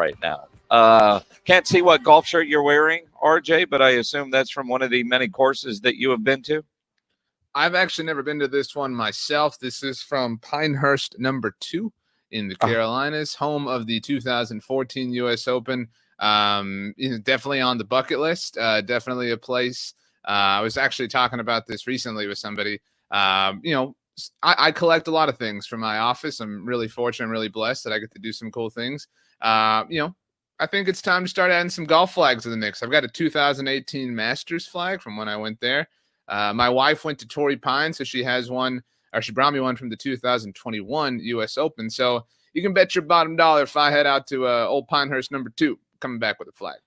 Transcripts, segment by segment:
right now. Can't see what golf shirt you're wearing, RJ, but I assume that's from one of the many courses that you have been to. I've actually never been to this one myself. This is from Pinehurst number 2 in the Carolinas, home of the 2014 U.S. Open. Definitely on the bucket list. Definitely a place. I was actually talking about this recently with somebody. I collect a lot of things from my office. I'm really fortunate. I'm really blessed that I get to do some cool things. I think it's time to start adding some golf flags to the mix. I've got a 2018 Masters flag from when I went there. My wife went to Torrey Pines, so she has one, or she brought me one from the 2021 U.S. Open. So you can bet your bottom dollar if I head out to Old Pinehurst number 2, coming back with a flag.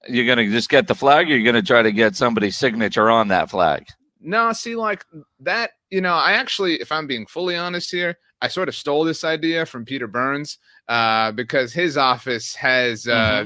You're going to just get the flag, or you're going to try to get somebody's signature on that flag? No, see, like that, I actually, if I'm being fully honest here, I sort of stole this idea from Peter Burns because his office has I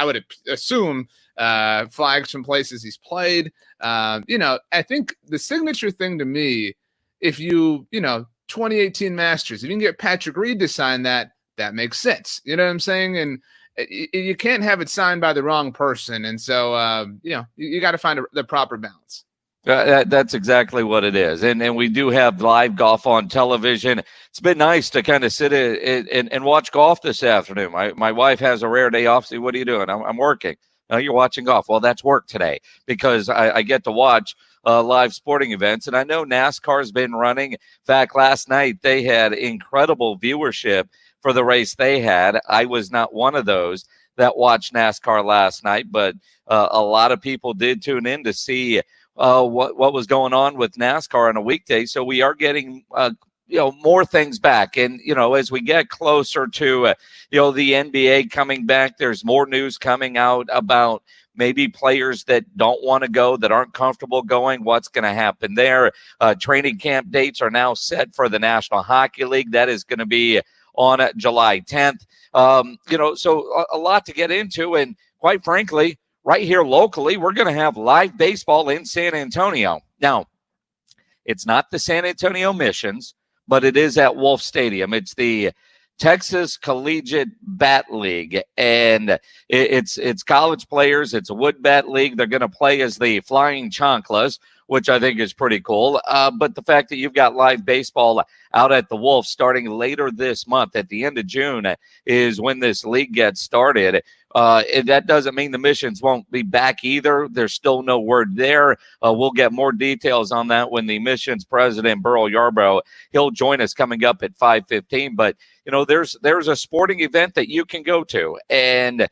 would assume flags from places he's played. I think the signature thing to me, if 2018 Masters, if you can get Patrick Reed to sign that makes sense. You know what I'm saying? And you can't have it signed by the wrong person. And so, you got to find the proper balance. That's exactly what it is. And we do have live golf on television. It's been nice to kind of sit and watch golf this afternoon. My wife has a rare day off. See, what are you doing? I'm working. No, you're watching golf. Well, that's work today because I get to watch live sporting events. And I know NASCAR's been running. In fact, last night they had incredible viewership for the race they had. I was not one of those that watched NASCAR last night, but a lot of people did tune in to see what was going on with NASCAR on a weekday. So we are getting more things back. And, as we get closer to, the NBA coming back, there's more news coming out about maybe players that don't want to go, that aren't comfortable going, what's going to happen there. Training camp dates are now set for the National Hockey League. That is going to be on July 10th. So a lot to get into. And quite frankly, right here locally, we're going to have live baseball in San Antonio. Now, it's not the San Antonio Missions, but it is at Wolf Stadium. It's the Texas Collegiate Bat League, and it's college players. It's a wood bat league. They're going to play as the Flying Chanclas, which I think is pretty cool. But the fact that you've got live baseball out at the Wolf starting later this month, at the end of June, is when this league gets started. That doesn't mean the Missions won't be back either. There's still no word there. We'll get more details on that when the Missions president, Burl Yarbrough, he'll join us coming up at 5:15. But, there's a sporting event that you can go to. And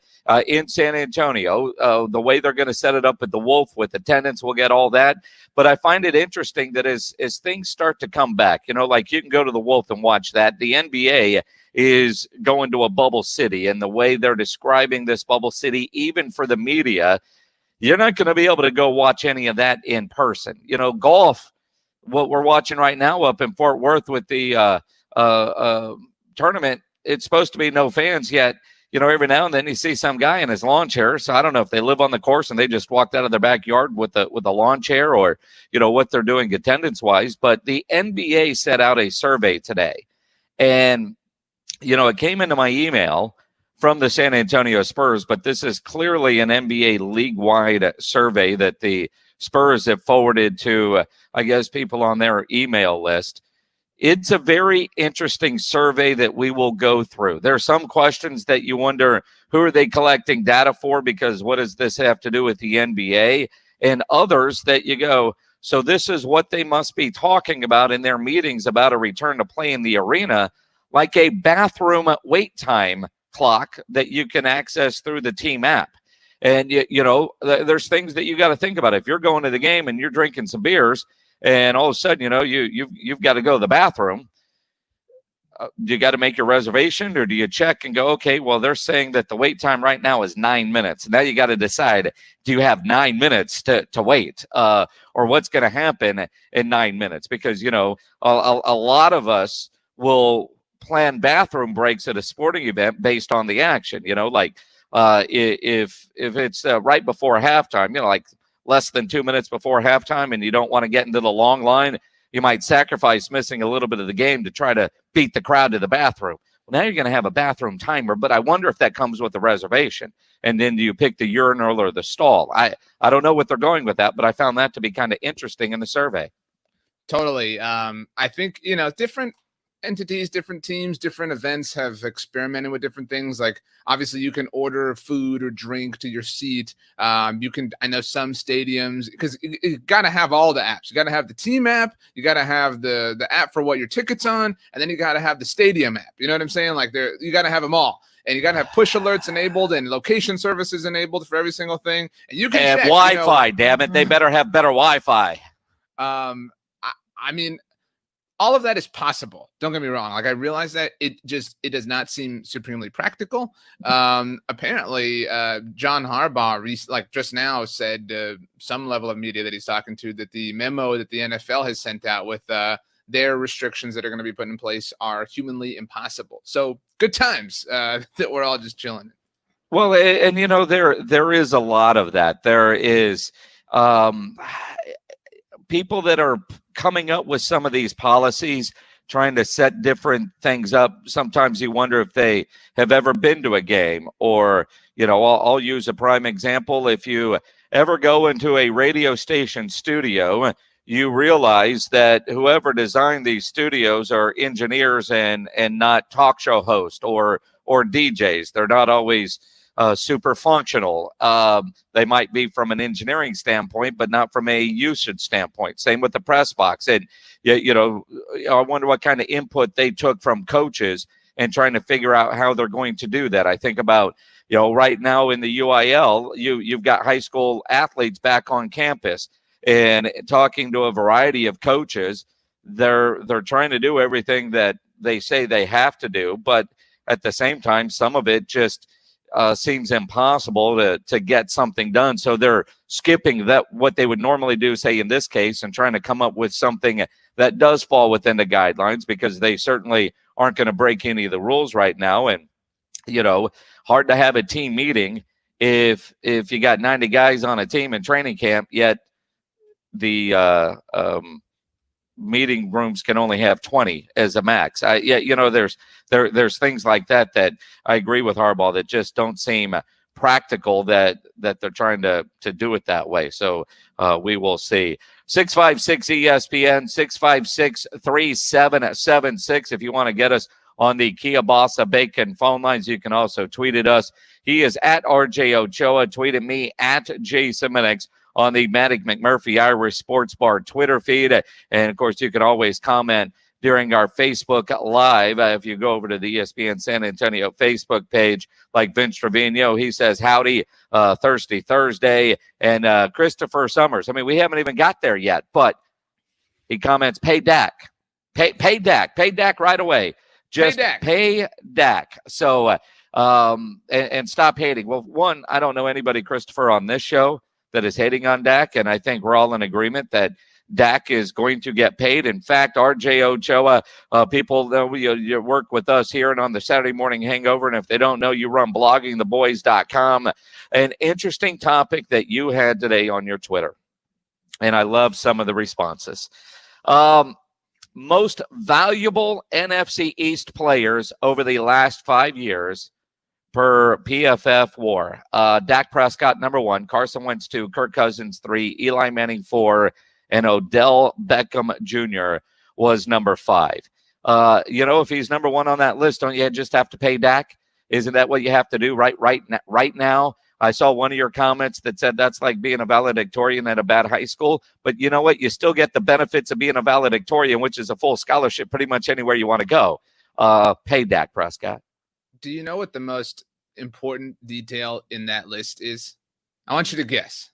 in San Antonio, the way they're going to set it up at the Wolf with attendance, we'll get all that. But I find it interesting that as things start to come back, like you can go to the Wolf and watch that. The NBA is going to a bubble city, and the way they're describing this bubble city, even for the media, you're not going to be able to go watch any of that in person. Golf, what we're watching right now up in Fort Worth with the tournament, it's supposed to be no fans yet. Every now and then you see some guy in his lawn chair. So I don't know if they live on the course and they just walked out of their backyard with a lawn chair, or, what they're doing attendance wise. But the NBA set out a survey today, and it came into my email from the San Antonio Spurs, but this is clearly an NBA league-wide survey that the Spurs have forwarded to, I guess, people on their email list. It's a very interesting survey that we will go through. There are some questions that you wonder, who are they collecting data for? Because what does this have to do with the NBA? And others that you go, so this is what they must be talking about in their meetings about a return to play in the arena, like a bathroom wait time clock that you can access through the team app. And, there's things that you got to think about. If you're going to the game and you're drinking some beers and all of a sudden, you've got to go to the bathroom, you got to make your reservation, or do you check and go, okay, well, they're saying that the wait time right now is 9 minutes. Now you got to decide, do you have 9 minutes to wait, or what's going to happen in 9 minutes? Because, a lot of us will plan bathroom breaks at a sporting event based on the action. If it's right before halftime, like less than 2 minutes before halftime, and you don't want to get into the long line, you might sacrifice missing a little bit of the game to try to beat the crowd to the bathroom. Well, now you're going to have a bathroom timer, but I wonder if that comes with a reservation. And then do you pick the urinal or the stall? I don't know what they're going with that, but I found that to be kind of interesting in the survey. Totally. I think, different entities, different teams, different events have experimented with different things. Like, obviously you can order food or drink to your seat. I know some stadiums, because you got to have all the apps. You got to have the team app, you got to have the app for what your ticket's on, and then you got to have the stadium app. You know what I'm saying? Like, you got to have them all. And you got to have push alerts enabled and location services enabled for every single thing. And you can have check, Wi-Fi, damn it. They better have better Wi-Fi. I mean, all of that is possible. Don't get me wrong. Like, I realize that it does not seem supremely practical. Apparently, John Harbaugh, just now, said some level of media that he's talking to that the memo that the NFL has sent out with their restrictions that are going to be put in place are humanly impossible. So good times that we're all just chilling. Well, and there is a lot of that. There is people that are coming up with some of these policies, trying to set different things up. Sometimes you wonder if they have ever been to a game, or, I'll use a prime example. If you ever go into a radio station studio, you realize that whoever designed these studios are engineers and not talk show hosts or DJs. They're not always super functional. They might be from an engineering standpoint, but not from a usage standpoint. Same with the press box. And, I wonder what kind of input they took from coaches and trying to figure out how they're going to do that. I think about, right now in the UIL, you've got high school athletes back on campus, and talking to a variety of coaches. They're trying to do everything that they say they have to do, but at the same time, some of it just seems impossible to get something done. So they're skipping what they would normally do, say in this case, and trying to come up with something that does fall within the guidelines, because they certainly aren't going to break any of the rules right now. And, hard to have a team meeting if you got 90 guys on a team in training camp, yet the meeting rooms can only have 20 as a max. There's things like that I agree with Harbaugh that just don't seem practical, that they're trying to do it that way. So we will see. 656 ESPN 656-3776. If you want to get us on the Kielbasa Bacon phone lines, you can also tweet at us. He is at RJ Ochoa. Tweet at me at Jason Minix on the Matic McMurphy Irish Sports Bar Twitter feed. And, of course, you can always comment during our Facebook Live. If you go over to the ESPN San Antonio Facebook page, like Vince Trevino, he says, howdy, Thirsty Thursday. And Christopher Summers, we haven't even got there yet, but he comments, pay Dak. Pay Dak. Pay Dak right away. Just pay Dak. So, and stop hating. Well, one, I don't know anybody, Christopher, on this show that is hating on Dak, and I think we're all in agreement that Dak is going to get paid. In fact, RJ Ochoa, people know you work with us here and on the Saturday Morning Hangover, and if they don't know, you run bloggingtheboys.com. An interesting topic that you had today on your Twitter, and I love some of the responses. Most valuable NFC East players over the last 5 years per PFF WAR. Dak Prescott, number 1. Carson Wentz, 2. Kirk Cousins, 3. Eli Manning, 4. And Odell Beckham Jr. was number 5. If he's number 1 on that list, don't you just have to pay Dak? Isn't that what you have to do right now? I saw one of your comments that said that's like being a valedictorian at a bad high school. But you know what? You still get the benefits of being a valedictorian, which is a full scholarship pretty much anywhere you want to go. Pay Dak Prescott. Do you know what the most important detail in that list is? I want you to guess.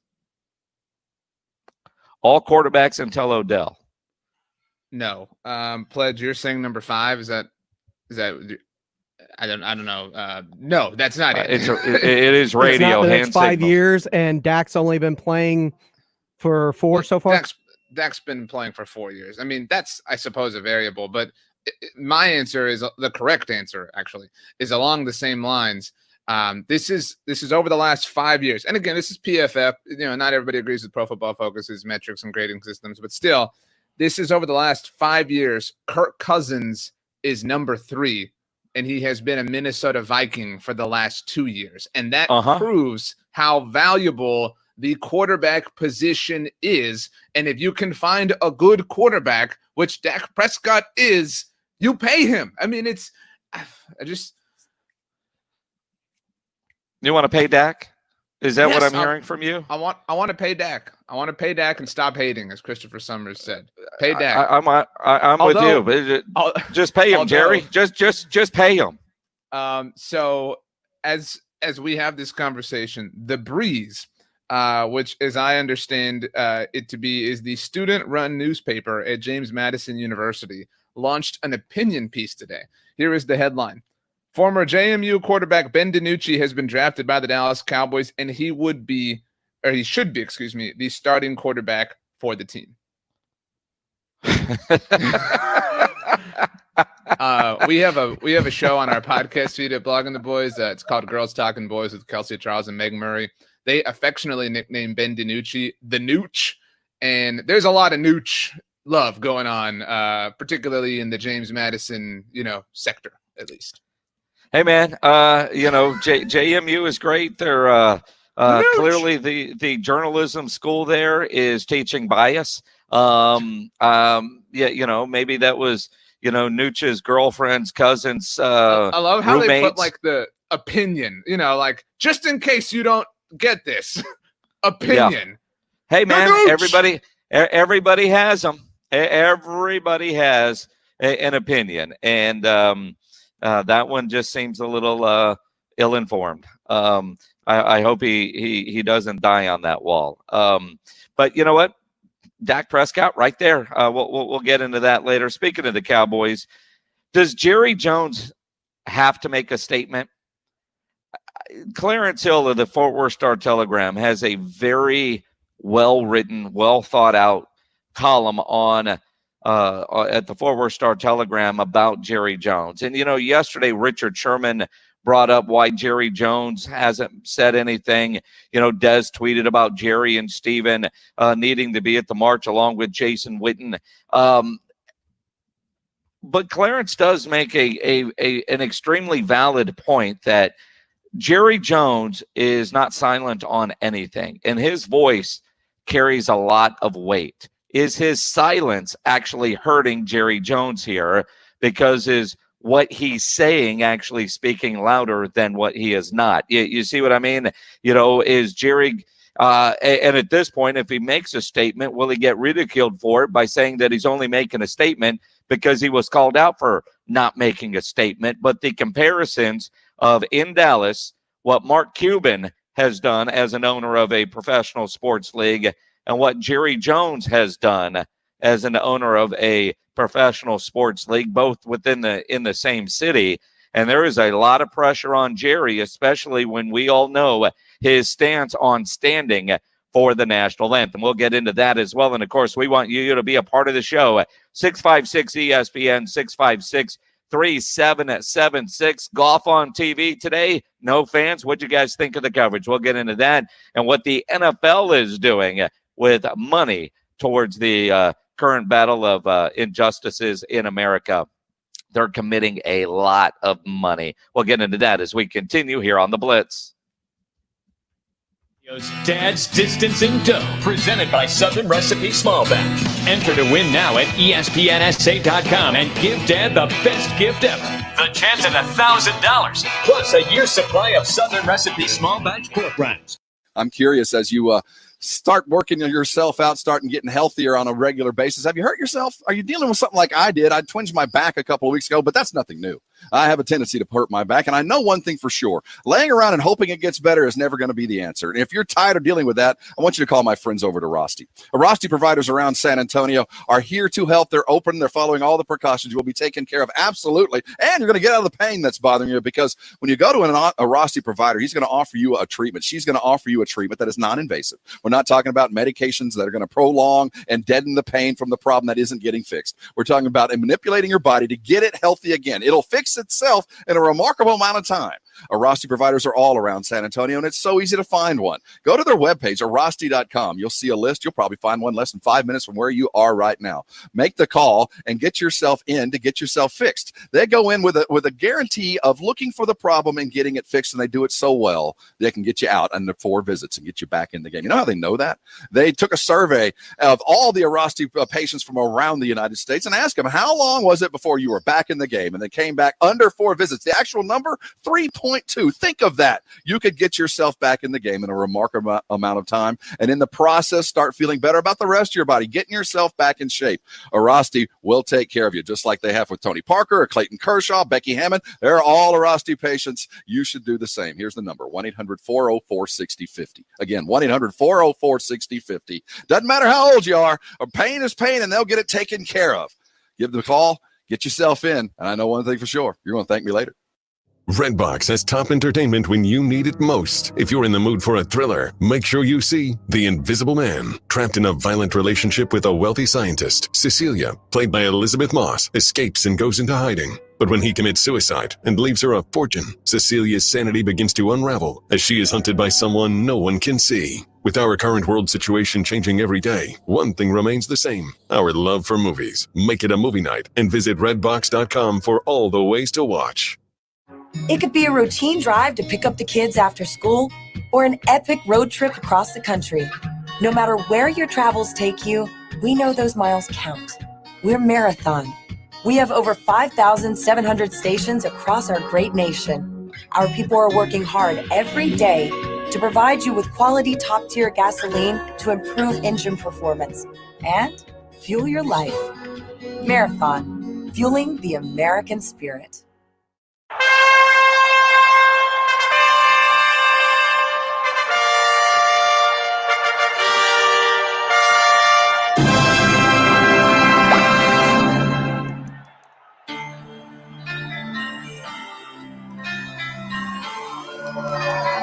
All quarterbacks until Odell. No. Pledge, you're saying number 5. Is that I don't know. No, that's not it. It is radio. It's not the next hand 5 signals. years, and Dak's only been playing for 4 so far. Dak's been playing for 4 years. That's, I suppose, a variable, but my answer is the correct answer. Actually, is along the same lines. This is over the last 5 years, and again, this is PFF. Not everybody agrees with Pro Football Focus's metrics and grading systems, but still, this is over the last 5 years. Kirk Cousins is number 3 and he has been a Minnesota Viking for the last 2 years. And that proves how valuable the quarterback position is. And if you can find a good quarterback, which Dak Prescott is, you pay him. I mean, You want to pay Dak? Is that what I'm hearing from you? I want to pay Dak. I want to pay Dak and stop hating, as Christopher Summers said. Pay Dak. I'm with you, but just pay him, Jerry. Just pay him. So as we have this conversation, The Breeze, which, as I understand it to be, is the student-run newspaper at James Madison University, launched an opinion piece today. Here is the headline. Former JMU quarterback Ben DiNucci has been drafted by the Dallas Cowboys, and he should be, the starting quarterback for the team. We have a show on our podcast feed at Blogging the Boys. It's called Girls Talking Boys with Kelsey Charles and Meg Murray. They affectionately nickname Ben DiNucci the Nooch, and there's a lot of Nooch love going on, particularly in the James Madison, sector, at least. Hey man, JMU is great. They're clearly the journalism school there is teaching bias. Maybe that was Nooch's girlfriend's cousin's. I love how roommates. They put like the opinion, like just in case you don't get this opinion. Yeah. Hey man, everybody has them. Everybody has an opinion, and that one just seems a little ill-informed. I hope he doesn't die on that wall. But you know what? Dak Prescott right there. We'll get into that later. Speaking of the Cowboys, does Jerry Jones have to make a statement? Clarence Hill of the Fort Worth Star-Telegram has a very well-written, well-thought-out column on at the Fort Worth Star-Telegram about Jerry Jones. And, yesterday Richard Sherman brought up why Jerry Jones hasn't said anything. Des tweeted about Jerry and Steven needing to be at the march along with Jason Witten. But Clarence does make an extremely valid point that Jerry Jones is not silent on anything, and his voice carries a lot of weight. Is his silence actually hurting Jerry Jones here? Because is what he's saying actually speaking louder than what he is not? You see what I mean? Is Jerry, and at this point, if he makes a statement, will he get ridiculed for it by saying that he's only making a statement because he was called out for not making a statement? But the comparisons of in Dallas, what Mark Cuban has done as an owner of a professional sports league and what Jerry Jones has done as an owner of a professional sports league, both in the same city. And there is a lot of pressure on Jerry, especially when we all know his stance on standing for the national anthem. We'll get into that as well. And of course, we want you to be a part of the show. 656 ESPN 656-3776. Golf on TV today. No fans. What'd you guys think of the coverage? We'll get into that and what the NFL is doing with money towards the current battle of injustices in America. They're committing a lot of money. We'll get into that as we continue here on the Blitz. Dad's Distancing Dough, presented by Southern Recipe Small Batch. Enter to win now at ESPNSA.com and give Dad the best gift ever. The chance at $1,000, plus a year's supply of Southern Recipe Small Batch pork rinds. I'm curious, as you start working yourself out, starting getting healthier on a regular basis, have you hurt yourself? Are you dealing with something like I did? I twinged my back a couple of weeks ago, but that's nothing new. I have a tendency to hurt my back, and I know one thing for sure. Laying around and hoping it gets better is never going to be the answer. And if you're tired of dealing with that, I want you to call my friends over to Rosti. Rosti providers around San Antonio are here to help. They're open. They're following all the precautions. You will be taken care of, absolutely. And you're going to get out of the pain that's bothering you, because when you go to a Rosti provider, he's going to offer you a treatment. She's going to offer you a treatment that is non-invasive. We're not talking about medications that are going to prolong and deaden the pain from the problem that isn't getting fixed. We're talking about manipulating your body to get it healthy again. It'll fix itself in a remarkable amount of time. Arasti providers are all around San Antonio, and it's so easy to find one. Go to their webpage, arasti.com. You'll see a list. You'll probably find one less than 5 minutes from where you are right now. Make the call and get yourself in to get yourself fixed. They go in with a guarantee of looking for the problem and getting it fixed, and they do it so well they can get you out under 4 visits and get you back in the game. You know how they know that? They took a survey of all the Arasti patients from around the United States and asked them, how long was it before you were back in the game? And they came back under 4 visits. The actual number, 3.2. Think of that. You could get yourself back in the game in a remarkable amount of time, and in the process, start feeling better about the rest of your body, getting yourself back in shape. Arasti will take care of you, just like they have with Tony Parker or Clayton Kershaw, Becky Hammond. They're all Arasti patients. You should do the same. Here's the number, 1-800-404-6050. Again, 1-800-404-6050. Doesn't matter how old you are. Pain is pain, and they'll get it taken care of. Give them a call. Get yourself in. And I know one thing for sure. You're going to thank me later. Redbox has top entertainment when you need it most. If you're in the mood for a thriller, make sure you see The Invisible Man. Trapped in a violent relationship with a wealthy scientist, Cecilia, played by Elizabeth Moss, escapes and goes into hiding. But when he commits suicide and leaves her a fortune, Cecilia's sanity begins to unravel as she is hunted by someone no one can see. With our current world situation changing every day, one thing remains the same: our love for movies. Make it a movie night and visit redbox.com for all the ways to watch. It could be a routine drive to pick up the kids after school or an epic road trip across the country. No matter where your travels take you, we know those miles count. We're Marathon. We have over 5,700 stations across our great nation. Our people are working hard every day to provide you with quality top-tier gasoline to improve engine performance and fuel your life. Marathon, fueling the American spirit.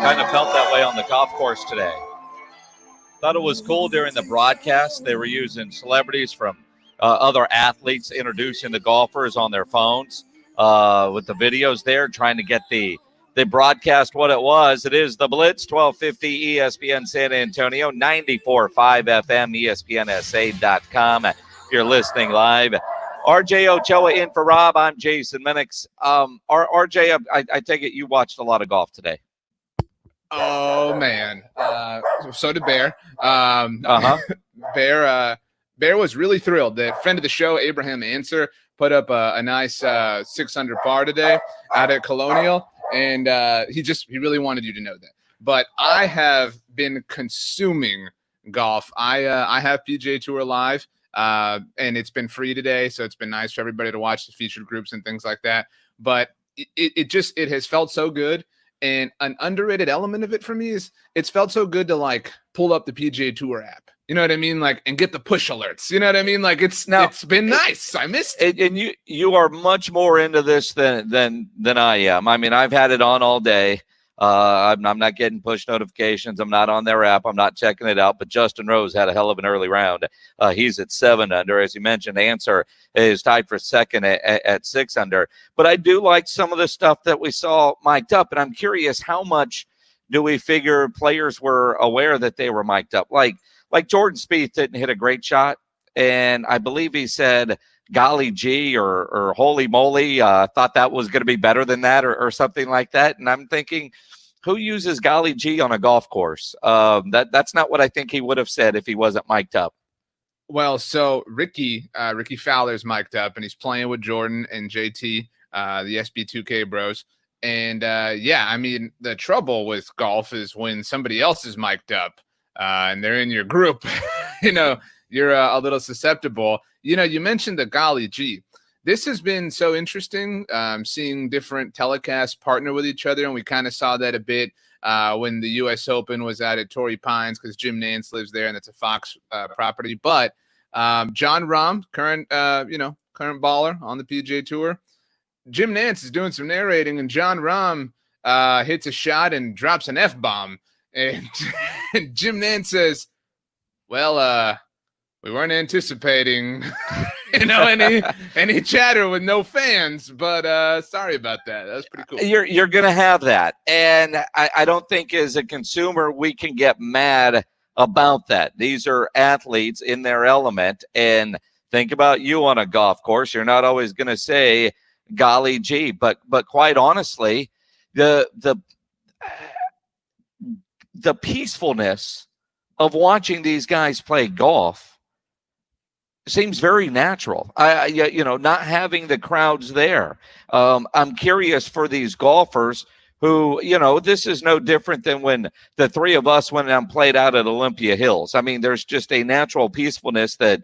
Kind of felt that way on the golf course today. Thought it was cool during the broadcast. They were using celebrities from other athletes introducing the golfers on their phones with the videos there, trying to get the broadcast what it was. It is the Blitz, 1250 ESPN San Antonio, 94.5 FM, ESPNSA.com. You're listening live. RJ Ochoa in for Rob. I'm Jason Minix. RJ, I take it you watched a lot of golf today. Oh man, so did Bear. Bear was really thrilled that friend of the show, Abraham Answer, put up a nice 600 par today out at Colonial, and he really wanted you to know that. But I have been consuming golf. I have PGA Tour Live, and it's been free today, so it's been nice for everybody to watch the featured groups and things like that. But it has felt so good. And an underrated element of it for me is it's felt so good to like pull up the PGA Tour app. You know what I mean? Like, and get the push alerts. You know what I mean? Like it's been nice. I missed it. And you are much more into this than I am. I mean, I've had it on all day. I'm not getting push notifications. I'm not on their app. I'm not checking it out. But Justin Rose had a hell of an early round. He's at 7 under. As you mentioned, Answer is tied for second at 6 under. But I do like some of the stuff that we saw mic'd up. And I'm curious, how much do we figure players were aware that they were mic'd up? Like Jordan Spieth didn't hit a great shot. And I believe he said, golly gee, or holy moly, thought that was going to be better than that or something like that. And I'm thinking, who uses golly gee on a golf course? That's not what I think he would have said if he wasn't mic'd up. Well, so Ricky Fowler's mic'd up, and he's playing with Jordan and JT, the SB2K bros. And I mean, the trouble with golf is when somebody else is mic'd up and they're in your group, you're a little susceptible. You mentioned the golly gee. This has been so interesting, seeing different telecasts partner with each other, and we kind of saw that a bit when the U.S. Open was out at Torrey Pines because Jim Nantz lives there, and it's a Fox property. But John Rahm, current baller on the PGA Tour, Jim Nantz is doing some narrating, and John Rahm hits a shot and drops an F-bomb, and Jim Nantz says, "Well, we weren't anticipating." any chatter with no fans. But sorry about that. That was pretty cool. You're going to have that. And I don't think as a consumer we can get mad about that. These are athletes in their element. And think about you on a golf course. You're not always going to say, golly gee, but quite honestly, the peacefulness of watching these guys play golf seems very natural. Not having the crowds there. I'm curious for these golfers who, this is no different than when the three of us went and played out at Olympia Hills. I mean, there's just a natural peacefulness that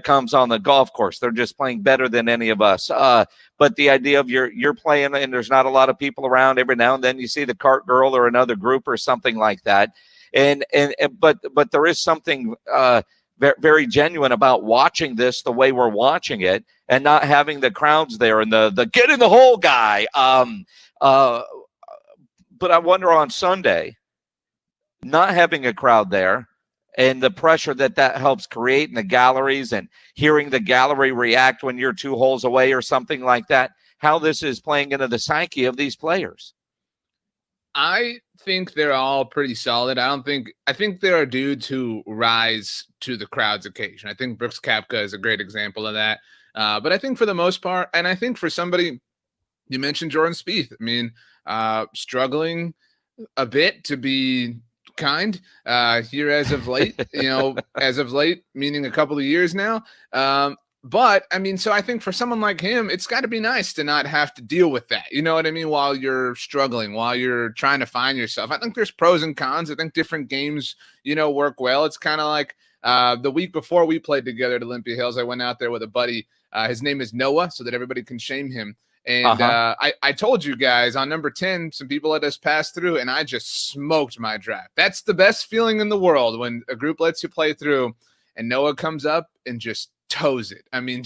comes on the golf course. They're just playing better than any of us. But the idea of you're playing and there's not a lot of people around, every now and then you see the cart girl or another group or something like that. But there is something very, very genuine about watching this the way we're watching it and not having the crowds there and the get in the hole guy. But I wonder on Sunday, not having a crowd there and the pressure that helps create in the galleries and hearing the gallery react when you're 2 holes away or something like that, how this is playing into the psyche of these players. I think they're all pretty solid. I think there are dudes who rise to the crowd's occasion. I think Brooks Koepka is a great example of that. But I think for the most part, and I think for somebody, you mentioned Jordan Spieth. I mean, struggling a bit, to be kind, here as of late, meaning a couple of years now. But I mean, so I think for someone like him, it's got to be nice to not have to deal with that. You know what I mean? While you're struggling, while you're trying to find yourself. I think there's pros and cons. I think different games, work well. It's kind of like the week before we played together at Olympia Hills, I went out there with a buddy. His name is Noah, so that everybody can shame him. And I told you guys on number 10, some people let us pass through, and I just smoked my drive. That's the best feeling in the world, when a group lets you play through and Noah comes up and just toes it. I mean,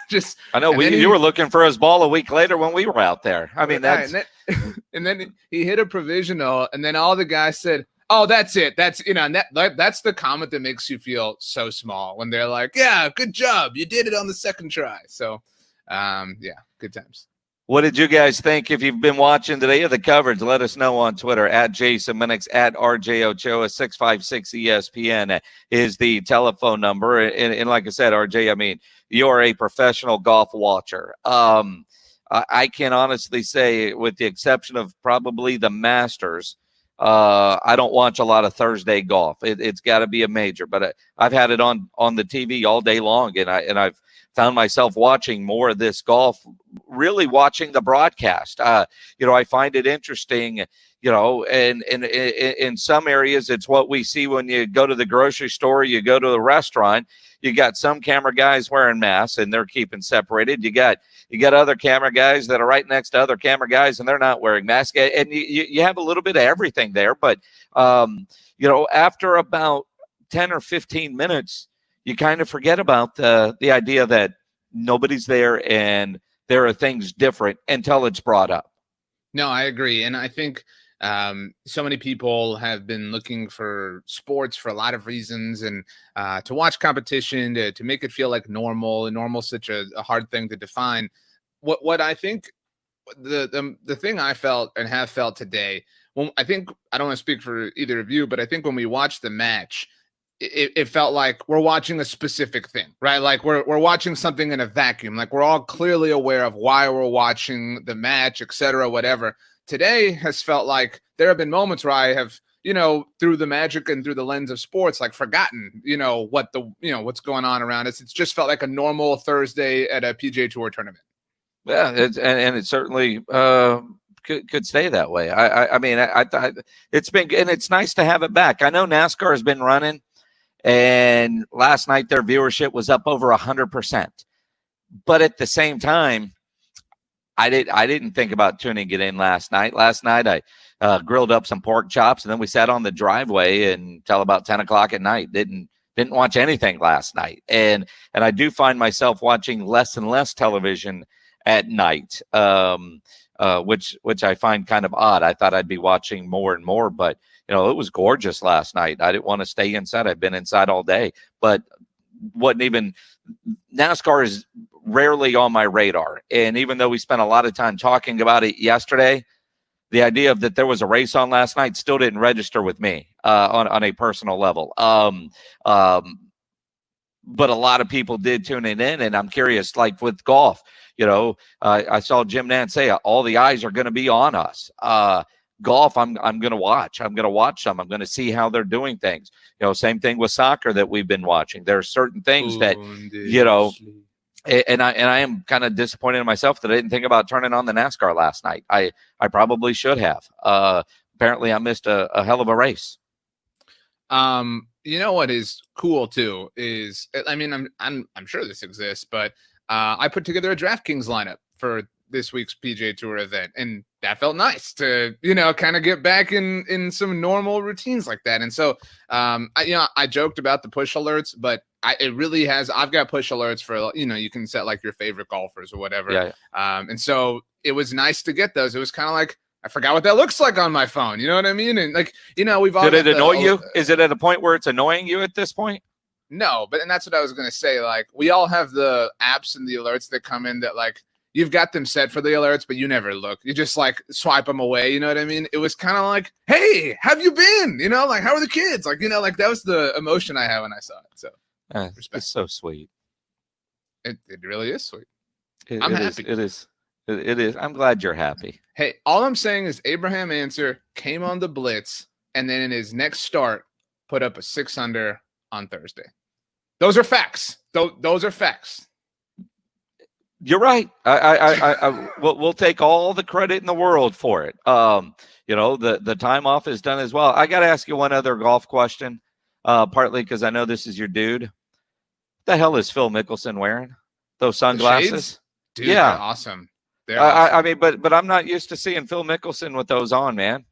just I know you were looking for his ball a week later when we were out there. I mean, that's and then he hit a provisional, and then all the guys said, "Oh, that's it. That's that's the comment that makes you feel so small when they're like, "Yeah, good job. You did it on the second try." So, good times. What did you guys think? If you've been watching today of the coverage, let us know on Twitter at Jason Minix, at RJ Ochoa. 656 ESPN is the telephone number. And like I said, RJ, I mean, you're a professional golf watcher. I can honestly say, with the exception of probably the Masters, I don't watch a lot of Thursday golf. It's got to be a major, but I've had it on the TV all day long, and I've found myself watching more of this golf, really watching the broadcast. I find it interesting, and in some areas, it's what we see when you go to the grocery store, you go to the restaurant. You got some camera guys wearing masks and they're keeping separated. You got other camera guys that are right next to other camera guys and they're not wearing masks. And you have a little bit of everything there. But, after about 10 or 15 minutes, you kind of forget about the idea that nobody's there and there are things different until it's brought up. No, I agree. And I think so many people have been looking for sports for a lot of reasons, and to watch competition, to make it feel like normal. And normal is such a hard thing to define. What I think the thing I felt and have felt today, I don't want to speak for either of you, but I think when we watched the match, it felt like we're watching a specific thing, right? Like we're watching something in a vacuum. Like we're all clearly aware of why we're watching the match, et cetera, whatever. Today has felt like there have been moments where I have, through the magic and through the lens of sports, like forgotten, what's going on around us. It's just felt like a normal Thursday at a PGA Tour tournament. Yeah, it certainly could stay that way. I mean, it's been, and it's nice to have it back. I know NASCAR has been running, and last night their viewership was up over 100%. But at the same time, I didn't think about tuning it in last night. Last night I grilled up some pork chops, and then we sat on the driveway until about 10 o'clock at night. Didn't watch anything last night, and I do find myself watching less and less television at night, which I find kind of odd. I thought I'd be watching more and more, but it was gorgeous last night. I didn't want to stay inside. I've been inside all day, but wasn't even NASCAR is rarely on my radar. And even though we spent a lot of time talking about it yesterday, the idea of that there was a race on last night still didn't register with me on a personal level. But a lot of people did tune it in, and I'm curious, like with golf, I saw Jim Nantz say all the eyes are going to be on us. Golf, I'm going to watch. I'm going to watch them. I'm going to see how they're doing things. Same thing with soccer that we've been watching. There are certain things that, and I am kind of disappointed in myself that I didn't think about turning on the NASCAR last night. I probably should have. Apparently I missed a hell of a race. You know what is cool too is, I mean, I'm sure this exists, but I put together a DraftKings lineup for this week's PGA Tour event, and that felt nice to kind of get back in some normal routines like that. And so I joked about the push alerts, but it really has. I've got push alerts for you can set like your favorite golfers or whatever. Yeah. And so it was nice to get those. It was kind of like, I forgot what that looks like on my phone. You know what I mean? And we've all. Did it annoy you? Is it at a point where it's annoying you at this point? No, and that's what I was going to say. Like, we all have the apps and the alerts that come in that like you've got them set for the alerts, but you never look. You just like swipe them away. You know what I mean? It was kind of like, hey, have you been? Like, how are the kids? Like, like that was the emotion I had when I saw it. So it's so sweet. It really is sweet. I'm happy. It is. I'm glad you're happy. Hey, all I'm saying is Abraham Answer came on the Blitz, and then in his next start, put up a 6-under on Thursday. Those are facts. Those are facts. You're right. We'll take all the credit in the world for it. The time off is done as well. I got to ask you one other golf question, partly because I know this is your dude. What the hell is Phil Mickelson wearing? Those sunglasses? Dude, yeah, they're awesome. Awesome. I mean, but I'm not used to seeing Phil Mickelson with those on, man.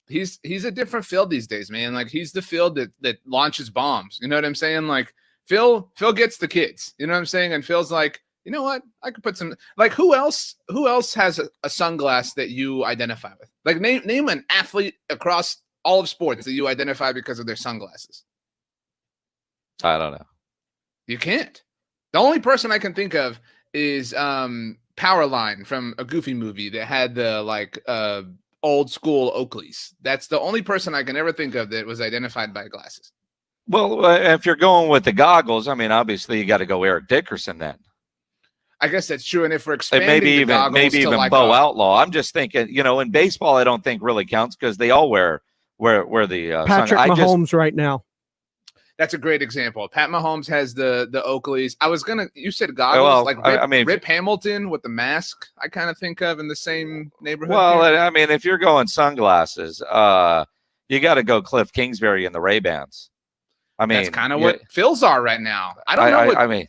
He's a different field these days, man. Like, he's the field that launches bombs. You know what I'm saying? Like, Phil gets the kids. You know what I'm saying? And Phil's like, you know what? I could put some. Like, who else has a sunglass that you identify with? Like, name an athlete across all of sports that you identify because of their sunglasses. I don't know. You can't. The only person I can think of is Powerline from a Goofy movie that had the old school Oakleys. That's the only person I can ever think of that was identified by glasses. Well, if you're going with the goggles, I mean, obviously you got to go Eric Dickerson then. I guess that's true. And if we're expanding maybe the even Bo Outlaw. I'm just thinking, in baseball, I don't think really counts because they all wear the Patrick Mahomes right now. That's a great example. Pat Mahomes has the Oakleys. You said goggles, Rip Hamilton with the mask, I kind of think of in the same neighborhood. Well, here. I mean, if you're going sunglasses, you got to go Cliff Kingsbury and the Ray-Bans. I mean, that's kind of what Phil's are right now. I don't know.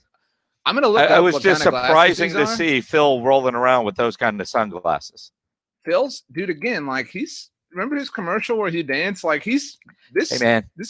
I'm going to look. It was just surprising to see Phil rolling around with those kind of sunglasses. Phil's, dude, again, like remember his commercial where he danced? Like this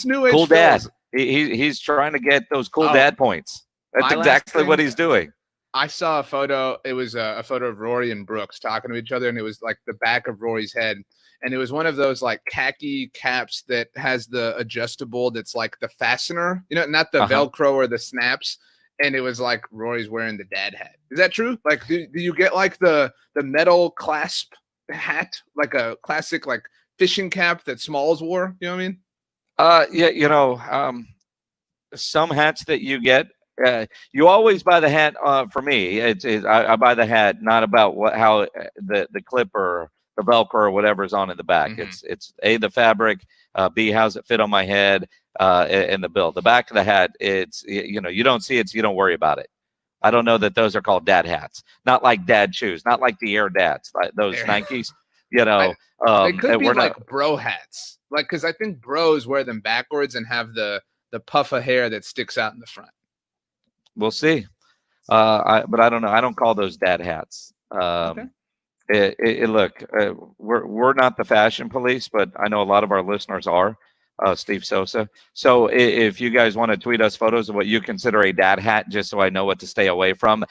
new age cool dad. Phil's, He's trying to get those cool dad points. That's exactly what he's doing. I saw a photo. It was a photo of Rory and Brooks talking to each other, and it was like the back of Rory's head. And it was one of those like khaki caps that has the adjustable that's like the fastener, not the Velcro or the snaps. And it was like Rory's wearing the dad hat. Is that true? Like, do you get like the metal clasp hat, like a classic like fishing cap that Smalls wore? You know what I mean? Some hats that you get, you always buy the hat. For me, I buy the hat not about how the clip or the Velcro or whatever is on in the back. Mm-hmm. It's A, the fabric, B, how's it fit on my head, and the build. The back of the hat, it's you don't see it, so you don't worry about it. I don't know that those are called dad hats. Not like dad shoes, not like the Air Dads, like those Nikes. They could be like bro hats. Like, because I think bros wear them backwards and have the puff of hair that sticks out in the front. We'll see. But I don't know. I don't call those dad hats. Okay. Look, we're not the fashion police, but I know a lot of our listeners are. Steve Sosa. So if you guys want to tweet us photos of what you consider a dad hat, just so I know what to stay away from,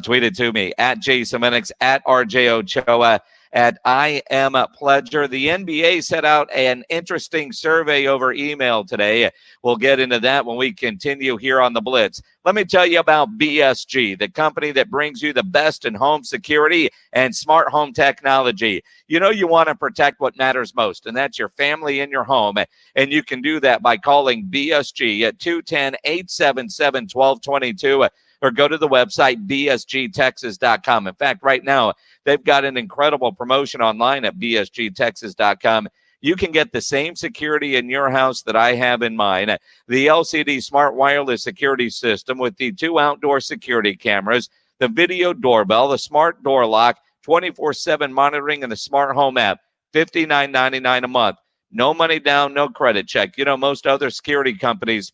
tweet it to me at JSemenix, at RJ Ochoa, at I Am Pledger. The NBA set out an interesting survey over email today. We'll get into that when we continue here on the Blitz. Let me tell you about BSG, the company that brings you the best in home security and smart home technology. You know you want to protect what matters most, and that's your family in your home. And you can do that by calling BSG at 210-877-1222 or go to the website bsgtexas.com. In fact, right now, they've got an incredible promotion online at bsgtexas.com. You can get the same security in your house that I have in mine. The LCD smart wireless security system with the 2 outdoor security cameras, the video doorbell, the smart door lock, 24/7 monitoring, and the smart home app. $59.99 a month. No money down, no credit check. You know, most other security companies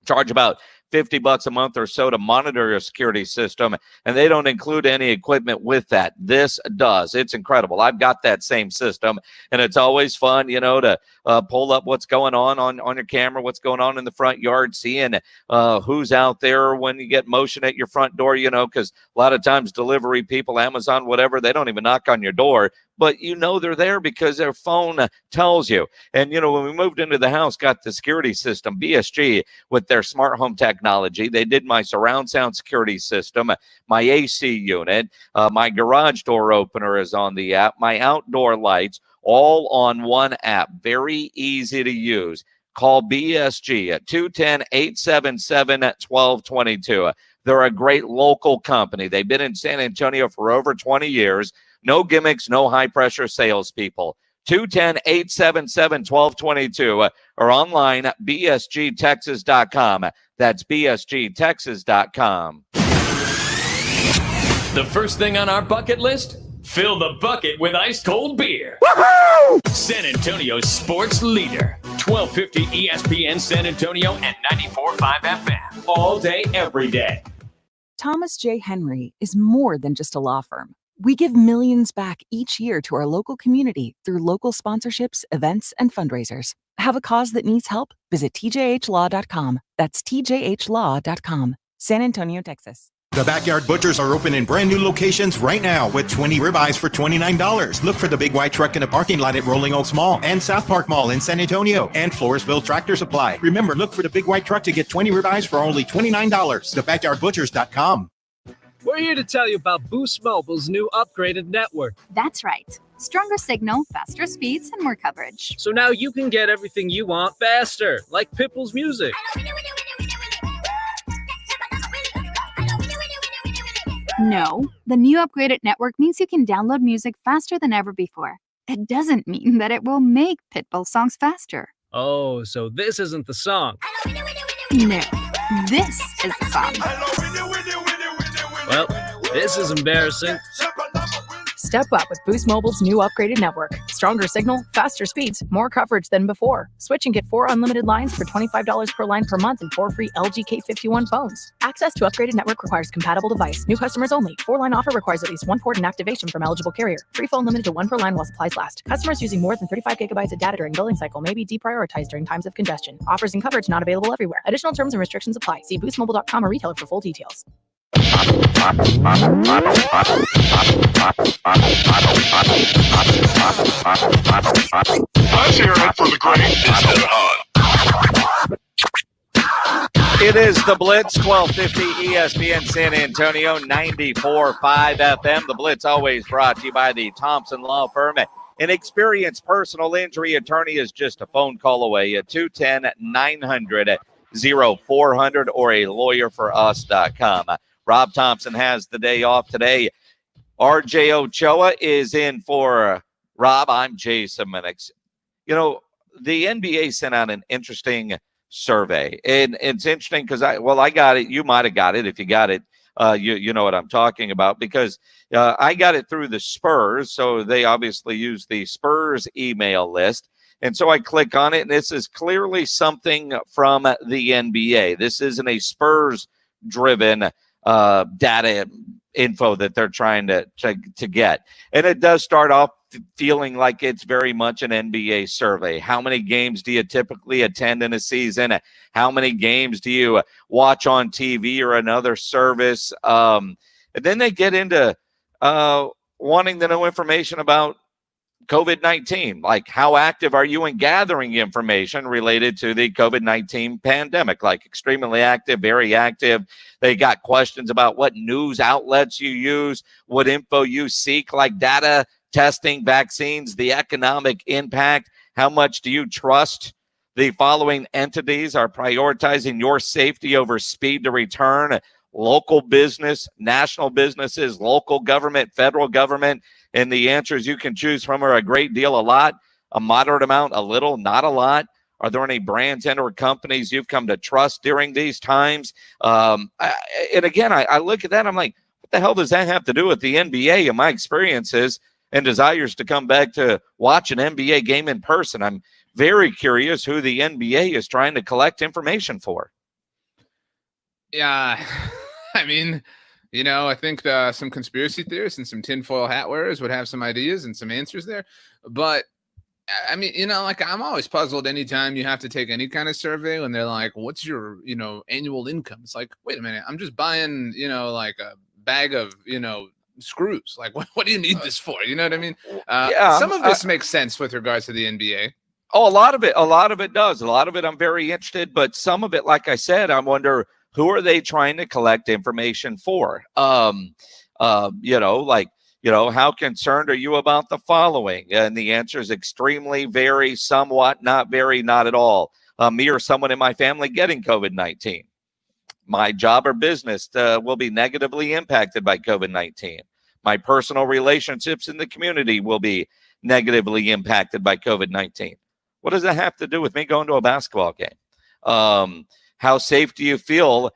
charge about $50 a month or so to monitor your security system, and they don't include any equipment with that. This does. It's incredible. I've got that same system, and it's always fun, you know, to pull up what's going on your camera, what's going on in the front yard, seeing who's out there when you get motion at your front door, you know, because a lot of times delivery people, Amazon, whatever, they don't even knock on your door, but you know they're there because their phone tells you. And, you know, when we moved into the house, got the security system, BSG, with their smart home technology. They did my surround sound security system, my AC unit, my garage door opener is on the app, my outdoor lights, all on one app. Very easy to use. Call BSG at 210-877-1222. They're a great local company. They've been in San Antonio for over 20 years. No gimmicks, no high-pressure salespeople. 210-877-1222 or online at bsgtexas.com. That's bsgtexas.com. The first thing on our bucket list? Fill the bucket with ice-cold beer. Woohoo! San Antonio's sports leader. 1250 ESPN San Antonio and 94.5 FM. All day, every day. Thomas J. Henry is more than just a law firm. We give millions back each year to our local community through local sponsorships, events, and fundraisers. Have a cause that needs help? Visit tjhlaw.com. That's tjhlaw.com. San Antonio, Texas. The Backyard Butchers are open in brand new locations right now with 20 ribeyes for $29. Look for the big white truck in the parking lot at Rolling Oaks Mall and South Park Mall in San Antonio and Floresville Tractor Supply. Remember, look for the big white truck to get 20 ribeyes for only $29. TheBackyardButchers.com. We're here to tell you about Boost Mobile's new upgraded network. That's right. Stronger signal, faster speeds, and more coverage. So now you can get everything you want faster, like Pitbull's music. No, the new upgraded network means you can download music faster than ever before. It doesn't mean that it will make Pitbull songs faster. Oh, so this isn't the song. No, this is the song. Well, this is embarrassing. Step up with Boost Mobile's new upgraded network. Stronger signal, faster speeds, more coverage than before. Switch and get 4 unlimited lines for $25 per line per month and 4 free LG K51 phones. Access to upgraded network requires compatible device. New customers only. 4-line offer requires at least 1 port and activation from eligible carrier. Free phone limited to 1 per line while supplies last. Customers using more than 35 gigabytes of data during billing cycle may be deprioritized during times of congestion. Offers and coverage not available everywhere. Additional terms and restrictions apply. See boostmobile.com or retailer for full details. Let's hear it for the great It is the Blitz, 1250 ESPN San Antonio, 94.5 FM. The Blitz always brought to you by the Thompson Law Firm. An experienced personal injury attorney is just a phone call away at 210-900-0400 or a lawyerforus.com. Rob Thompson has the day off today. RJ Ochoa is in for Rob. I'm Jason Minix. You know, the NBA sent out an interesting survey, and it's interesting because I got it. You might have got it. If you got it, you know what I'm talking about, because I got it through the Spurs. So they obviously use the Spurs email list. And so I click on it, and this is clearly something from the NBA. This isn't a Spurs-driven data info that they're trying to get. And it does start off feeling like it's very much an NBA survey. How many games do you typically attend in a season? How many games do you watch on TV or another service? And then they get into wanting to know information about COVID-19, like how active are you in gathering information related to the COVID-19 pandemic, like extremely active, very active. They got questions about what news outlets you use, what info you seek, like data, testing, vaccines, the economic impact. How much do you trust the following entities are prioritizing your safety over speed to return? Local business, national businesses, local government, federal government. And the answers you can choose from are a great deal, a lot, a moderate amount, a little, not a lot. Are there any brands and or companies you've come to trust during these times? And again, I look at that, I'm like, what the hell does that have to do with the NBA and my experiences and desires to come back to watch an NBA game in person? I'm very curious who the NBA is trying to collect information for. Yeah, I mean, I think some conspiracy theorists and some tinfoil hat wearers would have some ideas and some answers there. But I mean, like I'm always puzzled anytime you have to take any kind of survey when they're like, what's your, annual income? It's like, wait a minute, I'm just buying, like a bag of, screws. Like, what do you need this for? You know what I mean? Some of this makes sense with regards to the NBA. Oh, a lot of it does. A lot of it I'm very interested, but some of it, like I said, I wonder, who are they trying to collect information for? How concerned are you about the following? And the answer is extremely, very, somewhat, not very, not at all. Me or someone in my family getting COVID-19. My job or business will be negatively impacted by COVID-19. My personal relationships in the community will be negatively impacted by COVID-19. What does that have to do with me going to a basketball game? How safe do you feel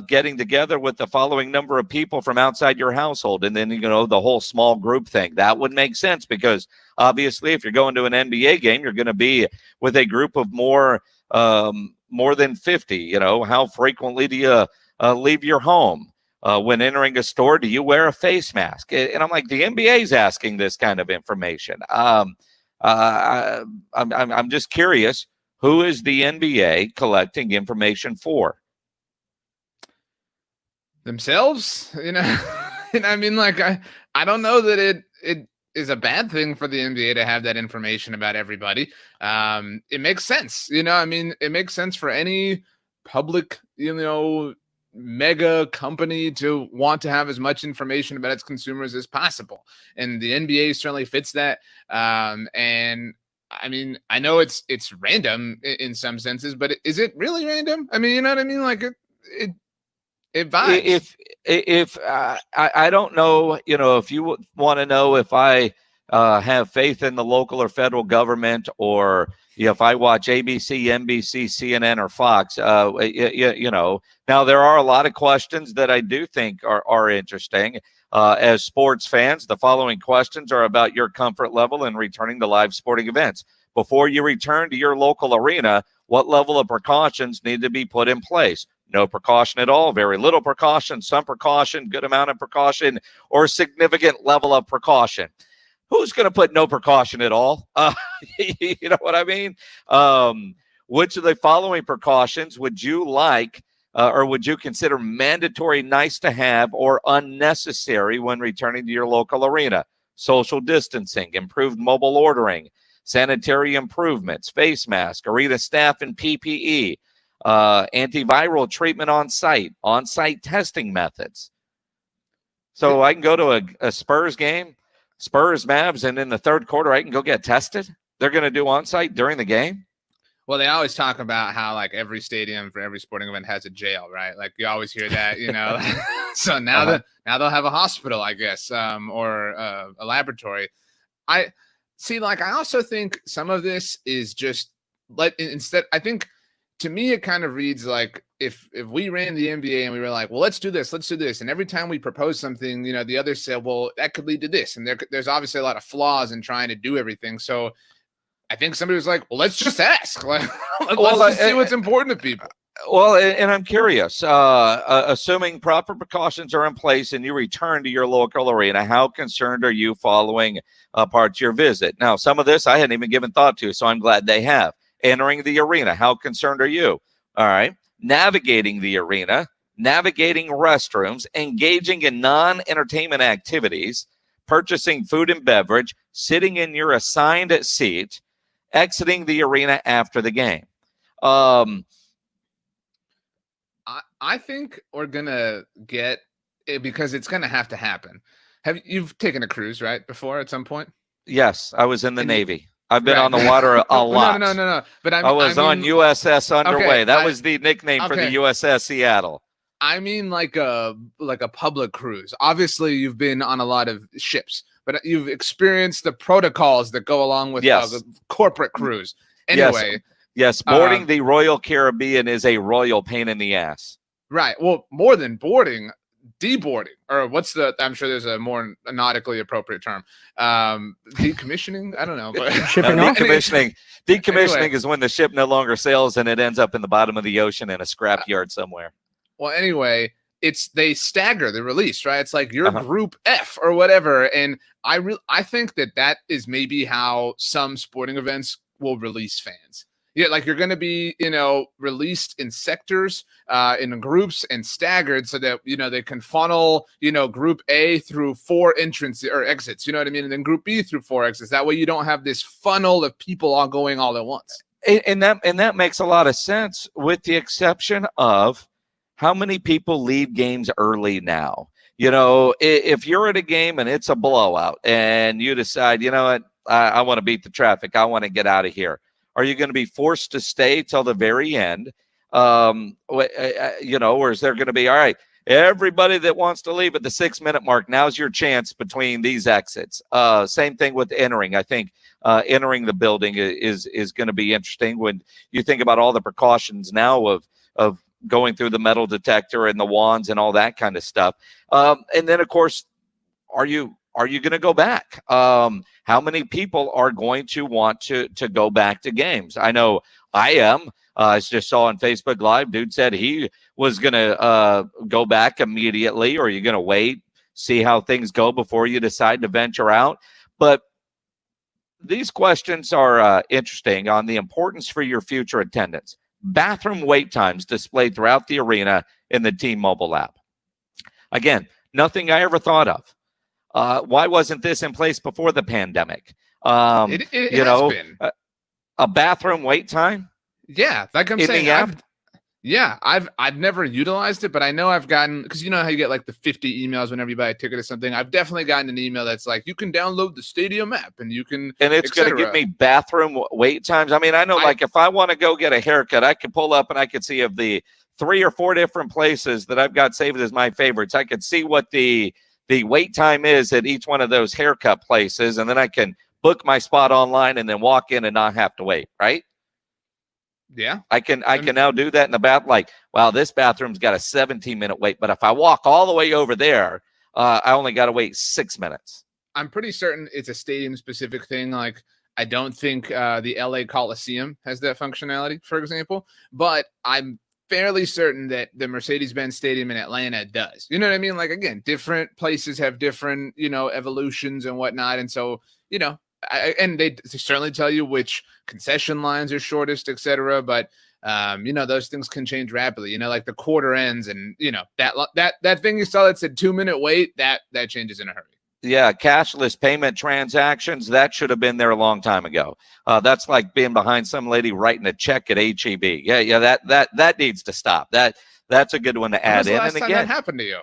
getting together with the following number of people from outside your household? And then, the whole small group thing. That would make sense because obviously if you're going to an NBA game, you're going to be with a group of more than 50. How frequently do you leave your home? When entering a store, do you wear a face mask? And I'm like, the NBA is asking this kind of information. I'm just curious. Who is the NBA collecting information for? Themselves, And I mean, like, I don't know that it is a bad thing for the NBA to have that information about everybody. It makes sense, I mean, it makes sense for any public, mega company to want to have as much information about its consumers as possible. And the NBA certainly fits that. And I mean, I know it's random in some senses, but is it really random? I mean, you know what I mean? Like it vibes. If I don't know, if you want to know if I have faith in the local or federal government, or if I watch ABC, NBC, CNN, or Fox, now there are a lot of questions that I do think are interesting. As sports fans, the following questions are about your comfort level in returning to live sporting events. Before you return to your local arena, what level of precautions need to be put in place? No precaution at all, very little precaution, some precaution, good amount of precaution, or significant level of precaution. Who's going to put no precaution at all? You know what I mean? Which of the following precautions would you like or would you consider mandatory, nice to have, or unnecessary when returning to your local arena? Social distancing, improved mobile ordering, sanitary improvements, face mask, arena staff and PPE, antiviral treatment on-site testing methods. So I can go to a Spurs game, Spurs Mavs, and in the third quarter, I can go get tested. They're going to do on-site during the game. Well, they always talk about how like every stadium for every sporting event has a jail, right? Like you always hear that, So now now they'll have a hospital, I guess, or a laboratory. I also think some of this is just I think to me it kind of reads like if we ran the NBA and we were like, well, let's do this, and every time we propose something, the others said, well, that could lead to this, and there's obviously a lot of flaws in trying to do everything. So I think somebody was like, well, let's just ask. Let's just see what's important to people. Well, and I'm curious, assuming proper precautions are in place and you return to your local arena, how concerned are you following parts of your visit? Now, some of this I hadn't even given thought to, so I'm glad they have. Entering the arena, how concerned are you? All right. Navigating the arena, navigating restrooms, engaging in non-entertainment activities, purchasing food and beverage, sitting in your assigned seat, exiting the arena after the game. I think we're gonna get it because it's gonna have to happen. You've taken a cruise, right, before at some point? Yes, I was in the Navy. I've been Right. on the water a lot. No. But I was on USS Underway. Okay, That was the nickname for the USS Seattle. I mean like a public cruise. Obviously, you've been on a lot of ships, but you've experienced the protocols that go along with a corporate cruise. Anyway. Yes, boarding the Royal Caribbean is a royal pain in the ass. Right. Well, more than boarding, deboarding, or I'm sure there's a more nautically appropriate term. Decommissioning? I don't know. But Decommissioning anyway. is when the ship no longer sails and it ends up in the bottom of the ocean in a scrapyard somewhere. Well, anyway, they stagger the release, right? It's like you're group F or whatever. And I think that is maybe how some sporting events will release fans. Yeah, like you're going to be, released in sectors, in groups and staggered so that, they can funnel, group A through 4 entrances or exits, you know what I mean? And then group B through 4 exits. That way you don't have this funnel of people all going all at once. And that makes a lot of sense, with the exception of how many people leave games early now. If you're at a game and it's a blowout and you decide, you know what, I want to beat the traffic, I want to get out of here. Are you going to be forced to stay till the very end? Or is there going to be, all right, everybody that wants to leave at the 6-minute mark, now's your chance between these exits. Same thing with entering. I think entering the building is going to be interesting when you think about all the precautions now of going through the metal detector and the wands and all that kind of stuff. And then, of course, are you going to go back? How many people are going to want to go back to games? I know I am. I just saw on Facebook Live, dude said he was going to go back immediately. Or are you going to wait, see how things go before you decide to venture out? But these questions are interesting on the importance for your future attendance. Bathroom wait times displayed throughout the arena in the T-Mobile app. Again, nothing I ever thought of. Why wasn't this in place before the pandemic? It has been. A bathroom wait time? Yeah, like I'm saying, I've never utilized it, but I know I've gotten, because you know how you get like the 50 emails whenever you buy a ticket or something. I've definitely gotten an email that's like, you can download the stadium app and you can, and it's going to give me bathroom wait times. I mean, I know, like if I want to go get a haircut, I could pull up and I could see of the 3 or 4 different places that I've got saved as my favorites. I could see what the wait time is at each one of those haircut places, and then I can book my spot online and then walk in and not have to wait, right? Yeah. I can now do that in the bath. Like, wow, this bathroom's got a 17-minute wait, but if I walk all the way over there, I only got to wait 6 minutes. I'm pretty certain it's a stadium-specific thing. Like, I don't think the LA Coliseum has that functionality, for example, but I'm fairly certain that the Mercedes-Benz Stadium in Atlanta does. You know what I mean? Like, again, different places have different, evolutions and whatnot. And so, and they certainly tell you which concession lines are shortest, etc. But, those things can change rapidly, like the quarter ends and, that thing you saw that said 2-minute wait, that changes in a hurry. Yeah, cashless payment transactions, that should have been there a long time ago. That's like being behind some lady writing a check at HEB. Yeah, that needs to stop. That's a good one to add in. When was the last and time again, that happened to you?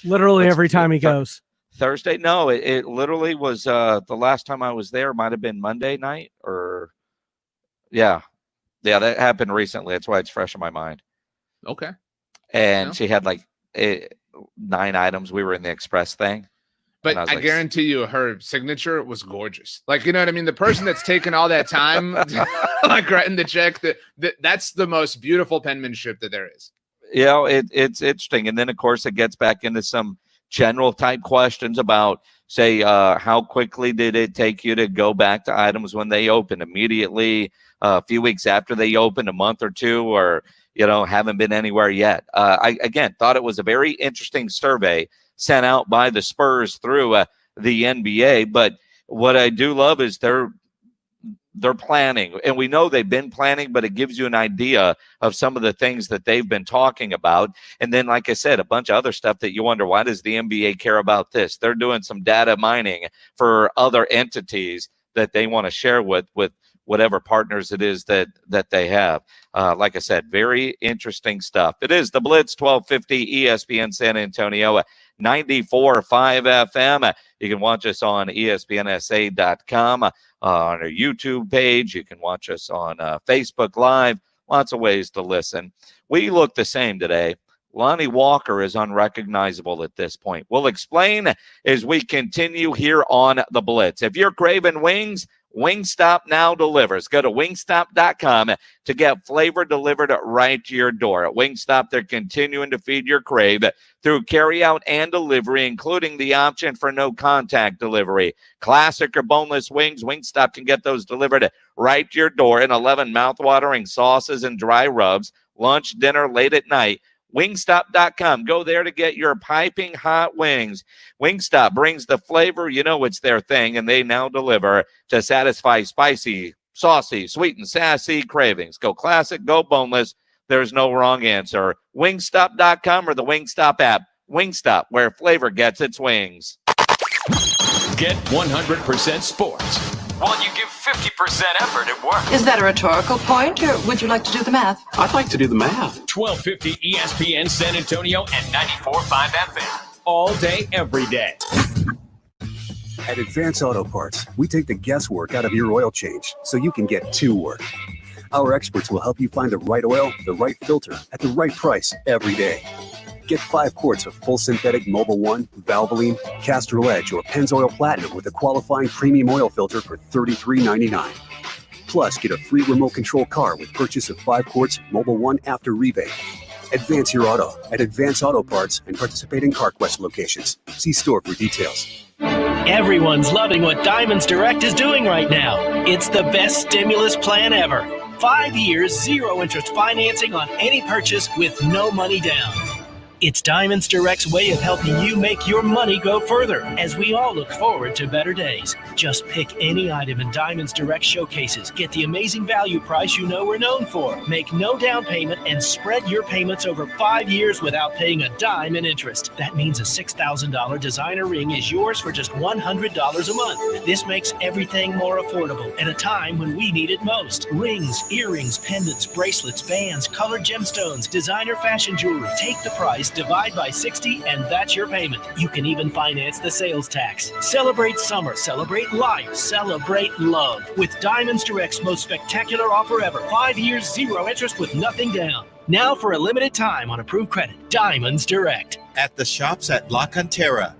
Literally every time he goes. Thursday? No, it literally was the last time I was there might have been Monday night or yeah, that happened recently. That's why it's fresh in my mind. Okay. And she had like 9 items. We were in the express thing. But I guarantee you her signature was gorgeous. Like, you know what I mean? The person that's taken all that time, like writing the check, that's the most beautiful penmanship that there is. It's interesting. And then, of course, it gets back into some general type questions about, say, how quickly did it take you to go back to items when they opened? Immediately, a few weeks after they opened, a month or two, or haven't been anywhere yet. I again thought it was a very interesting survey sent out by the Spurs through the NBA. But what I do love is they're planning, and we know they've been planning, but it gives you an idea of some of the things that they've been talking about. And then, like I said, a bunch of other stuff that you wonder, why does the NBA care about this? They're doing some data mining for other entities that they want to share with whatever partners it is that they have. Like I said, very interesting stuff. It is the Blitz, 1250 ESPN San Antonio, 94.5 FM. You can watch us on ESPNSA.com, on our YouTube page. You can watch us on Facebook Live. Lots of ways to listen. We look the same today. Lonnie Walker is unrecognizable at this point. We'll explain as we continue here on the Blitz. If you're craving wings, Wingstop now delivers. Go to wingstop.com to get flavor delivered right to your door. At Wingstop, they're continuing to feed your crave through carryout and delivery, including the option for no contact delivery. Classic or boneless wings, Wingstop can get those delivered right to your door in 11 mouthwatering sauces and dry rubs, lunch, dinner, late at night. Wingstop.com. Go there to get your piping hot wings. Wingstop brings the flavor. You know it's their thing, and they now deliver to satisfy spicy, saucy, sweet, and sassy cravings. Go classic, go boneless. There's no wrong answer. Wingstop.com or the Wingstop app. Wingstop, where flavor gets its wings. Get 100% sports while you give 50% effort at work. Is that a rhetorical point, or would you like to do the math? I'd like to do the math. 1250 ESPN San Antonio and 94.5 FM. All day, every day. At Advance Auto Parts, we take the guesswork out of your oil change so you can get to work. Our experts will help you find the right oil, the right filter, at the right price every day. Get 5 quarts of full synthetic Mobil 1, Valvoline, Castrol Edge, or Pennzoil Platinum with a qualifying premium oil filter for $33.99. Plus, get a free remote control car with purchase of 5 quarts Mobil 1 after rebate. Advance your auto at Advance Auto Parts and participating CarQuest locations. See store for details. Everyone's loving what Diamonds Direct is doing right now. It's the best stimulus plan ever. 5 years, 0 interest financing on any purchase with no money down. It's Diamonds Direct's way of helping you make your money go further as we all look forward to better days. Just pick any item in Diamonds Direct showcases. Get the amazing value price you know we're known for. Make no down payment and spread your payments over 5 years without paying a dime in interest. That means a $6,000 designer ring is yours for just $100 a month. This makes everything more affordable at a time when we need it most. Rings, earrings, pendants, bracelets, bands, colored gemstones, designer fashion jewelry. Take the price, divide by 60, and that's your payment. You can even finance the sales tax. Celebrate summer, celebrate life, celebrate love with Diamonds Direct's most spectacular offer ever. 5 years, 0 interest with nothing down. Now for a limited time on approved credit. Diamonds Direct. At the shops at La Cantera.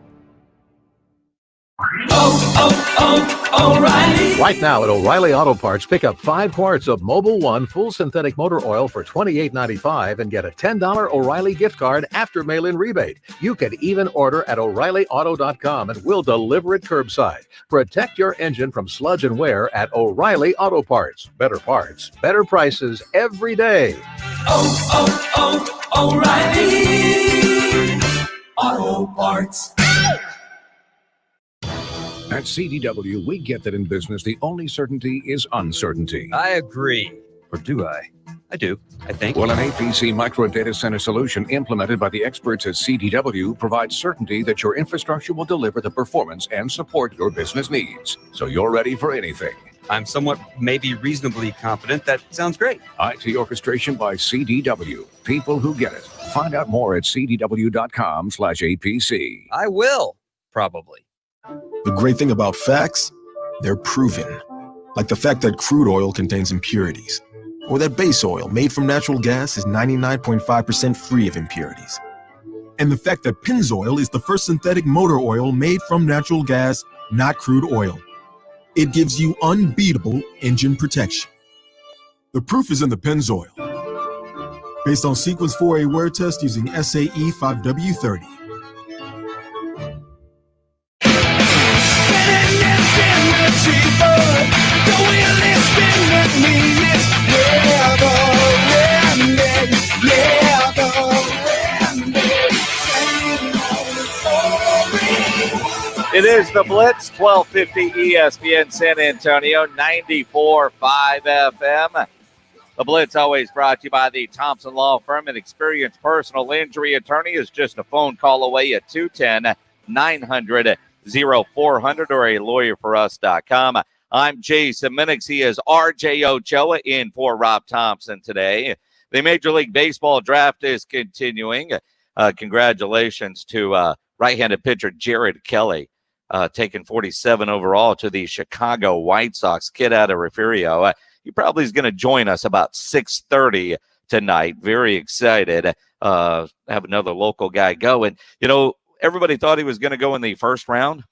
O'Reilly. Right now at O'Reilly Auto Parts, pick up 5 quarts of Mobil 1 full synthetic motor oil for $28.95 and get a $10 O'Reilly gift card after mail-in rebate. You can even order at O'ReillyAuto.com and we'll deliver it curbside. Protect your engine from sludge and wear at O'Reilly Auto Parts. Better parts, better prices every day. O'Reilly Auto Parts. At CDW, we get that in business, the only certainty is uncertainty. I agree. Or do I? I do, I think. Well, an APC micro data center solution implemented by the experts at CDW provides certainty that your infrastructure will deliver the performance and support your business needs. So you're ready for anything. I'm somewhat, maybe reasonably confident. That sounds great. IT orchestration by CDW. People who get it. Find out more at cdw.com/APC. I will, probably. The great thing about facts, they're proven. Like the fact that crude oil contains impurities, or that base oil made from natural gas is 99.5% free of impurities. And the fact that Pennzoil is the first synthetic motor oil made from natural gas, not crude oil. It gives you unbeatable engine protection. The proof is in the Pennzoil. Based on Sequence 4A wear test using SAE 5W30. It It is the Blitz, 1250 ESPN San Antonio, 94.5 FM. The Blitz always brought to you by the Thompson Law Firm. An experienced personal injury attorney is just a phone call away at 210-900-0400 or a lawyerforus.com. I'm Jason Minix. He is RJ Ochoa in for Rob Thompson today. The Major League Baseball draft is continuing. Congratulations to right-handed pitcher Jared Kelly, taken 47 overall to the Chicago White Sox. Kid out of Refugio. He probably is going to join us about 6:30 tonight. Very excited. Have another local guy go. And, you know, everybody thought he was going to go in the first round.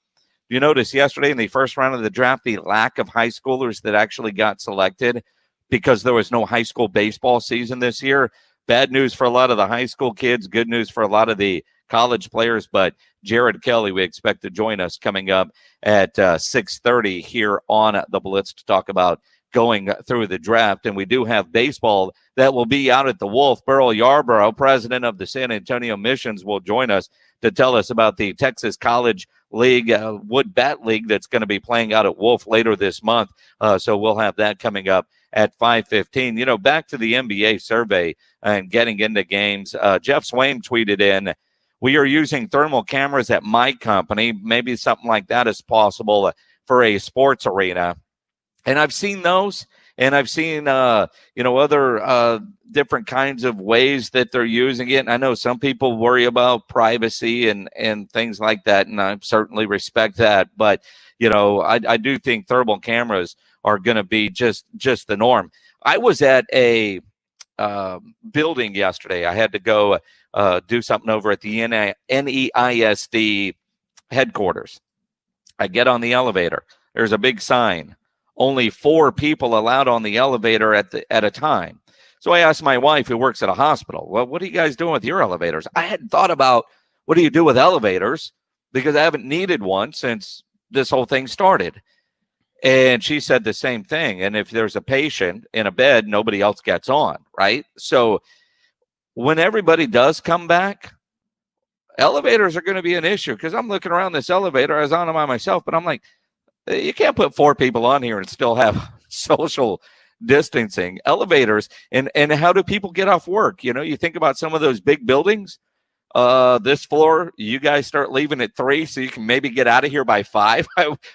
You notice yesterday in the first round of the draft, the lack of high schoolers that actually got selected because there was no high school baseball season this year. Bad news for a lot of the high school kids. Good news for a lot of the college players. But Jared Kelly, we expect to join us coming up at 6:30 here on the Blitz to talk about going through the draft. And we do have baseball that will be out at the Wolf. Burl Yarbrough, president of the San Antonio Missions, will join us to tell us about the Texas College League, Wood Bat League, that's going to be playing out at Wolf later this month. So we'll have that coming up at 5:15. You know, back to the NBA survey and getting into games. Jeff Swain tweeted in, "We are using thermal cameras at my company. Maybe something like that is possible for a sports arena." And I've seen those, and I've seen, other different kinds of ways that they're using it. And I know some people worry about privacy and things like that, and I certainly respect that. But, you know, I do think thermal cameras are going to be just the norm. I was at a building yesterday. I had to go do something over at the NEISD headquarters. I get on the elevator. There's a big sign. Only 4 people allowed on the elevator at a time. So I asked my wife, who works at a hospital, well, what are you guys doing with your elevators? I hadn't thought about what do you do with elevators because I haven't needed one since this whole thing started. And she said the same thing. And if there's a patient in a bed, nobody else gets on, right? So when everybody does come back, elevators are going to be an issue because I'm looking around this elevator. I was on it by myself, but I'm like, you can't put 4 people on here and still have social distancing. Elevators, and how do people get off work? You know, you think about some of those big buildings. This floor, you guys start leaving at 3 so you can maybe get out of here by 5.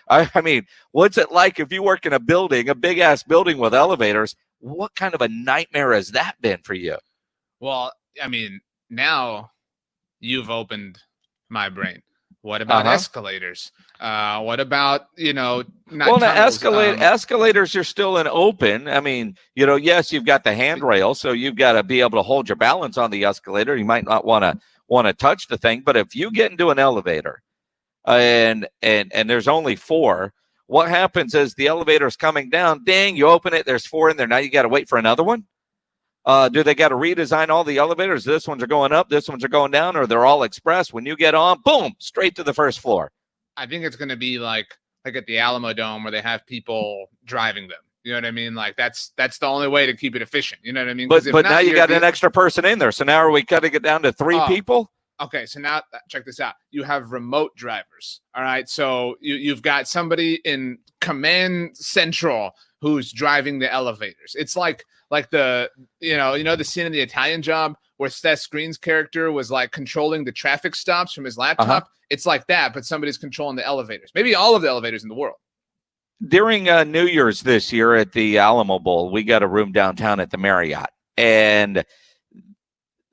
I mean, what's it like if you work in a building, a big-ass building with elevators? What kind of a nightmare has that been for you? Well, I mean, now you've opened my brain. What about escalators? What about, escalators are still an open. I mean, yes, you've got the handrail, so you've got to be able to hold your balance on the escalator. You might not want to touch the thing, but if you get into an elevator and there's only 4, what happens is the elevator's coming down, ding, you open it, there's 4 in there. Now you got to wait for another one. Do they got to redesign all the elevators? This ones are going up, this ones are going down, or they're all express? When you get on, boom, straight to the first floor. I think it's going to be like at the Alamo Dome where they have people driving them. You know what I mean? Like that's the only way to keep it efficient. You know what I mean? But now you got an extra person in there. So now are we cutting it down to 3 people? Okay, so now check this out. You have remote drivers. All right, so you've got somebody in command central who's driving the elevators. It's like the the scene in The Italian Job where Seth Green's character was like controlling the traffic stops from his laptop. It's like that, but somebody's controlling the elevators. Maybe all of the elevators in the world. During New Year's this year at the Alamo Bowl, we got a room downtown at the Marriott, and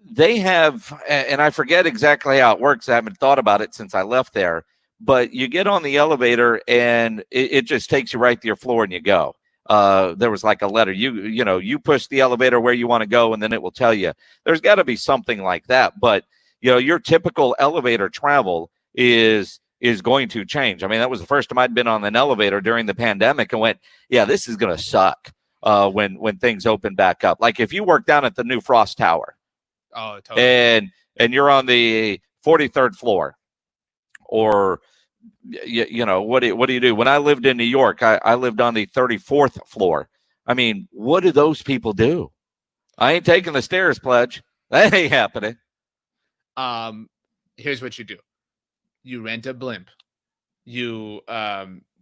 they have, and I forget exactly how it works. I haven't thought about it since I left there, but you get on the elevator and it just takes you right to your floor and you go. There was like a letter, you push the elevator where you want to go and then it will tell you. There's got to be something like that. But, your typical elevator travel is going to change. I mean, that was the first time I'd been on an elevator during the pandemic and went, yeah, this is going to suck when things open back up. Like if you work down at the new Frost Tower, oh, totally. and you're on the 43rd floor, or what do you do? When I lived in New York, I lived on the 34th floor. I mean, what do those people do? I ain't taking the stairs, pledge. That ain't happening. Here's what you do. You rent a blimp. you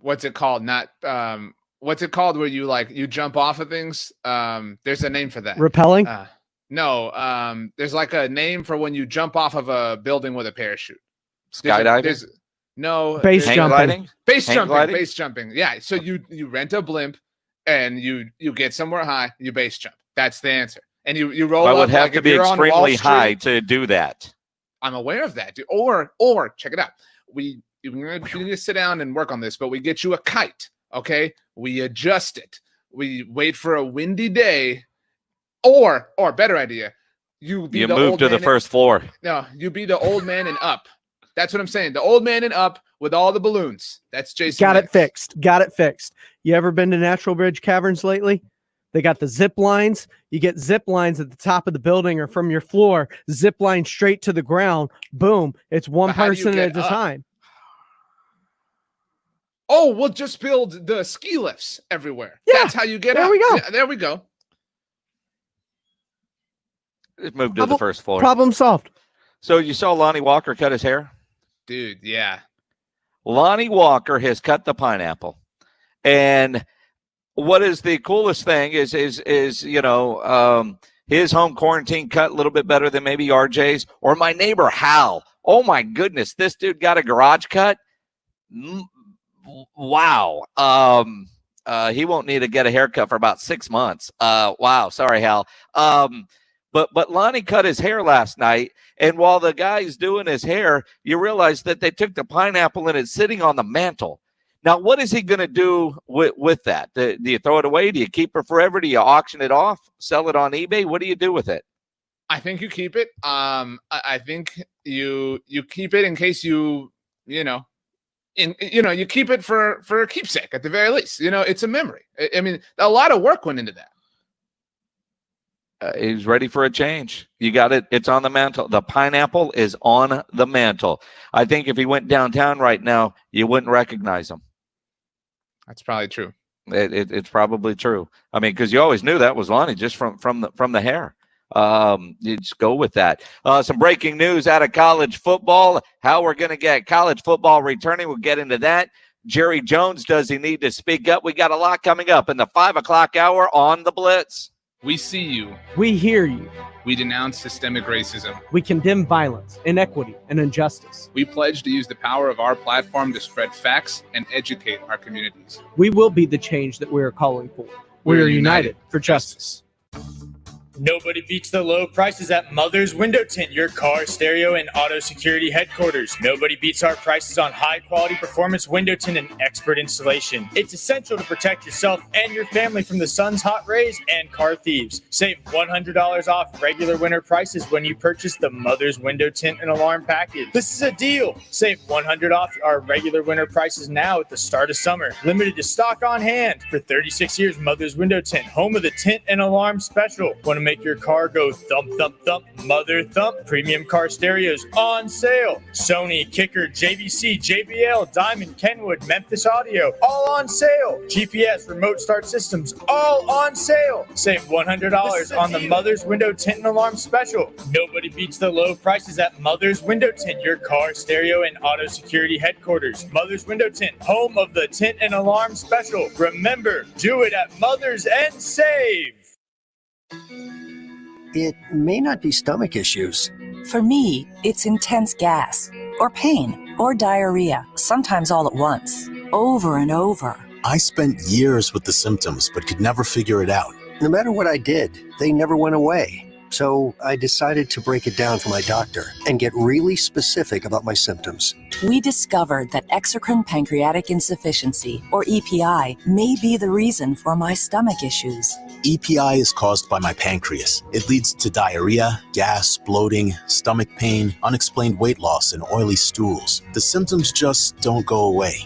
what's it called? Not what's it called where you jump off of things? There's a name for that. Rappelling? No, there's like a name for when you jump off of a building with a parachute. Skydiving? No, base there's- jumping. Base Hang jumping. gliding? Base jumping. Yeah. So you rent a blimp and you get somewhere high, you base jump. That's the answer. And you roll I up. would have like to if be you're on Wall extremely Street. high to do that. I'm aware of that, dude. Or check it out. We need to sit down and work on this, but we get you a kite. Okay. We adjust it. We wait for a windy day, or better idea. You You the move old to the man first floor. No, you be the old man and up. That's what I'm saying. The old man and up with all the balloons. That's Jason. Got it Mix. fixed. Got it fixed. You ever been to Natural Bridge Caverns lately? They got the zip lines. You get zip lines at the top of the building or from your floor, zip line straight to the ground. Boom. It's one But how do you person at get a up? time. Oh, we'll just build the ski lifts everywhere. Yeah, That's how you get there up. we go. Yeah, there we go. Just move to the first floor. Problem solved. So you saw Lonnie Walker cut his hair? Dude, yeah. Lonnie Walker has cut the pineapple. And what is the coolest thing is his home quarantine cut a little bit better than maybe RJ's or my neighbor Hal. Oh my goodness, this dude got a garage cut. Wow. He won't need to get a haircut for about 6 months. Wow. Sorry, Hal. But Lonnie cut his hair last night, and while the guy's doing his hair, you realize that they took the pineapple and it's sitting on the mantle. Now, what is he going to do with that? Do you throw it away? Do you keep it forever? Do you auction it off? Sell it on eBay? What do you do with it? I think you keep it. I think you keep it in case you keep it for a keepsake at the very least. It's a memory. I mean, a lot of work went into that. He's ready for a change. You got it. It's on the mantle. The pineapple is on the mantle. I think if he went downtown right now, you wouldn't recognize him. That's probably true. It's probably true. I mean, because you always knew that was Lonnie just from the hair. You just go with that. Some breaking news out of college football. How we're going to get college football returning. We'll get into that. Jerry Jones, does he need to speak up? We got a lot coming up in the 5 o'clock hour on the Blitz. We see you. We hear you. We denounce systemic racism. We condemn violence, inequity, and injustice. We pledge to use the power of our platform to spread facts and educate our communities. We will be the change that we are calling for. We are united for justice. Nobody beats the low prices at Mother's Window Tint, your car, stereo, and auto security headquarters. Nobody beats our prices on high-quality performance window tint and expert installation. It's essential to protect yourself and your family from the sun's hot rays and car thieves. Save $100 off regular winter prices when you purchase the Mother's Window Tint and Alarm package. This is a deal. Save $100 off our regular winter prices now at the start of summer. Limited to stock on hand. For 36 years, Mother's Window Tint, home of the Tint and Alarm Special. Want to make your car go thump, thump, thump, mother thump? Premium car stereos on sale. Sony, Kicker, JVC, JBL, Diamond, Kenwood, Memphis Audio, all on sale. GPS, remote start systems, all on sale. Save $100 on the Mother's Window Tint and Alarm Special. Nobody beats the low prices at Mother's Window Tint, your car, stereo, and auto security headquarters. Mother's Window Tint, home of the Tint and Alarm Special. Remember, do it at Mother's and save. It may not be stomach issues. For me, it's intense gas, or pain, or diarrhea, sometimes all at once, over and over. I spent years with the symptoms, but could never figure it out. No matter what I did, they never went away. So I decided to break it down for my doctor and get really specific about my symptoms. We discovered that exocrine pancreatic insufficiency, or EPI, may be the reason for my stomach issues. EPI is caused by my pancreas. It leads to diarrhea, gas, bloating, stomach pain, unexplained weight loss, and oily stools. The symptoms just don't go away.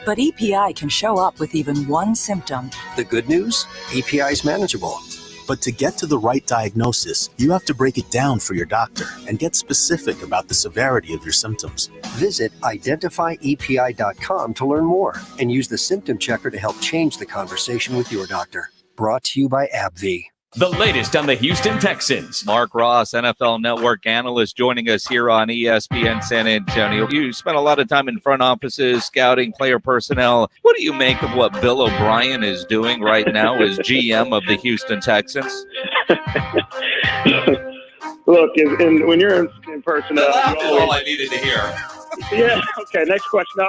But EPI can show up with even one symptom. The good news? EPI is manageable. But to get to the right diagnosis, you have to break it down for your doctor and get specific about the severity of your symptoms. Visit identifyepi.com to learn more and use the symptom checker to help change the conversation with your doctor. Brought to you by AbbVie. The latest on the Houston Texans. Mark Ross, NFL Network analyst, joining us here on ESPN San Antonio. You spent a lot of time in front offices, scouting player personnel. What do you make of what Bill O'Brien is doing right now as GM of the Houston Texans? Look, when you're in personnel, That's all I needed to hear. Yeah. Okay. Next question.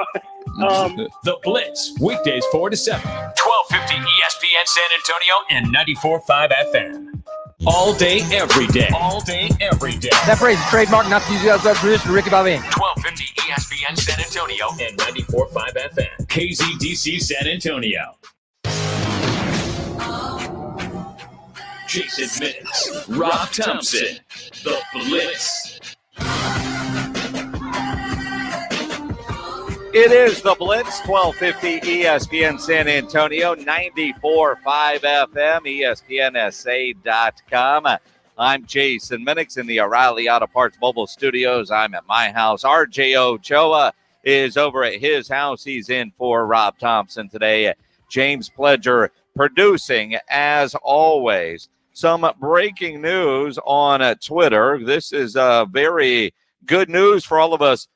The Blitz, weekdays 4 to 7, 1250 ESPN San Antonio and 94.5 FM. All day, every day. All day, every day. That phrase is trademark, not to use outside producer Ricky Bobby. 1250 ESPN San Antonio and 94.5 FM. KZDC San Antonio. Jason Minix, Rob Thompson, The Blitz. It is the Blitz, 1250 ESPN San Antonio, 94.5 FM, ESPNSA.com. I'm Jason Minix in the O'Reilly Auto Parts Mobile Studios. I'm at my house. RJ Ochoa is over at his house. He's in for Rob Thompson today. James Pledger producing, as always. Some breaking news on Twitter. This is very good news for all of us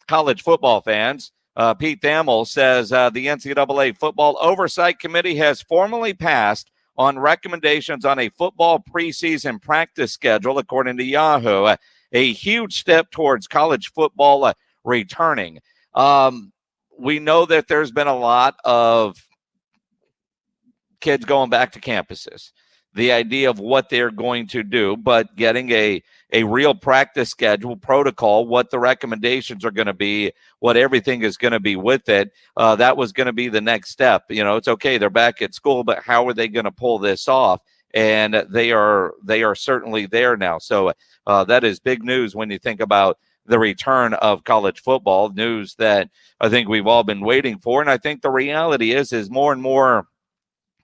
college football fans. Pete Thamel says the NCAA Football Oversight Committee has formally passed on recommendations on a football preseason practice schedule, according to Yahoo, a huge step towards college football returning. We know that there's been a lot of kids going back to campuses, the idea of what they're going to do, but getting a real practice schedule, protocol, what the recommendations are going to be, what everything is going to be with it. That was going to be the next step. You know, it's okay, they're back at school, but how are they going to pull this off? And they are certainly there now. So that is big news when you think about the return of college football, news that I think we've all been waiting for. And I think the reality is more and more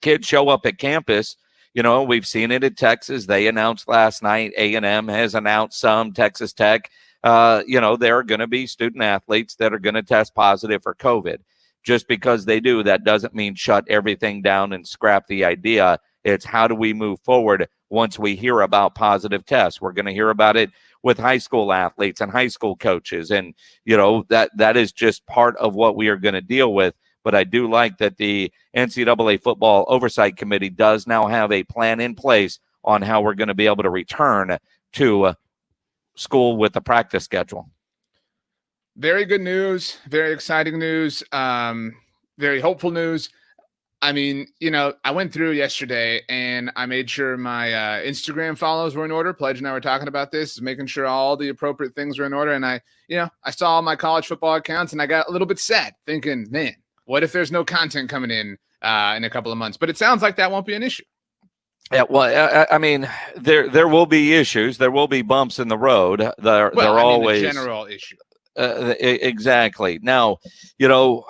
kids show up at campus. You know, we've seen it at Texas. They announced last night. A&M has announced some. Texas Tech. You know, there are going to be student athletes that are going to test positive for COVID. Just because they do, that doesn't mean shut everything down and scrap the idea. It's how do we move forward once we hear about positive tests? We're going to hear about it with high school athletes and high school coaches. And, you know, that is just part of what we are going to deal with. But I do like that the NCAA Football Oversight Committee does now have a plan in place on how we're going to be able to return to school with the practice schedule. Very good news. Very exciting news. Very hopeful news. I mean, you know, I went through yesterday and I made sure my Instagram follows were in order. Pledge and I were talking about this, making sure all the appropriate things were in order. And I saw my college football accounts and I got a little bit sad thinking, man, what if there's no content coming in a couple of months? But it sounds like that won't be an issue. Yeah, well, I mean, there will be issues. There will be bumps in the road. They're always the general issue. Exactly. Now, you know,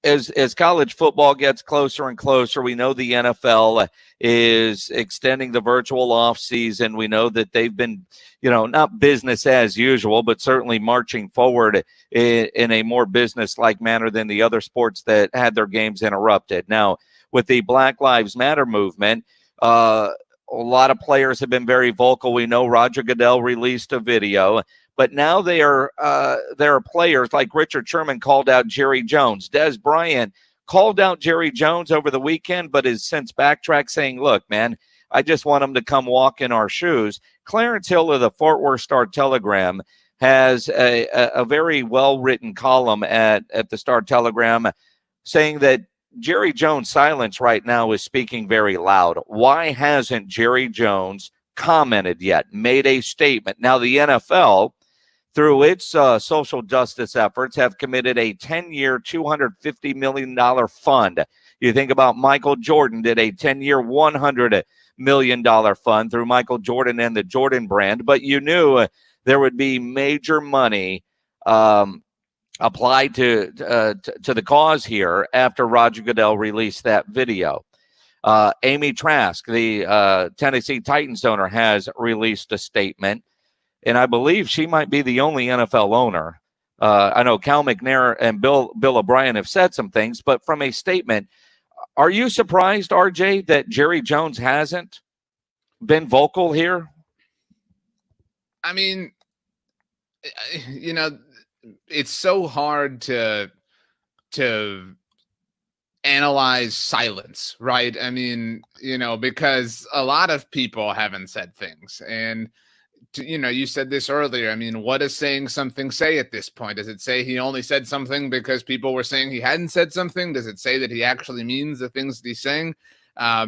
as college football gets closer and closer, we know the NFL is extending the virtual off season. We know that they've been, you know, not business as usual, but certainly marching forward in a more business-like manner than the other sports that had their games interrupted. Now, with the Black Lives Matter movement, a lot of players have been very vocal. We know Roger Goodell released a video. But now there are players like Richard Sherman called out Jerry Jones. Des Bryant called out Jerry Jones over the weekend, but has since backtracked saying, look, man, I just want him to come walk in our shoes. Clarence Hill of the Fort Worth Star-Telegram has a very well-written column at the Star-Telegram saying that Jerry Jones' silence right now is speaking very loud. Why hasn't Jerry Jones commented yet, made a statement? Now, the NFL, through its social justice efforts, have committed a 10-year, $250 million fund. You think about Michael Jordan did a 10-year, $100 million fund through Michael Jordan and the Jordan brand, but you knew there would be major money applied to the cause here after Roger Goodell released that video. Amy Trask, the Tennessee Titans owner, has released a statement. And I believe she might be the only NFL owner. I know Cal McNair and Bill O'Brien have said some things, but from a statement, are you surprised, RJ, that Jerry Jones hasn't? been vocal here? I mean, it's so hard to analyze silence, right? I mean, because a lot of people haven't said things. And, you said this earlier. I mean, what does saying something say at this point? Does it say he only said something because people were saying he hadn't said something? Does it say that he actually means the things that he's saying?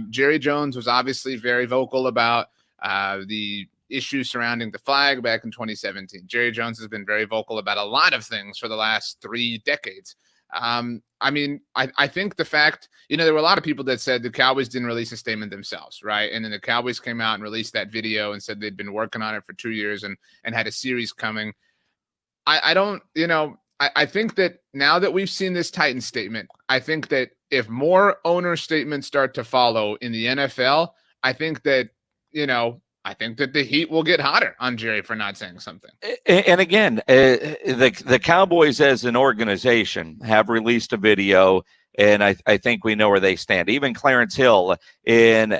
Jerry Jones was obviously very vocal about the issues surrounding the flag back in 2017. Jerry Jones has been very vocal about a lot of things for the last 3 decades. I mean, I think the fact, there were a lot of people that said the Cowboys didn't release a statement themselves, right? And then the Cowboys came out and released that video and said they'd been working on it for 2 years and had a series coming. I don't, I think that now that we've seen this Titans statement, I think that if more owner statements start to follow in the NFL, I think that, I think that the heat will get hotter on Jerry for not saying something. And again, the Cowboys as an organization have released a video, and I think we know where they stand. Even Clarence Hill in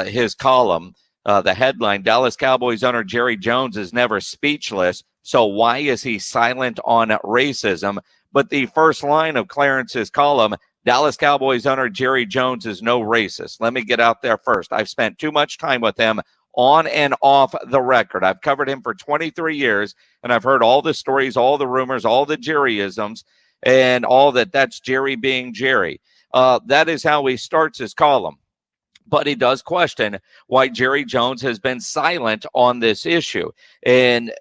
his column, the headline, Dallas Cowboys owner Jerry Jones is never speechless, so why is he silent on racism? But the first line of Clarence's column, Dallas Cowboys owner Jerry Jones is no racist. Let me get out there first. I've spent too much time with him on and off the record. I've covered him for 23 years, and I've heard all the stories, all the rumors, all the Jerryisms, and all that. That's Jerry being Jerry. That is how he starts his column. But he does question why Jerry Jones has been silent on this issue. And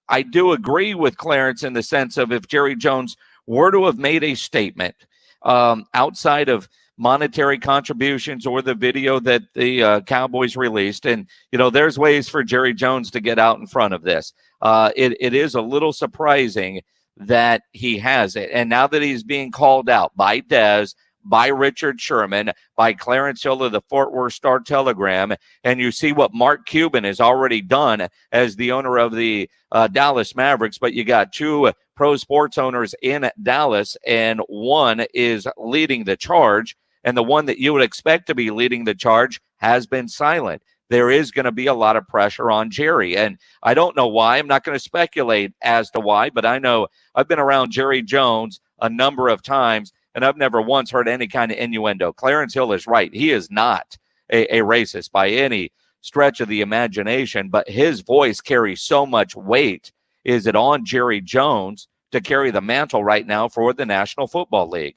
I do agree with Clarence in the sense of if Jerry Jones were to have made a statement outside of monetary contributions or the video that the Cowboys released. And, there's ways for Jerry Jones to get out in front of this. It is a little surprising that he has it. And now that he's being called out by Dez, by Richard Sherman, by Clarence Hill of the Fort Worth Star-Telegram, and you see what Mark Cuban has already done as the owner of the Dallas Mavericks, but you got 2 pro sports owners in Dallas, and one is leading the charge. And the one that you would expect to be leading the charge has been silent. There is going to be a lot of pressure on Jerry. And I don't know why. I'm not going to speculate as to why, but I know I've been around Jerry Jones a number of times, and I've never once heard any kind of innuendo. Clarence Hill is right. He is not a racist by any stretch of the imagination, but his voice carries so much weight. Is it on Jerry Jones to carry the mantle right now for the National Football League?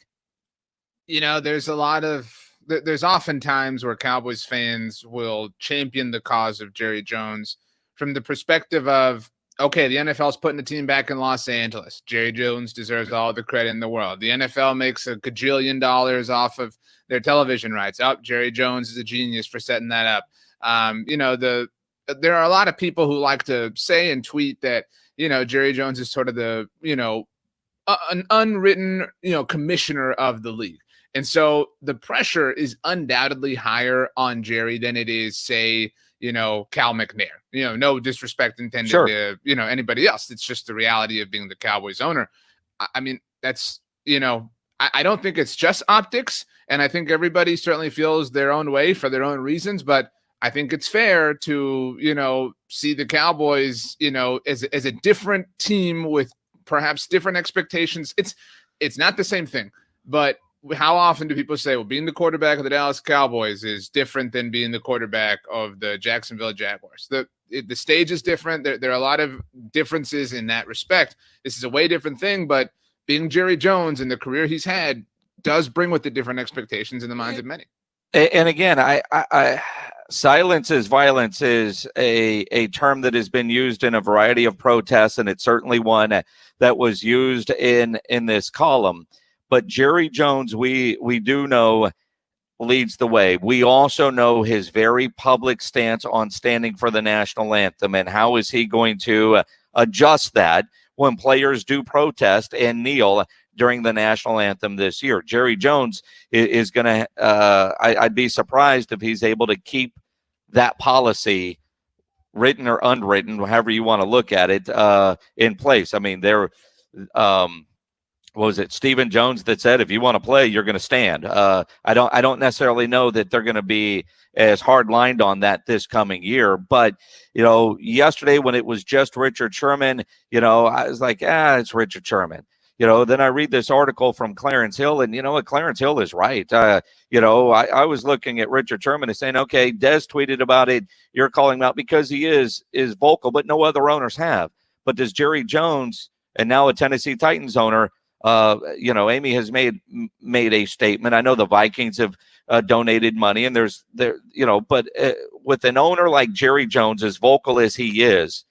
There's often times where Cowboys fans will champion the cause of Jerry Jones from the perspective of, okay, the NFL's putting the team back in Los Angeles. Jerry Jones deserves all the credit in the world. The NFL makes a gajillion dollars off of their television rights. Jerry Jones is a genius for setting that up. There are a lot of people who like to say and tweet that, Jerry Jones is sort of the, an unwritten, commissioner of the league. And so the pressure is undoubtedly higher on Jerry than it is, say, Cal McNair. No disrespect intended to, anybody else. It's just the reality of being the Cowboys owner. I mean, that's, I don't think it's just optics. And I think everybody certainly feels their own way for their own reasons. But I think it's fair to, see the Cowboys, as a different team with perhaps different expectations. It's not the same thing, but how often do people say, well, being the quarterback of the Dallas Cowboys is different than being the quarterback of the Jacksonville Jaguars? The stage is different. There are a lot of differences in that respect. This is a way different thing, but being Jerry Jones and the career he's had does bring with it different expectations in the minds of many. And again, I silence is violence is a term that has been used in a variety of protests, and it's certainly one that was used in this column. But Jerry Jones, we do know, leads the way. We also know his very public stance on standing for the national anthem, and how is he going to adjust that when players do protest and kneel during the national anthem this year. Jerry Jones is going to, I'd be surprised if he's able to keep that policy, written or unwritten, however you want to look at it, in place. I mean, what was it, Stephen Jones, that said, if you want to play, you're going to stand. I don't necessarily know that they're going to be as hard-lined on that this coming year. But, yesterday when it was just Richard Sherman, I was like, it's Richard Sherman. Then I read this article from Clarence Hill, and you know what? Clarence Hill is right. I was looking at Richard Sherman and saying, okay, Des tweeted about it. You're calling him out because he is vocal, but no other owners have. But does Jerry Jones, and now a Tennessee Titans owner, Amy has made a statement. I know the Vikings have donated money, and but with an owner like Jerry Jones, as vocal as he is,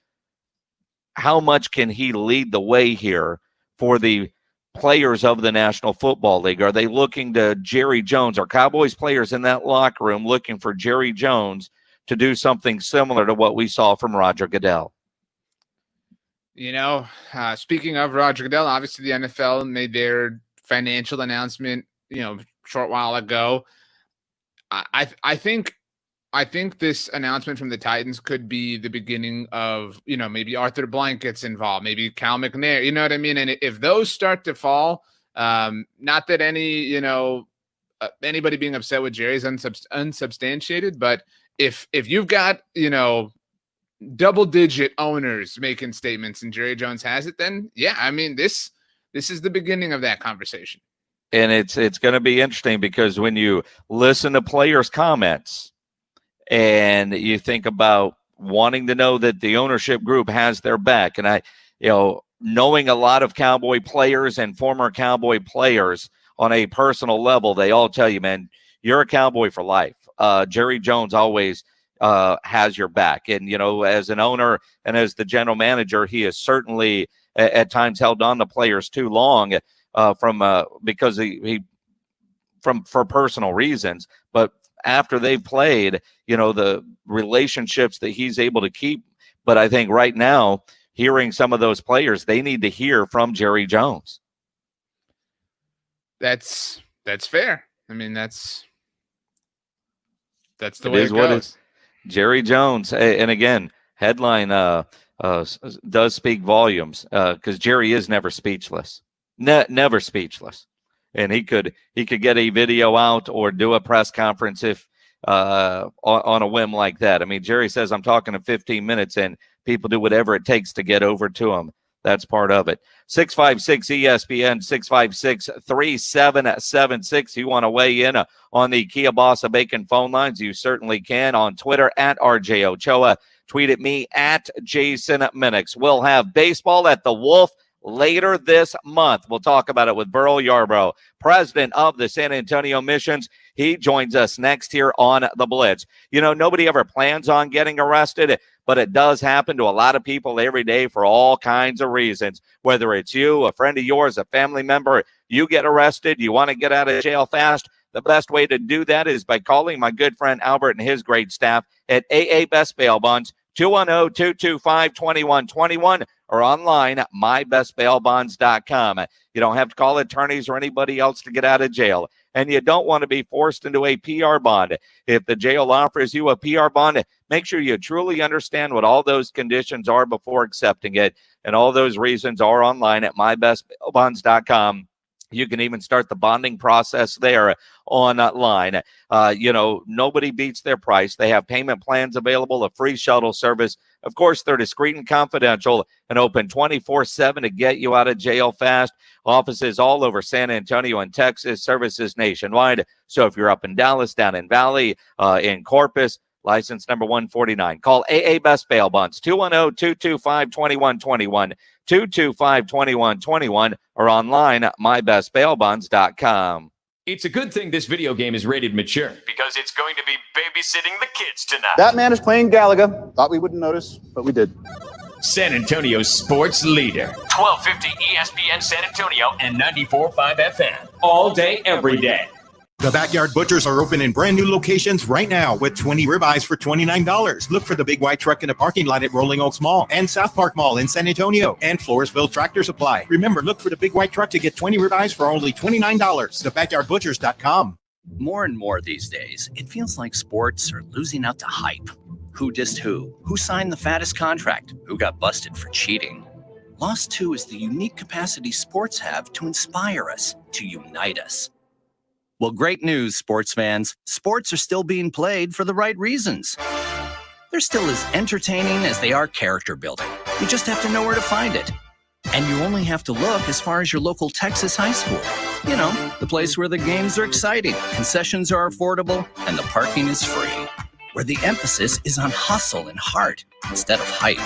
how much can he lead the way here for the players of the National Football League? Are they looking to Jerry Jones? Are Cowboys players in that locker room looking for Jerry Jones to do something similar to what we saw from Roger Goodell? Speaking of Roger Goodell, obviously the NFL made their financial announcement, short while ago. I think this announcement from the Titans could be the beginning of, maybe Arthur Blank gets involved, maybe Cal McNair, you know what I mean? And if those start to fall, not that anybody being upset with Jerry is unsubstantiated, but if you've got, double-digit owners making statements and Jerry Jones has it, then this is the beginning of that conversation. And it's going to be interesting because when you listen to players' comments and you think about wanting to know that the ownership group has their back, and knowing a lot of Cowboy players and former Cowboy players on a personal level, they all tell you, man, you're a Cowboy for life. Jerry Jones always has your back. And, as an owner and as the general manager, he has certainly at times held on to players too long because for personal reasons. But after they've played, the relationships that he's able to keep. But I think right now, hearing some of those players, they need to hear from Jerry Jones. That's fair. I mean, that's the way it goes. Jerry Jones, and again, headline does speak volumes because Jerry is never speechless, never speechless, and he could get a video out or do a press conference if on a whim like that. I mean, Jerry says, I'm talking in 15 minutes, and people do whatever it takes to get over to him. That's part of it. 656-ESPN, 656-3776. You want to weigh in on the Kia Bossa Bacon phone lines, you certainly can. On Twitter, at RJ Ochoa. Tweet at me, at Jason Minix. We'll have baseball at the Wolf later this month. We'll talk about it with Burl Yarbrough, president of the San Antonio Missions. He joins us next here on the Blitz. Nobody ever plans on getting arrested, but it does happen to a lot of people every day for all kinds of reasons. Whether it's you, a friend of yours, a family member, you get arrested, you want to get out of jail fast, the best way to do that is by calling my good friend Albert and his great staff at AA Best Bail Bonds, 210-225-2121, or online at mybestbailbonds.com. You don't have to call attorneys or anybody else to get out of jail. And you don't want to be forced into a PR bond. If the jail offers you a PR bond, make sure you truly understand what all those conditions are before accepting it. And all those reasons are online at mybestbailbonds.com. You can even start the bonding process there online. Nobody beats their price. They have payment plans available, a free shuttle service. Of course, they're discreet and confidential and open 24/7 to get you out of jail fast. Offices all over San Antonio and Texas, services nationwide. So if you're up in Dallas, down in Valley, in Corpus, license number 149. Call AA Best Bail Bonds, 210-225-2121, 225-2121, or online at mybestbailbonds.com. It's a good thing this video game is rated mature because it's going to be babysitting the kids tonight. That man is playing Galaga. Thought we wouldn't notice, but we did. San Antonio's sports leader. 1250 ESPN San Antonio and 94.5 FM. All day, every day. The Backyard Butchers are open in brand new locations right now with 20 ribeyes for $29. Look for the big white truck in the parking lot at Rolling Oaks Mall and South Park Mall in San Antonio and Floresville Tractor Supply. Remember, look for the big white truck to get 20 ribeyes for only $29. TheBackyardButchers.com. More and more these days, it feels like sports are losing out to hype. Who dissed who? Who signed the fattest contract? Who got busted for cheating? Lost too is the unique capacity sports have to inspire us, to unite us. Well, great news, sports fans. Sports are still being played for the right reasons. They're still as entertaining as they are character building. You just have to know where to find it. And you only have to look as far as your local Texas high school. You know, the place where the games are exciting, concessions are affordable, and the parking is free. Where the emphasis is on hustle and heart instead of hype.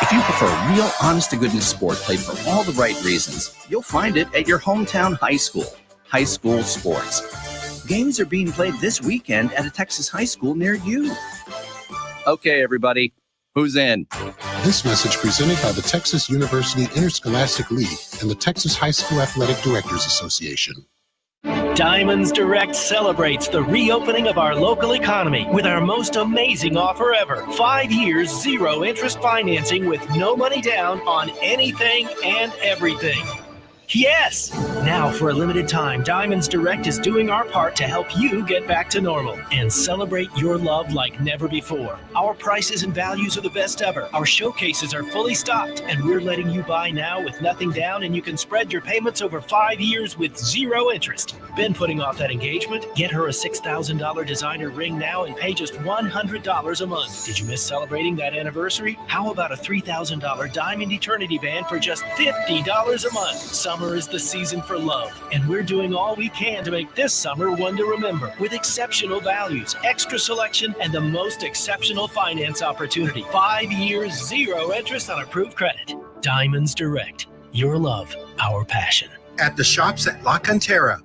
If you prefer real, honest-to-goodness sport played for all the right reasons, you'll find it at your hometown high school. High school sports. Games are being played this weekend at a Texas high school near you. Okay, everybody, who's in? This message presented by the Texas University Interscholastic League and the Texas High School Athletic Directors Association. Diamonds Direct celebrates the reopening of our local economy with our most amazing offer ever. 5 years, 0 interest financing with no money down on anything and everything. Yes! Now, for a limited time, Diamonds Direct is doing our part to help you get back to normal and celebrate your love like never before. Our prices and values are the best ever. Our showcases are fully stocked, and we're letting you buy now with nothing down, and you can spread your payments over 5 years with 0 interest. Been putting off that engagement? Get her a $6,000 designer ring now and pay just $100 a month. Did you miss celebrating that anniversary? How about a $3,000 Diamond Eternity band for just $50 a month? Summer is the season for love, and we're doing all we can to make this summer one to remember with exceptional values, extra selection, and the most exceptional finance opportunity. 5 years, 0 interest on approved credit. Diamonds Direct. Your love, our passion. At the shops at La Cantera.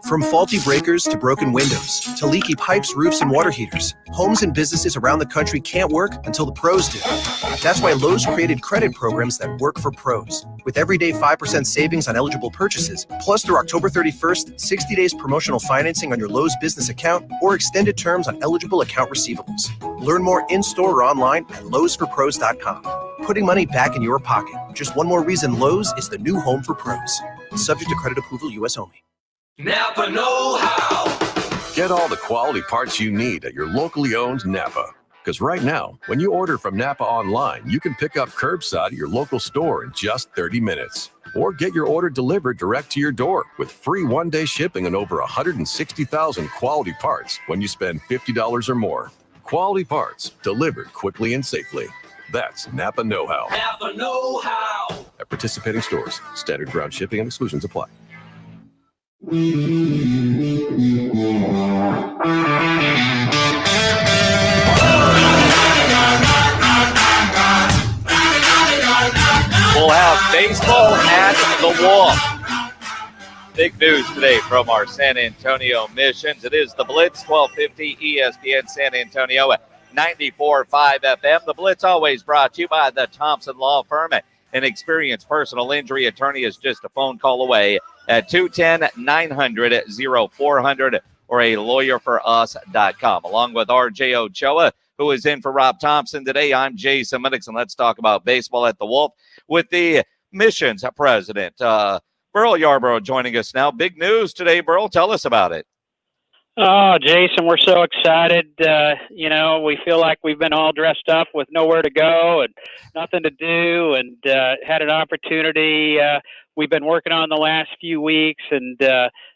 From faulty breakers to broken windows to leaky pipes, roofs, and water heaters, homes and businesses around the country can't work until the pros do. That's why Lowe's created credit programs that work for pros. With everyday 5% savings on eligible purchases, plus through October 31st, 60 days promotional financing on your Lowe's business account or extended terms on eligible account receivables. Learn more in-store or online at lowesforpros.com. Putting money back in your pocket. Just one more reason Lowe's is the new home for pros. Subject to credit approval, U.S. only. Napa know-how. Get all the quality parts you need at your locally owned Napa. Because right now, when you order from Napa online, you can pick up curbside at your local store in just 30 minutes. Or get your order delivered direct to your door with free one-day shipping on over 160,000 quality parts when you spend $50 or more. Quality parts delivered quickly and safely. That's Napa know-how. Napa know-how. At participating stores, standard ground shipping and exclusions apply. We'll have baseball at the Wolf. Big news today from our San Antonio Missions. It is the Blitz, 1250 ESPN San Antonio at 94.5 FM. The Blitz always brought to you by the Thompson Law Firm. An experienced personal injury attorney is just a phone call away at 210-900-0400 or a lawyerforus.com. Along with RJ Ochoa, who is in for Rob Thompson today, I'm Jason Minix, and let's talk about baseball at the Wolf with the Missions president, Burl Yarbrough, joining us now. Big news today, Burl. Tell us about it. Oh, Jason, we're so excited. We feel like we've been all dressed up with nowhere to go and nothing to do, and had an opportunity we've been working on the last few weeks, and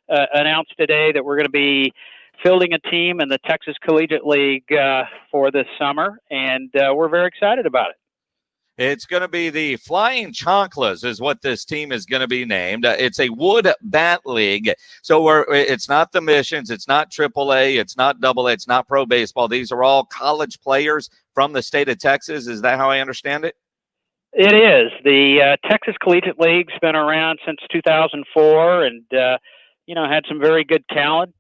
announced today that we're going to be fielding a team in the Texas Collegiate League for this summer, and we're very excited about it. It's going to be the Flying Chanclas is what this team is going to be named. It's a wood bat league. So it's not the Missions. It's not AAA. It's not AA. It's not pro baseball. These are all college players from the state of Texas. Is that how I understand it? It is. The Texas Collegiate League's been around since 2004 and, had some very good talent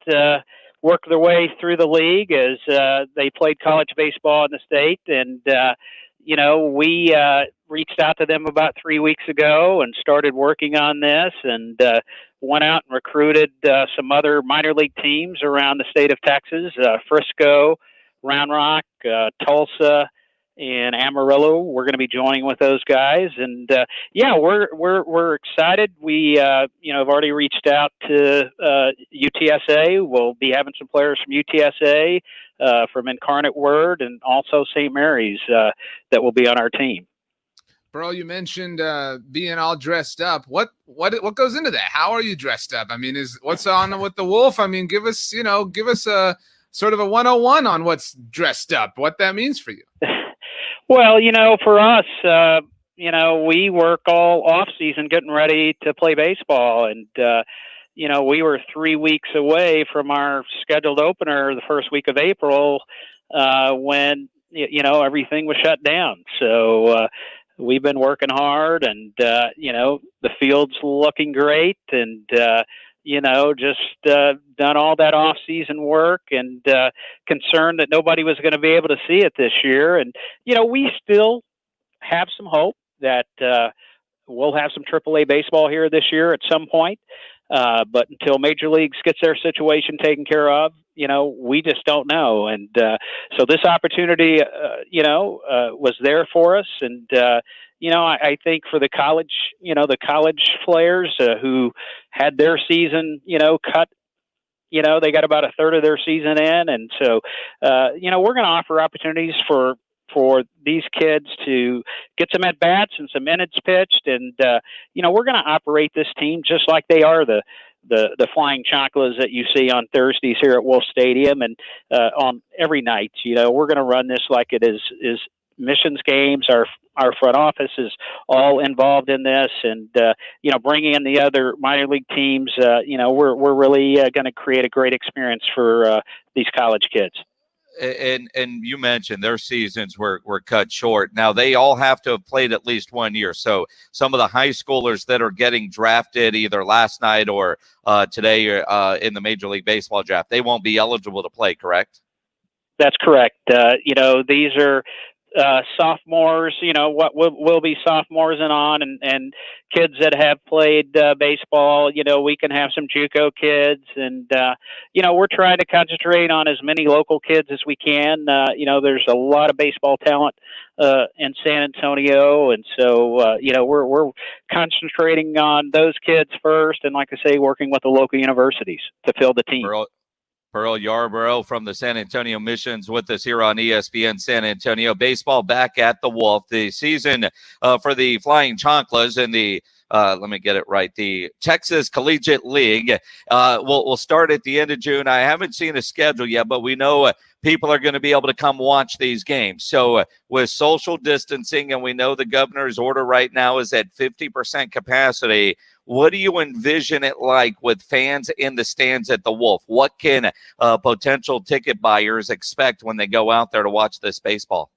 work their way through the league as they played college baseball in the state. And, we reached out to them about 3 weeks ago and started working on this, and went out and recruited some other minor league teams around the state of Texas, Frisco, Round Rock, Tulsa, and Amarillo. We're going to be joining with those guys, and we're excited. We have already reached out to UTSA. We'll be having some players from UTSA, from Incarnate Word, and also St. Mary's that will be on our team. Burl, you mentioned being all dressed up. What goes into that? How are you dressed up? I mean, what's on with the Wolf? I mean, give us a sort of a 101 on what's dressed up, what that means for you. Well, for us, we work all off season getting ready to play baseball. And, we were 3 weeks away from our scheduled opener the first week of April when, everything was shut down. So we've been working hard and, the field's looking great and, just done all that off-season work and concerned that nobody was going to be able to see it this year. And, we still have some hope that we'll have some AAA baseball here this year at some point. But until Major Leagues gets their situation taken care of, we just don't know. And so this opportunity, was there for us. And, I think for the college players who had their season, cut, they got about a third of their season in. And so, we're going to offer opportunities for these kids to get some at bats and some innings pitched. And, we're going to operate this team just like they are the Flying Chocolates that you see on Thursdays here at Wolf Stadium and on every night. We're going to run this like it is missions games. Our front office is all involved in this, and bringing in the other minor league teams. We're really going to create a great experience for these college kids. And you mentioned their seasons were cut short. Now they all have to have played at least 1 year. So some of the high schoolers that are getting drafted either last night or today in the Major League Baseball draft, they won't be eligible to play, correct? That's correct. These are sophomores, what will be sophomores and on, and kids that have played baseball. We can have some JUCO kids, and we're trying to concentrate on as many local kids as we can. There's a lot of baseball talent in San Antonio, and so we're concentrating on those kids first, and like I say, working with the local universities to fill the team. Burl Yarbrough from the San Antonio Missions with us here on ESPN San Antonio. Baseball back at the Wolf. The season for the Flying Chocolates and the let me get it right. The Texas Collegiate League will start at the end of June. I haven't seen a schedule yet, but we know people are going to be able to come watch these games. So with social distancing, and we know the governor's order right now is at 50% capacity, what do you envision it like with fans in the stands at the Wolf? What can potential ticket buyers expect when they go out there to watch this baseball?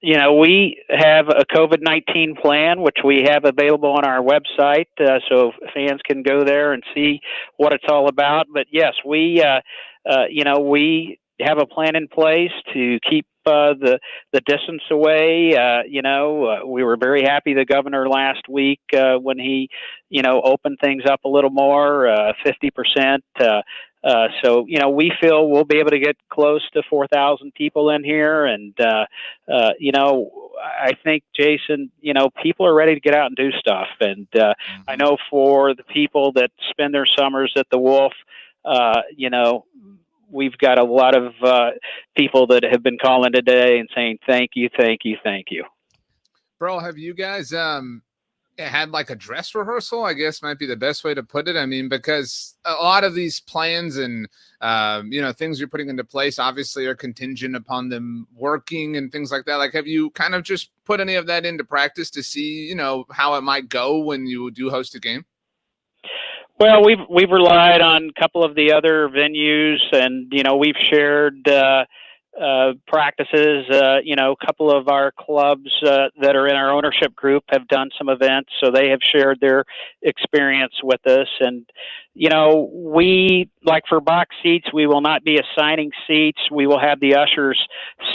We have a COVID-19 plan, which we have available on our website, so fans can go there and see what it's all about. But yes, we have a plan in place to keep the distance away. We were very happy the governor last week when he, opened things up a little more, 50%. So, we feel we'll be able to get close to 4,000 people in here. And, I think, Jason, people are ready to get out and do stuff. And I know for the people that spend their summers at the Wolf, we've got a lot of people that have been calling today and saying, thank you, thank you, thank you. Bro, have you guys had like a dress rehearsal, I guess might be the best way to put it? I mean, because a lot of these plans and, things you're putting into place obviously are contingent upon them working and things like that. Like, have you kind of just put any of that into practice to see, how it might go when you do host a game? Well, we've relied on a couple of the other venues, and we've shared practices. A couple of our clubs that are in our ownership group have done some events, so they have shared their experience with us. And we, like for box seats, we will not be assigning seats. We will have the ushers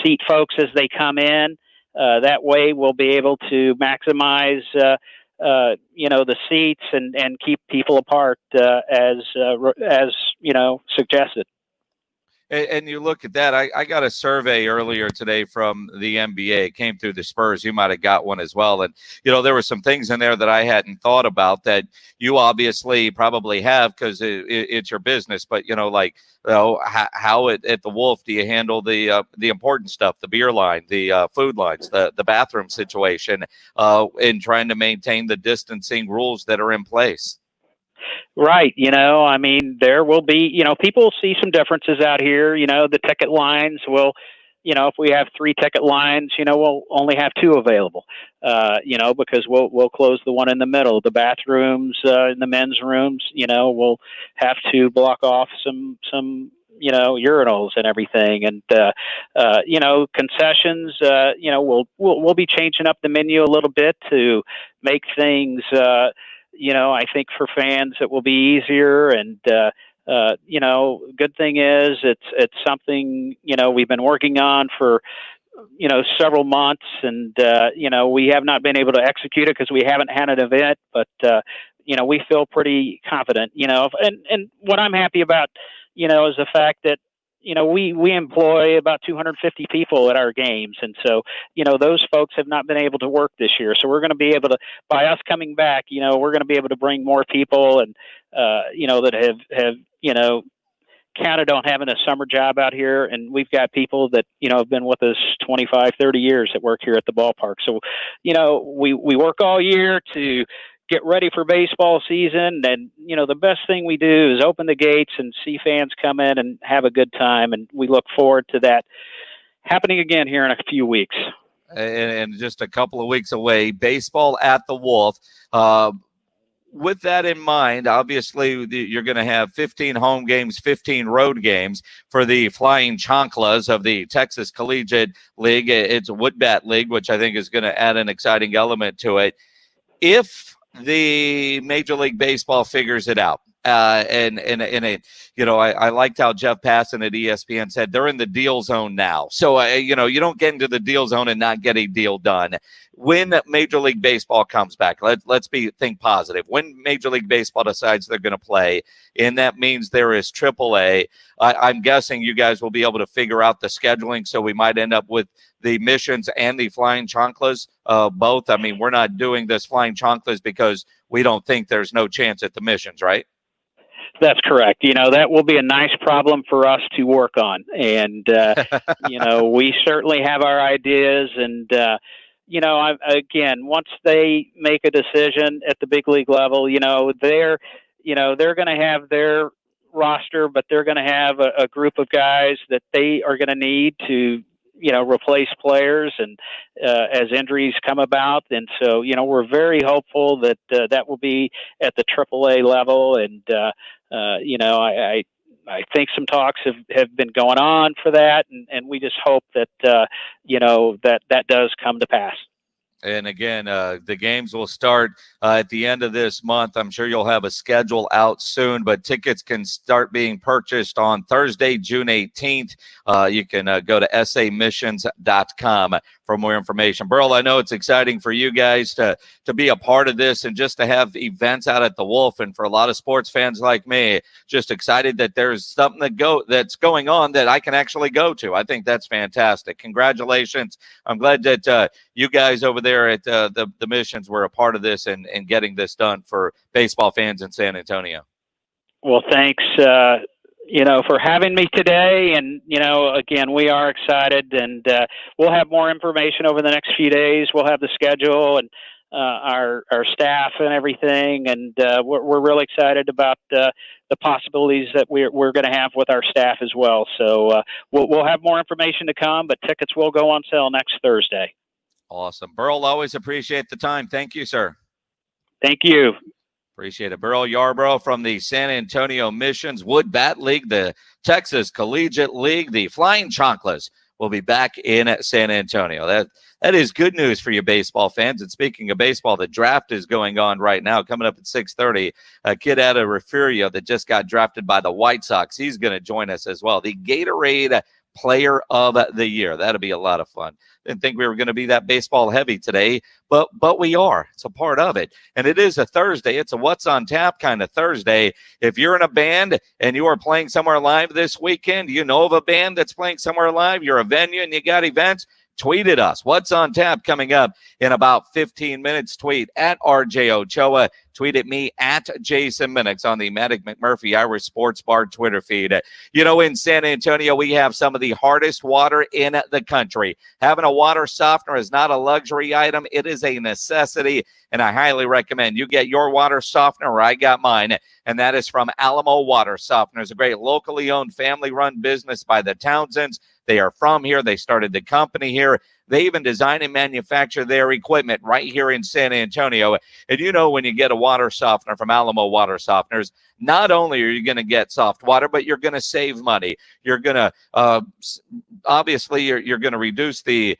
seat folks as they come in. That way, we'll be able to maximize the seats and keep people apart as suggested. And you look at that. I got a survey earlier today from the NBA. It came through the Spurs. You might have got one as well. And, there were some things in there that I hadn't thought about that you obviously probably have because it's your business. But, how at the Wolf do you handle the important stuff, the beer line, the food lines, the bathroom situation, in trying to maintain the distancing rules that are in place? Right. There will be, people see some differences out here. The ticket lines will, if we have 3 ticket lines, we'll only have 2 available, because we'll close the one in the middle. The bathrooms in the men's rooms, we'll have to block off some urinals and everything. And, concessions, we'll be changing up the menu a little bit to make things, I think for fans it will be easier. And, good thing is it's something, we've been working on for, several months, and, we have not been able to execute it because we haven't had an event, but, we feel pretty confident, and what I'm happy about, is the fact that, we employ about 250 people at our games. And so, those folks have not been able to work this year. So we're going to be able to, by us coming back, we're going to be able to bring more people and, that have counted on having a summer job out here. And we've got people that, have been with us 25, 30 years that work here at the ballpark. So, we work all year to get ready for baseball season. And, the best thing we do is open the gates and see fans come in and have a good time. And we look forward to that happening again here in a few weeks. And just a couple of weeks away, baseball at the Wolf. With that in mind, obviously you're going to have 15 home games, 15 road games for the Flying Chanclas of the Texas Collegiate League. It's a wood bat league, which I think is going to add an exciting element to it. If the Major League Baseball figures it out. I liked how Jeff Passan at ESPN said they're in the deal zone now. So, you don't get into the deal zone and not get a deal done. When Major League Baseball comes back, let's think positive. When Major League Baseball decides they're going to play, and that means there is AAA, I'm guessing you guys will be able to figure out the scheduling. So we might end up with the Missions and the Flying Chanclas both. I mean, we're not doing this Flying Chanclas because we don't think there's no chance at the Missions, right? That's correct. That will be a nice problem for us to work on. And, we certainly have our ideas. And, again, once they make a decision at the big league level, they're going to have their roster, but they're going to have a group of guys that they are going to need to, replace players and as injuries come about. And so, we're very hopeful that that will be at the AAA level. And, I think some talks have been going on for that. And we just hope that, that does come to pass. And again, the games will start at the end of this month. I'm sure you'll have a schedule out soon, but tickets can start being purchased on Thursday, June 18th. You can go to samissions.com for more information. Burl, I know it's exciting for you guys to be a part of this and just to have events out at the Wolf. And for a lot of sports fans like me, just excited that there's something that's going on that I can actually go to. I think that's fantastic. Congratulations. I'm glad that you guys over there at the Missions were a part of this and getting this done for baseball fans in San Antonio. Well, thanks, for having me today. And, again, we are excited, and we'll have more information over the next few days. We'll have the schedule and our staff and everything. And we're really excited about the possibilities that we're going to have with our staff as well. So we'll have more information to come, but tickets will go on sale next Thursday. Awesome. Burl, always appreciate the time. Thank you, sir. Thank you. Appreciate it. Burl Yarbrough from the San Antonio Missions Wood Bat League, the Texas Collegiate League. The Flying Chanclas will be back in San Antonio. That is good news for you baseball fans. And speaking of baseball, the draft is going on right now, coming up at 6:30. A kid out of Refugio that just got drafted by the White Sox. He's going to join us as well. The Gatorade Player of the Year. That'll be a lot of fun. Didn't think we were going to be that baseball heavy today, but we are. It's a part of it. And it is a Thursday. It's a What's on Tap kind of Thursday. If you're in a band and you are playing somewhere live this weekend, you know of a band that's playing somewhere live, you're a venue and you got events, tweet at us. What's on Tap coming up in about 15 minutes. Tweet at RJ Ochoa. Tweet at me at Jason Minix on the Matic McMurphy Irish Sports Bar Twitter feed. You know, in San Antonio, we have some of the hardest water in the country. Having a water softener is not a luxury item. It is a necessity, and I highly recommend you get your water softener where I got mine, and that is from Alamo Water Softeners, a great locally owned, family-run business by the Townsends. They are from here. They started the company here. They even design and manufacture their equipment right here in San Antonio. And you know, when you get a water softener from Alamo Water Softeners, not only are you going to get soft water, but you're going to save money. You're going to, obviously, you're going to reduce the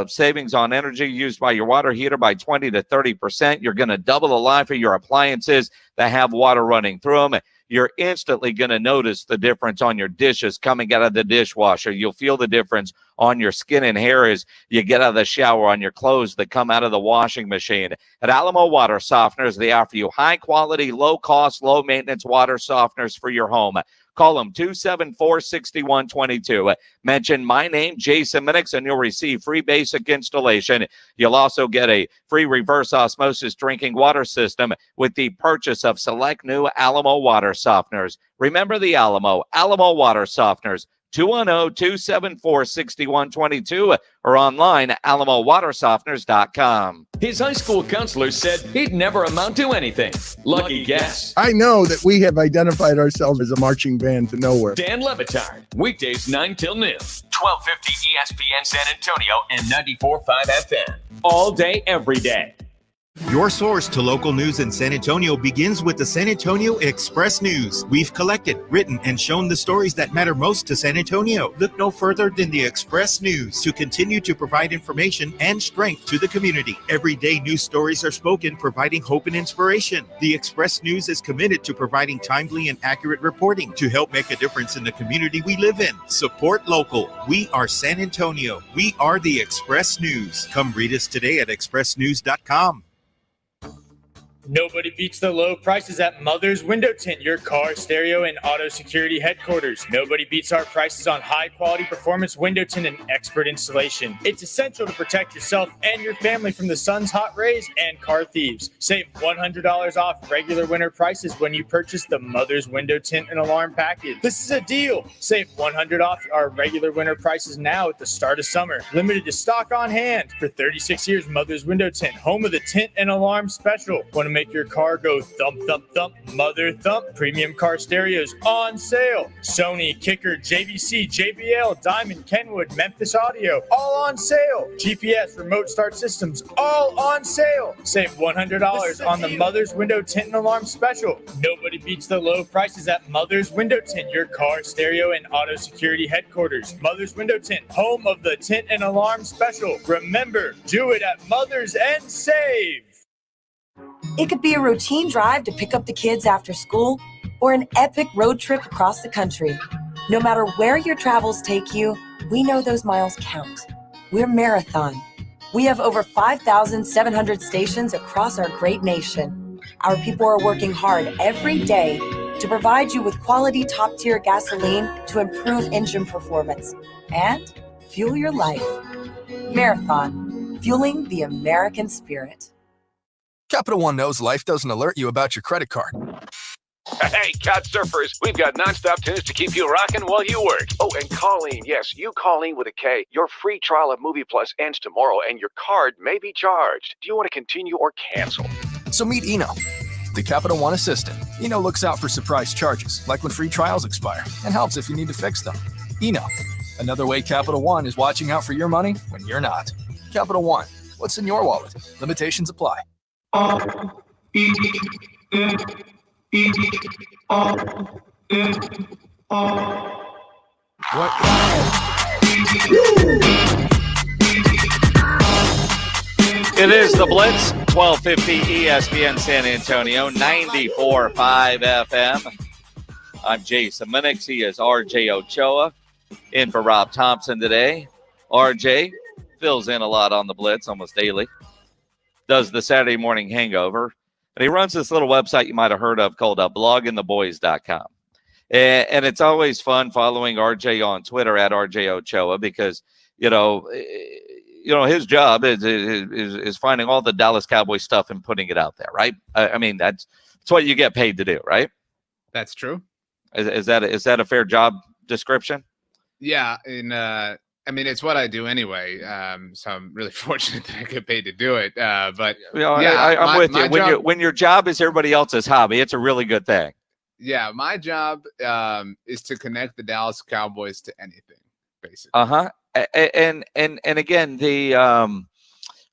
savings on energy used by your water heater by 20 to 30%. You're going to double the life of your appliances that have water running through them. You're instantly going to notice the difference on your dishes coming out of the dishwasher. You'll feel the difference on your skin and hair as you get out of the shower, on your clothes that come out of the washing machine. At Alamo Water Softeners, they offer you high-quality, low-cost, low-maintenance water softeners for your home. Call them 274-6122. Mention my name, Jason Minix, and you'll receive free basic installation. You'll also get a free reverse osmosis drinking water system with the purchase of select new Alamo Water Softeners. Remember the Alamo Water Softeners. 210-274-6122 or online at alamowatersofteners.com. His high school counselor said he'd never amount to anything. Lucky guess. I know that we have identified ourselves as a marching band to nowhere. Dan Levitard, weekdays 9 till noon, 1250 ESPN San Antonio and 94.5 FM. All day, every day. Your source to local news in San Antonio begins with the San Antonio Express News. We've collected, written, and shown the stories that matter most to San Antonio. Look no further than the Express News to continue to provide information and strength to the community. Everyday news stories are spoken, providing hope and inspiration. The Express News is committed to providing timely and accurate reporting to help make a difference in the community we live in. Support local. We are San Antonio. We are the Express News. Come read us today at expressnews.com. Nobody beats the low prices at Mother's Window Tint, your car, stereo, and auto security headquarters. Nobody beats our prices on high-quality performance window tint and expert installation. It's essential to protect yourself and your family from the sun's hot rays and car thieves. Save $100 off regular winter prices when you purchase the Mother's Window Tint and Alarm package. This is a deal. Save $100 off our regular winter prices now at the start of summer. Limited to stock on hand. For 36 years, Mother's Window Tint, home of the Tint and Alarm Special. Want to make your car go thump, thump, thump, mother thump. Premium car stereos on sale. Sony, Kicker, JVC, JBL, Diamond, Kenwood, Memphis Audio, all on sale. GPS, remote start systems, all on sale. Save $100 on the Mother's Window Tint and Alarm Special. Nobody beats the low prices at Mother's Window Tint, your car, stereo, and auto security headquarters. Mother's Window Tint, home of the Tint and Alarm Special. Remember, do it at Mother's and save. It could be a routine drive to pick up the kids after school or an epic road trip across the country. No matter where your travels take you, we know those miles count. We're Marathon. We have over 5,700 stations across our great nation. Our people are working hard every day to provide you with quality top-tier gasoline to improve engine performance and fuel your life. Marathon, fueling the American spirit. Capital One knows life doesn't alert you about your credit card. Hey, Couch Surfers, we've got nonstop tunes to keep you rocking while you work. Oh, and Colleen, yes, you Colleen with a K. Your free trial of Movie Plus ends tomorrow, and your card may be charged. Do you want to continue or cancel? So meet Eno, the Capital One assistant. Eno looks out for surprise charges, like when free trials expire, and helps if you need to fix them. Eno, another way Capital One is watching out for your money when you're not. Capital One, what's in your wallet? Limitations apply. It is the Blitz, 1250 ESPN San Antonio, 94.5 FM. I'm Jason Minix. He is RJ Ochoa. in for Rob Thompson today. RJ fills in a lot on the Blitz almost daily. Does the Saturday morning hangover. And he runs this little website you might have heard of called bloggingtheboys.com. And it's always fun following RJ on Twitter at RJ Ochoa because, his job is finding all the Dallas Cowboys stuff and putting it out there, right? I mean, that's what you get paid to do, right? That's true. Is that a fair job description? Yeah, it's what I do anyway. So I'm really fortunate that I get paid to do it. But I'm with you. When your job is everybody else's hobby, it's a really good thing. Yeah, my job is to connect the Dallas Cowboys to anything, basically. And again, the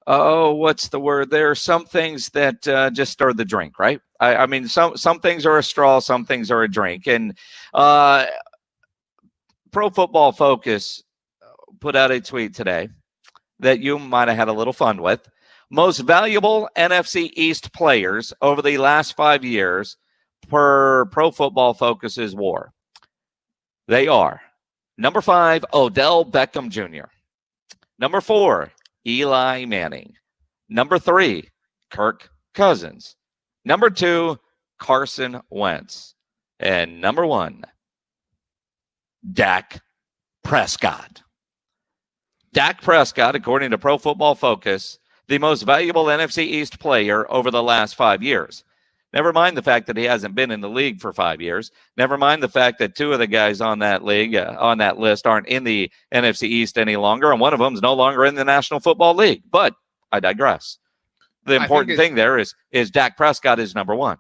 what's the word? There are some things that just stir the drink, right? I mean, some things are a straw, some things are a drink. And Pro Football Focus put out a tweet today that you might have had a little fun with. Most valuable NFC East players over the last 5 years per Pro Football Focus's WAR. They are number 5, Odell Beckham Jr. Number 4, Eli Manning. Number 3, Kirk Cousins. Number 2, Carson Wentz. And number 1, Dak Prescott. Dak Prescott, according to Pro Football Focus, the most valuable NFC East player over the last 5 years. Never mind the fact that he hasn't been in the league for 5 years. Never mind the fact that 2 of the guys on that on that list aren't in the NFC East any longer, and one of them is no longer in the National Football League. But I digress. The important thing there is Dak Prescott is number 1.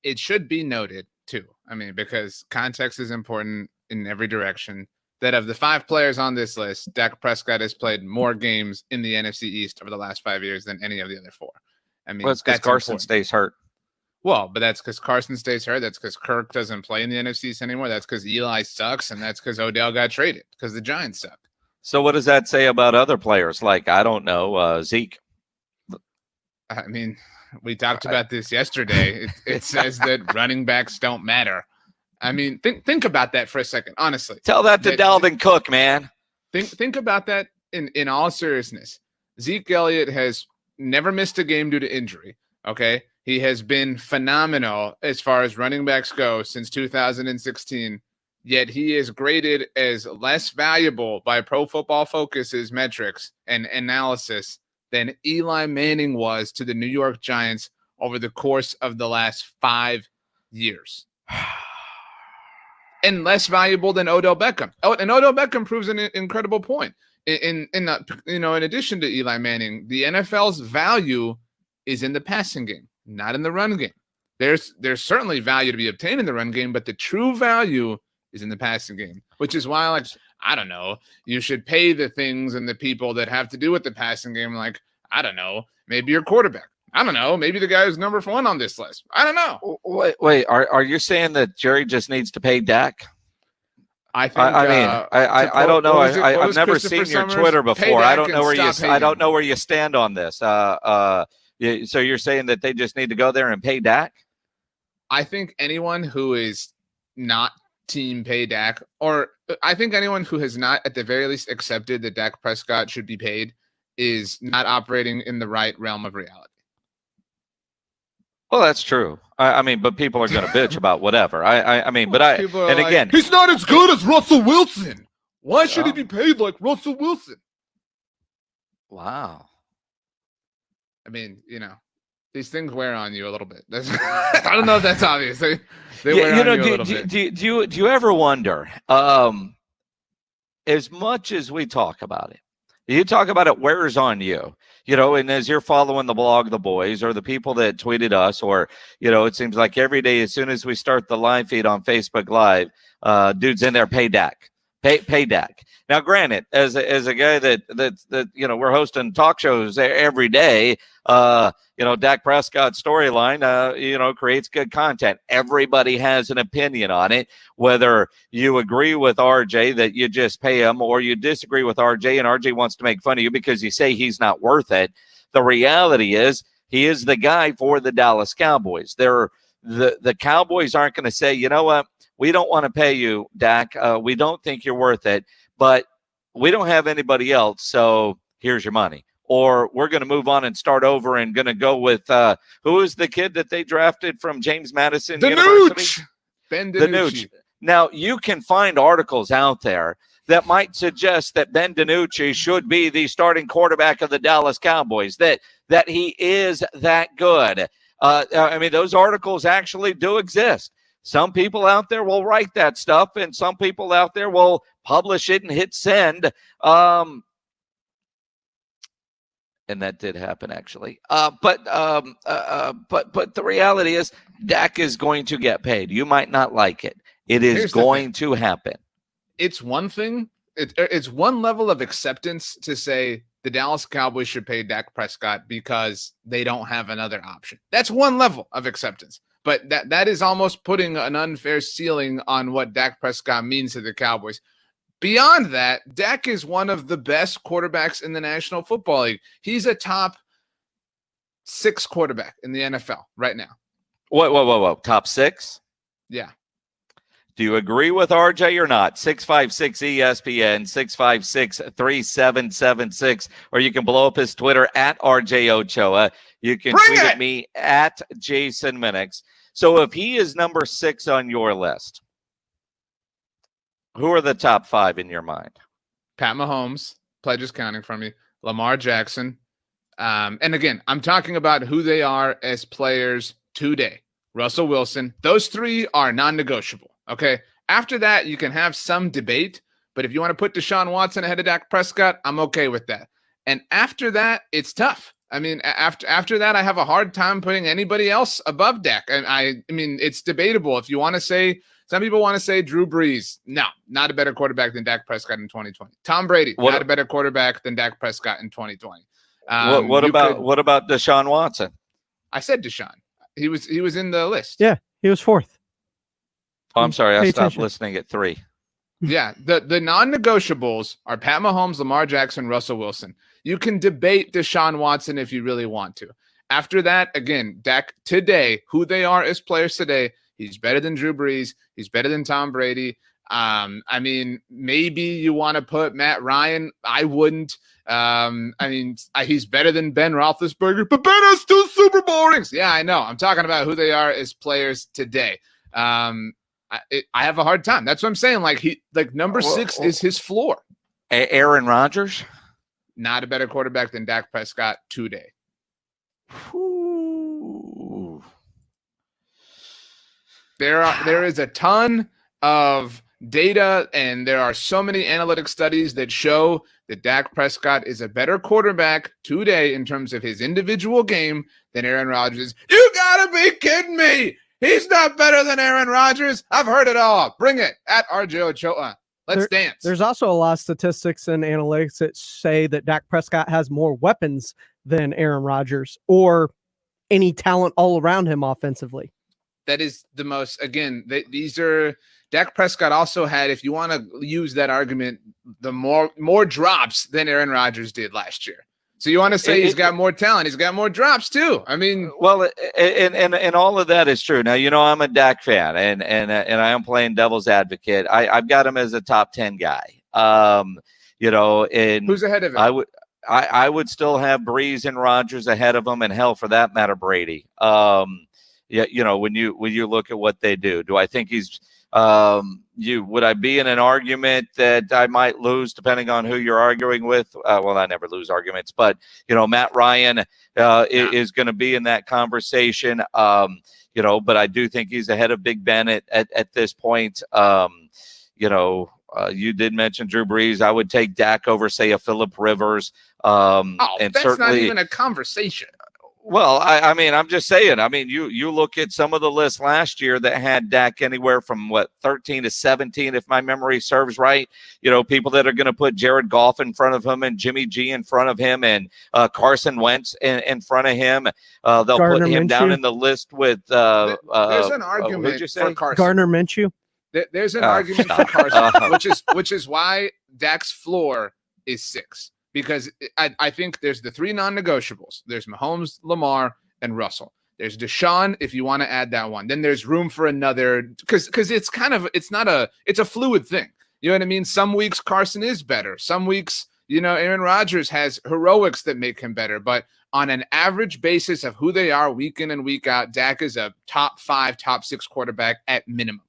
It should be noted, too. I mean, because context is important in every direction, that of the 5 players on this list, Dak Prescott has played more games in the NFC East over the last 5 years than any of the other 4. I mean, it's because Carson stays hurt. Well, but that's because Carson stays hurt. That's because Kirk doesn't play in the NFC East anymore. That's because Eli sucks, and that's because Odell got traded because the Giants suck. So what does that say about other players? Like, I don't know, Zeke. I mean, we talked about this yesterday. It says that running backs don't matter. I mean, think about that for a second, honestly. Tell that to Dalvin Cook, man. Think about that in all seriousness. Zeke Elliott has never missed a game due to injury, okay? He has been phenomenal as far as running backs go since 2016, yet he is graded as less valuable by Pro Football Focus's metrics and analysis than Eli Manning was to the New York Giants over the course of the last 5 years. And less valuable than Odell Beckham. Oh, and Odell Beckham proves an incredible point. In addition to Eli Manning, the NFL's value is in the passing game, not in the run game. There's certainly value to be obtained in the run game, but the true value is in the passing game, which is why, I don't know, you should pay the things and the people that have to do with the passing game. Like, I don't know, maybe your quarterback. I don't know, maybe the guy who's number 1 on this list. I don't know. Wait, are you saying that Jerry just needs to pay Dak? I think. I don't know. I've never seen your Twitter before. I don't know where I don't know where you stand on this. So you're saying that they just need to go there and pay Dak? I think anyone who is not team pay Dak, or I think anyone who has not at the very least accepted that Dak Prescott should be paid, is not operating in the right realm of reality. Well, that's true. I mean, but people are going to bitch about whatever. Again, he's not as good as Russell Wilson. Why should he be paid like Russell Wilson? Wow. I mean, these things wear on you a little bit. I don't know if that's obvious. They wear on you a little bit. Do you ever wonder, as much as we talk about it, you talk about it wears on you, and as you're following the blog, the boys, or the people that tweeted us, or, it seems like every day, as soon as we start the live feed on Facebook Live, dude's in there, pay Dak. Pay Dak. Now, granted, as a guy that we're hosting talk shows every day, Dak Prescott's storyline, creates good content. Everybody has an opinion on it, whether you agree with RJ that you just pay him, or you disagree with RJ and RJ wants to make fun of you because you say he's not worth it. The reality is he is the guy for the Dallas Cowboys. The Cowboys aren't going to say, you know what? we don't want to pay you, Dak. We don't think you're worth it, but we don't have anybody else, so here's your money. Or we're going to move on and start over and going to go with who is the kid that they drafted from James Madison University? Ben DiNucci. Now, you can find articles out there that might suggest that Ben DiNucci should be the starting quarterback of the Dallas Cowboys, that he is that good. I mean, those articles actually do exist. Some people out there will write that stuff, and some people out there will publish it and hit send. And that did happen, actually. But the reality is Dak is going to get paid. You might not like it. It is going to happen. It's one thing. It's one level of acceptance to say the Dallas Cowboys should pay Dak Prescott because they don't have another option. That's one level of acceptance. But that is almost putting an unfair ceiling on what Dak Prescott means to the Cowboys. Beyond that, Dak is one of the best quarterbacks in the National Football League. He's a top 6 quarterback in the NFL right now. Whoa. Top 6? Yeah. Do you agree with RJ or not? 656 ESPN, 656-3776, or you can blow up his Twitter at RJ Ochoa. You can tweet at me at Jason Minix. So if he is number 6 on your list, who are the top 5 in your mind? Pat Mahomes, pledges counting from me, Lamar Jackson. And again, I'm talking about who they are as players today. Russell Wilson. Those 3 are non-negotiable. Okay. After that, you can have some debate, but if you want to put Deshaun Watson ahead of Dak Prescott, I'm okay with that. And after that, it's tough. I mean, after that, I have a hard time putting anybody else above Dak. And I mean, it's debatable. If you want to say, some people want to say Drew Brees. No, not a better quarterback than Dak Prescott in 2020. Tom Brady, not a better quarterback than Dak Prescott in 2020. What about Deshaun Watson? I said Deshaun. He was in the list. Yeah, he was 4th. Oh, I'm sorry. I stopped listening at 3. Yeah, the non-negotiables are Pat Mahomes, Lamar Jackson, Russell Wilson. You can debate Deshaun Watson if you really want to. After that, again, Dak today, who they are as players today, he's better than Drew Brees. He's better than Tom Brady. I mean, maybe you want to put Matt Ryan. I wouldn't. I mean, he's better than Ben Roethlisberger, but Ben has 2 Super Bowl rings. Yeah, I know. I'm talking about who they are as players today. I have a hard time. That's what I'm saying. Like number 6 is his floor. Aaron Rodgers, not a better quarterback than Dak Prescott today. Ooh. There is a ton of data, and there are so many analytic studies that show that Dak Prescott is a better quarterback today in terms of his individual game than Aaron Rodgers. You gotta be kidding me! He's not better than Aaron Rodgers. I've heard it all. Bring it at RJ Ochoa. Let's dance. There's also a lot of statistics and analytics that say that Dak Prescott has more weapons than Aaron Rodgers or any talent all around him offensively. That is the most, again, these are, Dak Prescott also had, if you want to use that argument, the more drops than Aaron Rodgers did last year. So you want to say he's got more talent. He's got more drops too. I mean, well, and all of that is true. Now, you know, I'm a Dak fan, and I am playing devil's advocate. I've got him as a top 10 guy. You know, and who's ahead of him? I would still have Brees and Rodgers ahead of him, and hell, for that matter, Brady. Yeah, you know, when you look at what they do I think he's would I be in an argument that I might lose depending on who you're arguing with? Well, I never lose arguments, but you know, Matt Ryan is going to be in that conversation. You know, but I do think he's ahead of Big Ben at this point. You know, you did mention Drew Brees. I would take Dak over, say, a Phillip Rivers. And that's certainly not even a conversation. Well, I mean, I'm just saying. I mean, you look at some of the lists last year that had Dak anywhere from 13 to 17, if my memory serves right. You know, people that are going to put Jared Goff in front of him and Jimmy G in front of him and Carson Wentz in front of him. They'll Gardner put him Minshew. down in the list with. There's an argument for Carson. Gardner Minshew. There's an argument for Carson, which is why Dak's floor is 6. Because I think there's the 3 non-negotiables. There's Mahomes, Lamar, and Russell. There's Deshaun, if you want to add that one. Then there's room for another, because it's a fluid thing. You know what I mean? Some weeks Carson is better. Some weeks, Aaron Rodgers has heroics that make him better. But on an average basis of who they are week in and week out, Dak is a top 5, top 6 quarterback at minimum.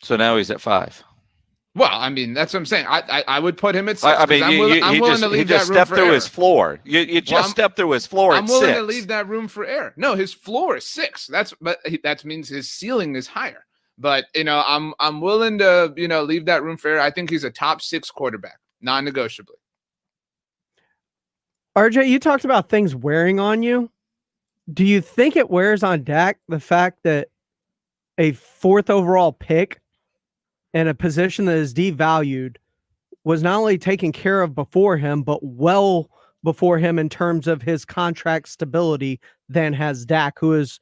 So now he's at 5. Well, I mean, that's what I'm saying. I would put him at 6. I mean, I'm willing to leave that room for error. He just stepped through his floor. You just stepped through his floor at 6. I'm willing to leave that room for error. No, his floor is 6. That means his ceiling is higher. But I'm willing to leave that room for error. I think he's a top 6 quarterback, non-negotiably. RJ, you talked about things wearing on you. Do you think it wears on Dak the fact that a 4th overall pick and a position that is devalued was not only taken care of before him, but well before him in terms of his contract stability than has Dak, who is,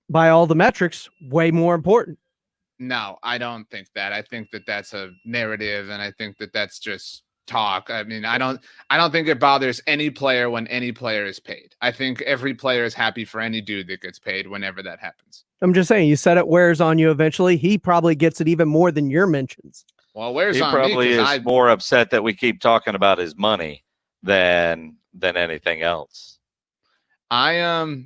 by all the metrics, way more important? No, I don't think that. I think that that's a narrative, and I think that that's just talk. I mean, I don't think it bothers any player when any player is paid. I think every player is happy for any dude that gets paid whenever that happens. I'm just saying, you said it wears on you eventually. He probably gets it even more than your mentions. Well, wears he on probably me is more upset that we keep talking about his money than anything else. I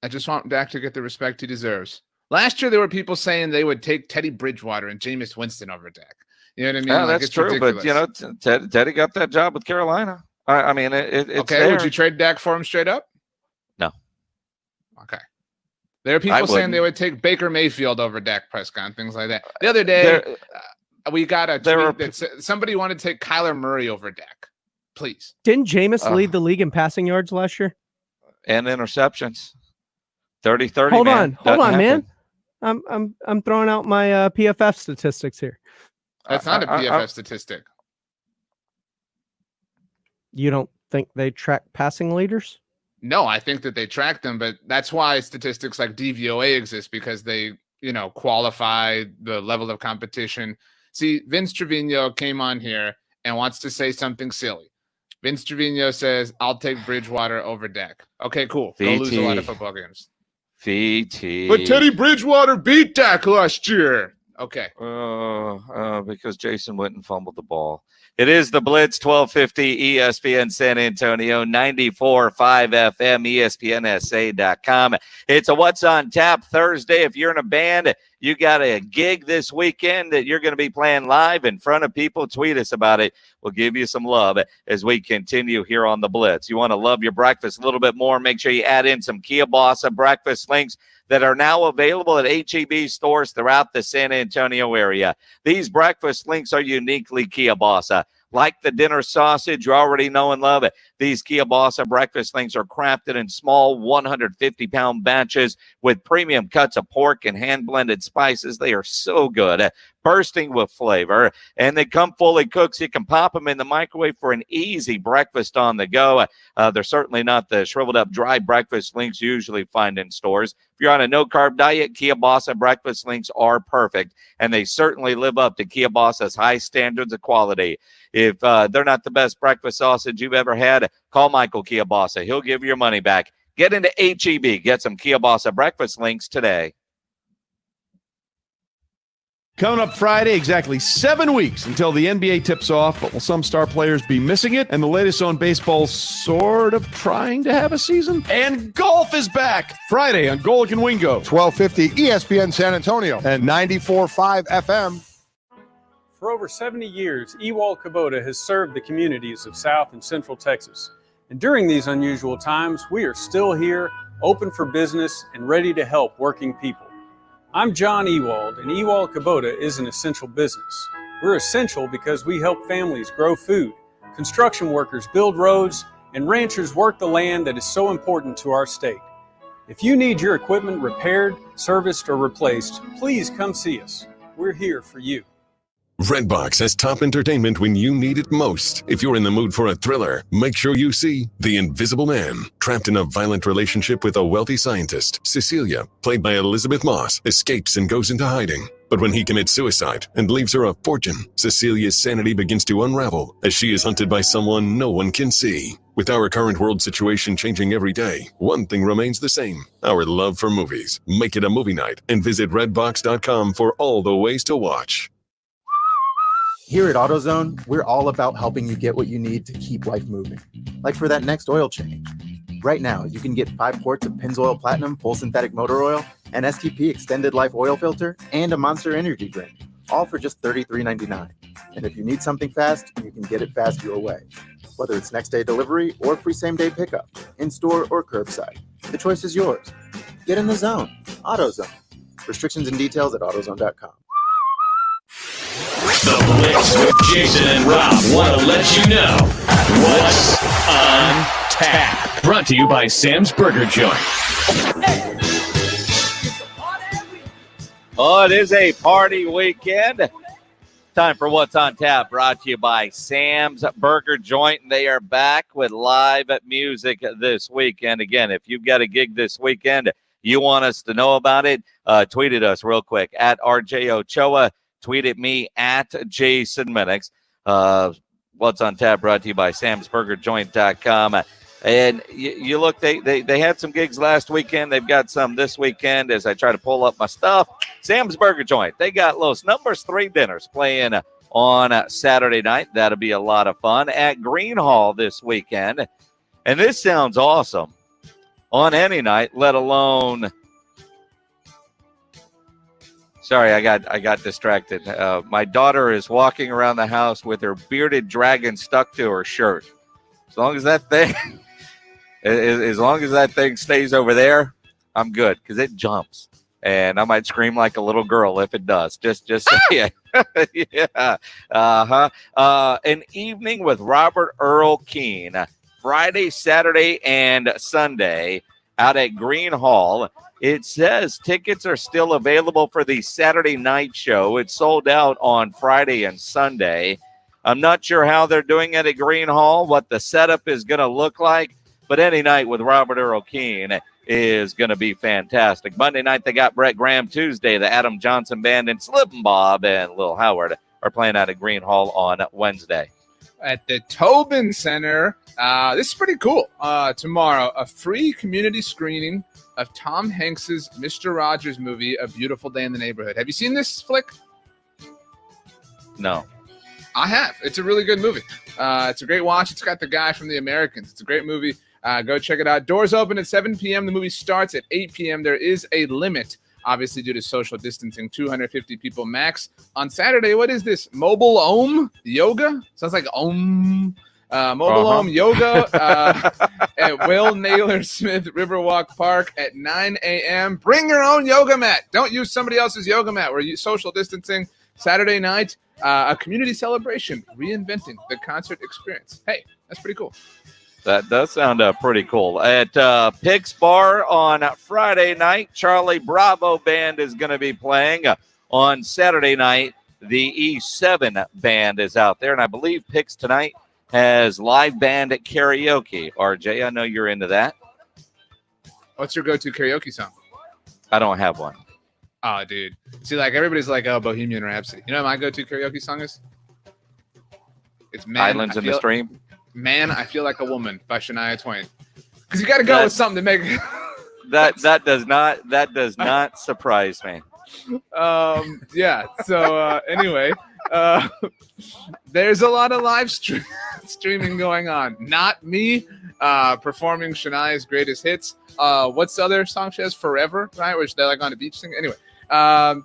just want Dak to get the respect he deserves. Last year, there were people saying they would take Teddy Bridgewater and Jameis Winston over Dak. You know what I mean? Yeah, that's true. Ridiculous. But Teddy got that job with Carolina. I mean, it's okay. There. Would you trade Dak for him straight up? No. Okay. There are people saying they would take Baker Mayfield over Dak Prescott and things like that. The other day, we got a tweet that said somebody wanted to take Kyler Murray over Dak. Please. Didn't Jameis lead the league in passing yards last year? And interceptions. 30-30. Hold on, man. I'm throwing out my PFF statistics here. That's not a PFF statistic. You don't think they track passing leaders? No, I think that they track them, but that's why statistics like DVOA exist, because they, qualify the level of competition. See, Vince Trevino came on here and wants to say something silly. Vince Trevino says, I'll take Bridgewater over Dak. Okay, cool. Go lose a lot of football games. VT. But Teddy Bridgewater beat Dak last year. Okay. Because Jason Witten fumbled the ball. It is the Blitz, 1250 ESPN San Antonio, 94.5 FM, ESPNSA.com. It's a What's on Tap Thursday. If you're in a band, you got a gig this weekend that you're going to be playing live in front of people, tweet us about it. We'll give you some love as we continue here on the Blitz. You want to love your breakfast a little bit more, make sure you add in some Kielbasa breakfast links that are now available at H-E-B stores throughout the San Antonio area. These breakfast links are uniquely Kielbasa. Like the dinner sausage, you already know and love it. These Kielbasa breakfast links are crafted in small 150-pound batches with premium cuts of pork and hand-blended spices. They are so good, bursting with flavor, and they come fully cooked, so you can pop them in the microwave for an easy breakfast on the go. They're certainly not the shriveled-up dry breakfast links you usually find in stores. If you're on a no-carb diet, Kielbasa breakfast links are perfect, and they certainly live up to Kielbasa's high standards of quality. If they're not the best breakfast sausage you've ever had, call Michael Kielbasa. He'll give you your money back. Get into H-E-B. Get some Kielbasa breakfast links today. Coming up Friday, exactly 7 weeks until the NBA tips off, but will some star players be missing it? And the latest on baseball sort of trying to have a season? And golf is back Friday on Golic and Wingo. 1250 ESPN San Antonio and 94.5 FM. For over 70 years, Ewald Kubota has served the communities of South and Central Texas. And during these unusual times, we are still here, open for business, and ready to help working people. I'm John Ewald, and Ewald Kubota is an essential business. We're essential because we help families grow food, construction workers build roads, and ranchers work the land that is so important to our state. If you need your equipment repaired, serviced, or replaced, please come see us. We're here for you. Redbox has top entertainment when you need it most. If you're in the mood for a thriller, make sure you see The Invisible Man. Trapped in a violent relationship with a wealthy scientist, Cecilia, played by Elizabeth Moss, escapes and goes into hiding. But when he commits suicide and leaves her a fortune, Cecilia's sanity begins to unravel as she is hunted by someone no one can see. With our current world situation changing every day, one thing remains the same: our love for movies. Make it a movie night and visit redbox.com for all the ways to watch. Here at AutoZone, we're all about helping you get what you need to keep life moving. Like for that next oil change. Right now, you can get 5 quarts of Pennzoil Platinum full synthetic motor oil, an STP extended life oil filter, and a Monster Energy drink, all for just $33.99. And if you need something fast, you can get it fast your way. Whether it's next day delivery or free same day pickup, in-store or curbside, the choice is yours. Get in the zone. AutoZone. Restrictions and details at AutoZone.com. The Blitz with Jason and Rob want to let you know what's on tap. Brought to you by Sam's Burger Joint. Oh, it is a party weekend. Time for What's on Tap, brought to you by Sam's Burger Joint. They are back with live music this weekend. Again, if you've got a gig this weekend, you want us to know about it, tweet at us real quick at RJ Ochoa. Tweet at me at Jason Minix. What's on Tap, brought to you by samsburgerjoint.com. And you look, they had some gigs last weekend. They've got some this weekend as I try to pull up my stuff. Sam's Burger Joint. They got Los Numbers 3 dinners playing on Saturday night. That'll be a lot of fun at Green Hall this weekend. And this sounds awesome on any night, let alone. Sorry, I got distracted. My daughter is walking around the house with her bearded dragon stuck to her shirt. As long as that thing stays over there, I'm good, because it jumps. And I might scream like a little girl if it does. Just say it. Yeah. An evening with Robert Earl Keen, Friday, Saturday, and Sunday out at Green Hall. It says tickets are still available for the Saturday night show. It's sold out on Friday and Sunday. I'm not sure how they're doing it at Green Hall, what the setup is going to look like, but any night with Robert Earl Keen is going to be fantastic. Monday night, they got Brett Graham. Tuesday, the Adam Johnson Band and Slippin' Bob and Lil Howard are playing out at Green Hall on Wednesday. At the Tobin Center, this is pretty cool. Tomorrow, a free community screening of Tom Hanks's Mr. Rogers movie, A Beautiful Day in the Neighborhood. Have you seen this flick? No. I have. It's a really good movie. It's a great watch. It's got the guy from The Americans. It's a great movie. Go check it out. Doors open at 7 p.m. The movie starts at 8 p.m. There is a limit, obviously, due to social distancing, 250 people max. On Saturday, what is this? Mobile Om Yoga? Sounds like Om. Mobile Om Yoga at Will Naylor Smith Riverwalk Park at 9 a.m. Bring your own yoga mat. Don't use somebody else's yoga mat. We're social distancing. Saturday night, a community celebration, reinventing the concert experience. Hey, that's pretty cool. That does sound pretty cool. At Pick's Bar on Friday night, Charlie Bravo Band is going to be playing. On Saturday night, the E7 Band is out there. And I believe Pick's tonight has live band at karaoke. RJ, I know you're into that. What's your go-to karaoke song? I don't have one. Oh, dude. See, like, everybody's like, oh, Bohemian Rhapsody. You know what my go-to karaoke song is? It's Man, Islands in the Stream. Man, I Feel Like a Woman by Shania Twain. Because you got to go with something to make that does not surprise me. Yeah. So anyway, there's a lot of live streaming going on. Not me performing Shania's greatest hits. What's the other song she has? Forever, right? Which they're like on a beach thing. Anyway,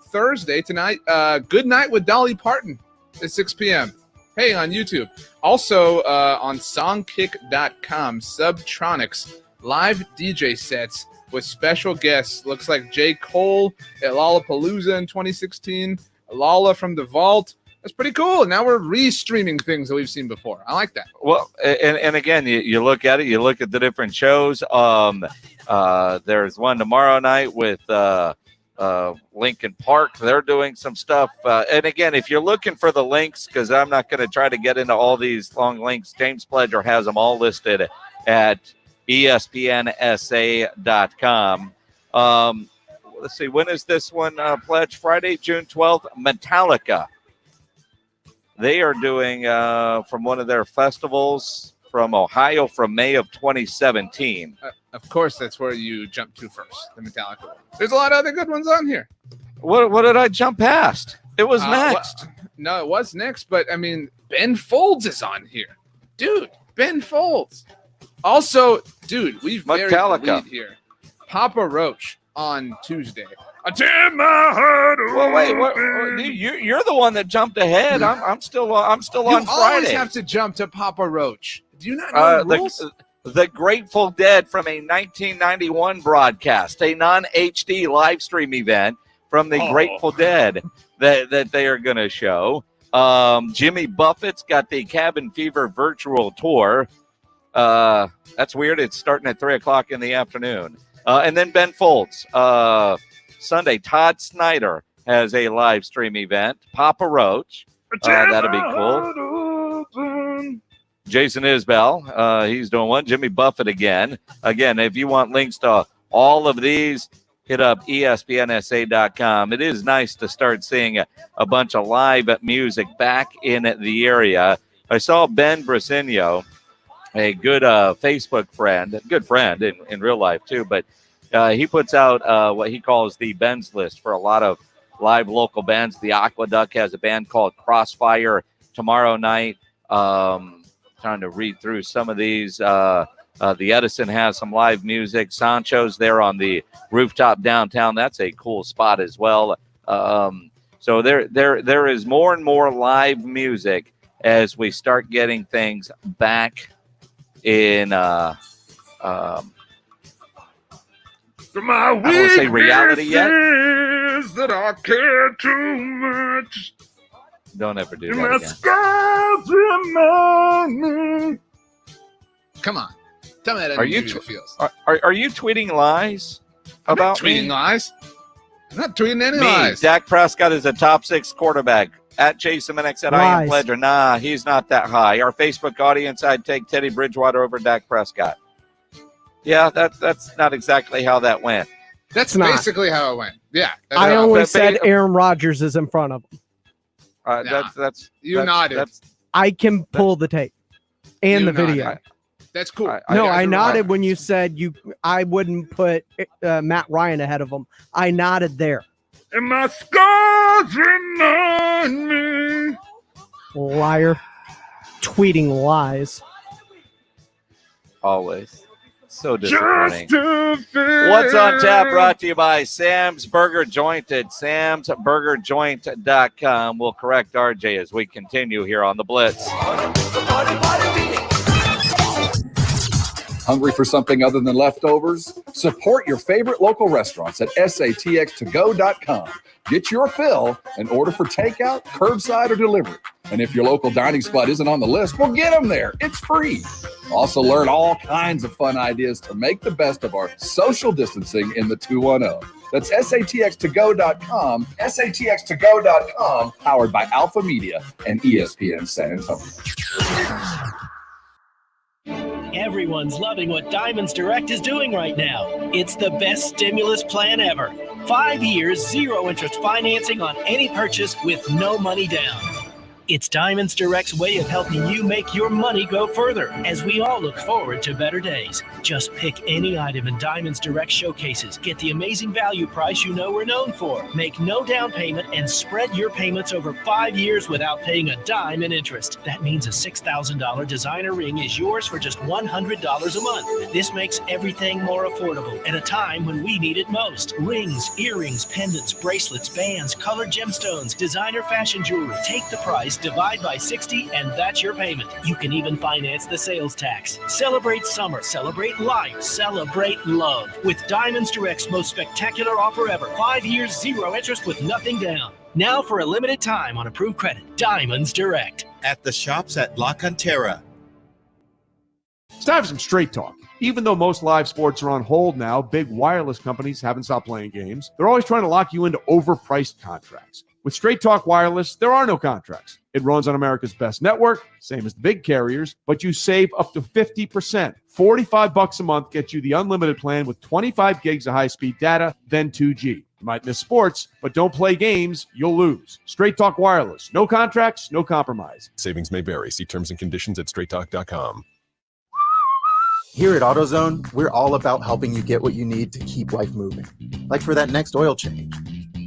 Thursday tonight, Good Night with Dolly Parton at 6 p.m. Hey, on YouTube. Also on songkick.com, Subtronics live DJ sets with special guests. Looks like J. Cole at Lollapalooza in 2016, Lala from the Vault. That's pretty cool. Now we're re-streaming things that we've seen before. I like that. Well, and again, you look at it, you look at the different shows. There's one tomorrow night with Lincoln Park. They're doing some stuff. And again, if you're looking for the links, because I'm not going to try to get into all these long links, James Pledger has them all listed at ESPNSA.com. Let's see, when is this one pledged? Friday, June 12th, Metallica. They are doing from one of their festivals. from Ohio from May of 2017. Of course, that's where you jump to first, the Metallica one. There's a lot of other good ones on here. What did I jump past? It was next. No, it was next, but I mean, Ben Folds is on here. Dude, Ben Folds. Also, dude, we've buried the lead here. Papa Roach on Tuesday. I tear my heart away. Well, wait, dude, you're the one that jumped ahead. I'm still on Friday. You always have to jump to Papa Roach. Do you not know the rules? The Grateful Dead from a 1991 broadcast, a non-HD live stream event from the Grateful Dead that they are going to show. Jimmy Buffett's got the Cabin Fever virtual tour. That's weird. It's starting at 3:00 in the afternoon. And then Ben Folds. Sunday, Todd Snyder has a live stream event. Papa Roach. That'll be cool. Jason Isbell, he's doing one. Jimmy Buffett again. Again, if you want links to all of these, hit up ESPNSA.com. It is nice to start seeing a bunch of live music back in the area. I saw Ben Briseno, a good Facebook friend, a good friend in real life too, but he puts out what he calls the Ben's list for a lot of live local bands. The Aqueduct has a band called Crossfire tomorrow night. Trying to read through some of these. The Edison has some live music. Sancho's there on the rooftop downtown. That's a cool spot as well. So there is more and more live music as we start getting things back in I don't want to say reality yet. That I care too much. Don't ever do that again. Scars remind me. Come on. Tell me that Are you feels. Are you tweeting lies about me? Tweeting lies? I'm not tweeting any Me, lies. Dak Prescott is a top 6 quarterback. At Jason Minix at I Am Pledger. Nah, he's not that high. Our Facebook audience, I'd take Teddy Bridgewater over Dak Prescott. Yeah, that's not exactly how that went. That's basically how it went. Yeah. I only said Aaron Rodgers is in front of him. That's you nodded. I can pull the tape and the video. That's cool. I nodded when you said I wouldn't put Matt Ryan ahead of him. I nodded there. And my scars remind me. Liar. Tweeting lies. Always. So disappointing. What's on tap brought to you by Sam's Burger Joint at samsburgerjoint.com. We'll correct RJ as we continue here on the Blitz. Hungry for something other than leftovers? Support your favorite local restaurants at satxtogo.com. Get your fill and order for takeout, curbside, or delivery. And if your local dining spot isn't on the list, well, get them there. It's free. Also, learn all kinds of fun ideas to make the best of our social distancing in the 210. That's satxtogo.com, satxtogo.com, powered by Alpha Media and ESPN San Antonio. Everyone's loving what Diamonds Direct is doing right now. It's the best stimulus plan ever. 5 years, 0 interest financing on any purchase with no money down. It's Diamonds Direct's way of helping you make your money go further as we all look forward to better days. Just pick any item in Diamonds Direct showcases. Get the amazing value price you know we're known for. Make no down payment and spread your payments over 5 years without paying a dime in interest. That means a $6,000 designer ring is yours for just $100 a month. This makes everything more affordable at a time when we need it most. Rings, earrings, pendants, bracelets, bands, colored gemstones, designer fashion jewelry. Take the price, divide by 60, and that's your payment. You can even finance the sales tax. Celebrate summer, celebrate life, celebrate love with Diamonds Direct's most spectacular offer ever. 5 years, 0 interest with nothing down. Now for a limited time on approved credit. Diamonds Direct. At the shops at La Cantera. It's time for some straight talk. Even though most live sports are on hold now, big wireless companies haven't stopped playing games. They're always trying to lock you into overpriced contracts. With Straight Talk Wireless, there are no contracts. It runs on America's best network, same as the big carriers, but you save up to 50%. $45 a month gets you the unlimited plan with 25 gigs of high-speed data, then 2G. You might miss sports, but don't play games, you'll lose. Straight Talk Wireless. No contracts, no compromise. Savings may vary. See terms and conditions at straighttalk.com. Here at AutoZone, we're all about helping you get what you need to keep life moving. Like for that next oil change.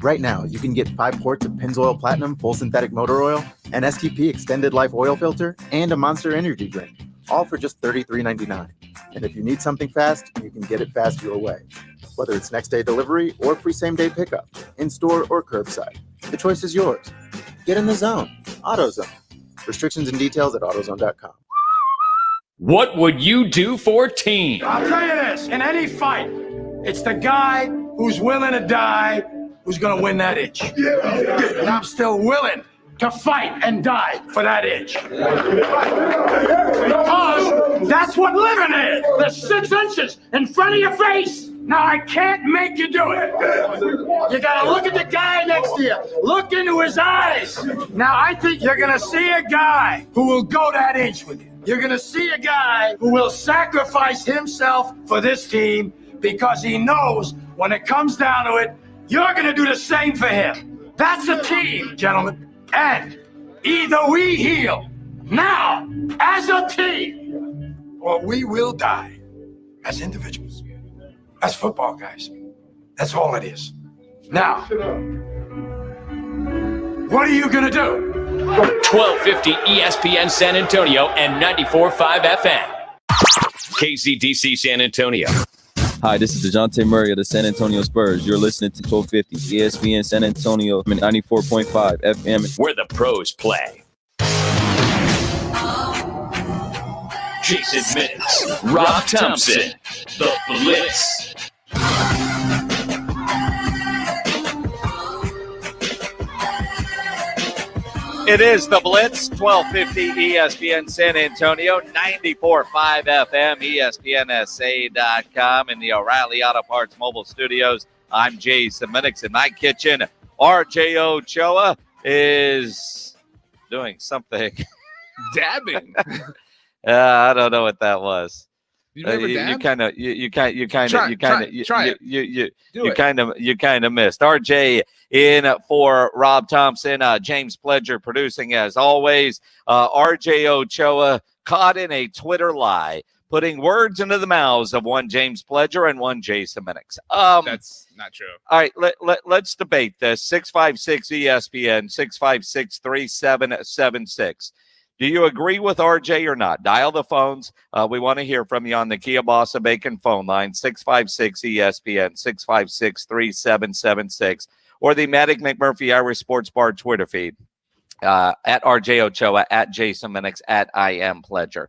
Right now, you can get 5 quarts of Pennzoil Platinum Full Synthetic Motor Oil, an STP Extended Life Oil Filter, and a Monster Energy drink, all for just $33.99. And if you need something fast, you can get it fast your way. Whether it's next day delivery or free same-day pickup, in-store or curbside, the choice is yours. Get in the zone. AutoZone. Restrictions and details at AutoZone.com. What would you do for team? I'll tell you this, in any fight, it's the guy who's willing to die who's gonna win that itch. And I'm still willing to fight and die for that itch. Because that's what living is. The 6 inches in front of your face. Now, I can't make you do it. You gotta look at the guy next to you. Look into his eyes. Now, I think you're gonna see a guy who will go that inch with you. You're gonna see a guy who will sacrifice himself for this team because he knows when it comes down to it, you're gonna do the same for him. That's a team, gentlemen. And either we heal now as a team, or we will die as individuals. That's football, guys. That's all it is. Now, what are you gonna do? 1250 ESPN San Antonio and 94.5 FM. KCDC San Antonio. Hi, this is DeJounte Murray of the San Antonio Spurs. You're listening to 1250 ESPN San Antonio and 94.5 FM. Where the pros play. Jason Minutes, Rob Thompson, The Blitz. It is The Blitz, 1250 ESPN San Antonio, 94.5 FM, ESPNSA.com, in the O'Reilly Auto Parts mobile studios. I'm Jason Minix. In my kitchen, RJ Ochoa is doing something. Dabbing. I don't know what that was. You never you kind of missed. RJ in for Rob Thompson, James Pledger producing as always. RJ Ochoa caught in a Twitter lie, putting words into the mouths of one James Pledger and one Jason Minix. That's not true. All right, let's debate this. 656 ESPN 656-3776. Do you agree with RJ or not? Dial the phones. We want to hear from you on the Kia Bossa Bacon phone line, 656-ESPN, 656-3776, or the Matic McMurphy Irish Sports Bar Twitter feed, at RJ Ochoa, at Jason Minix, at I Am Pledger.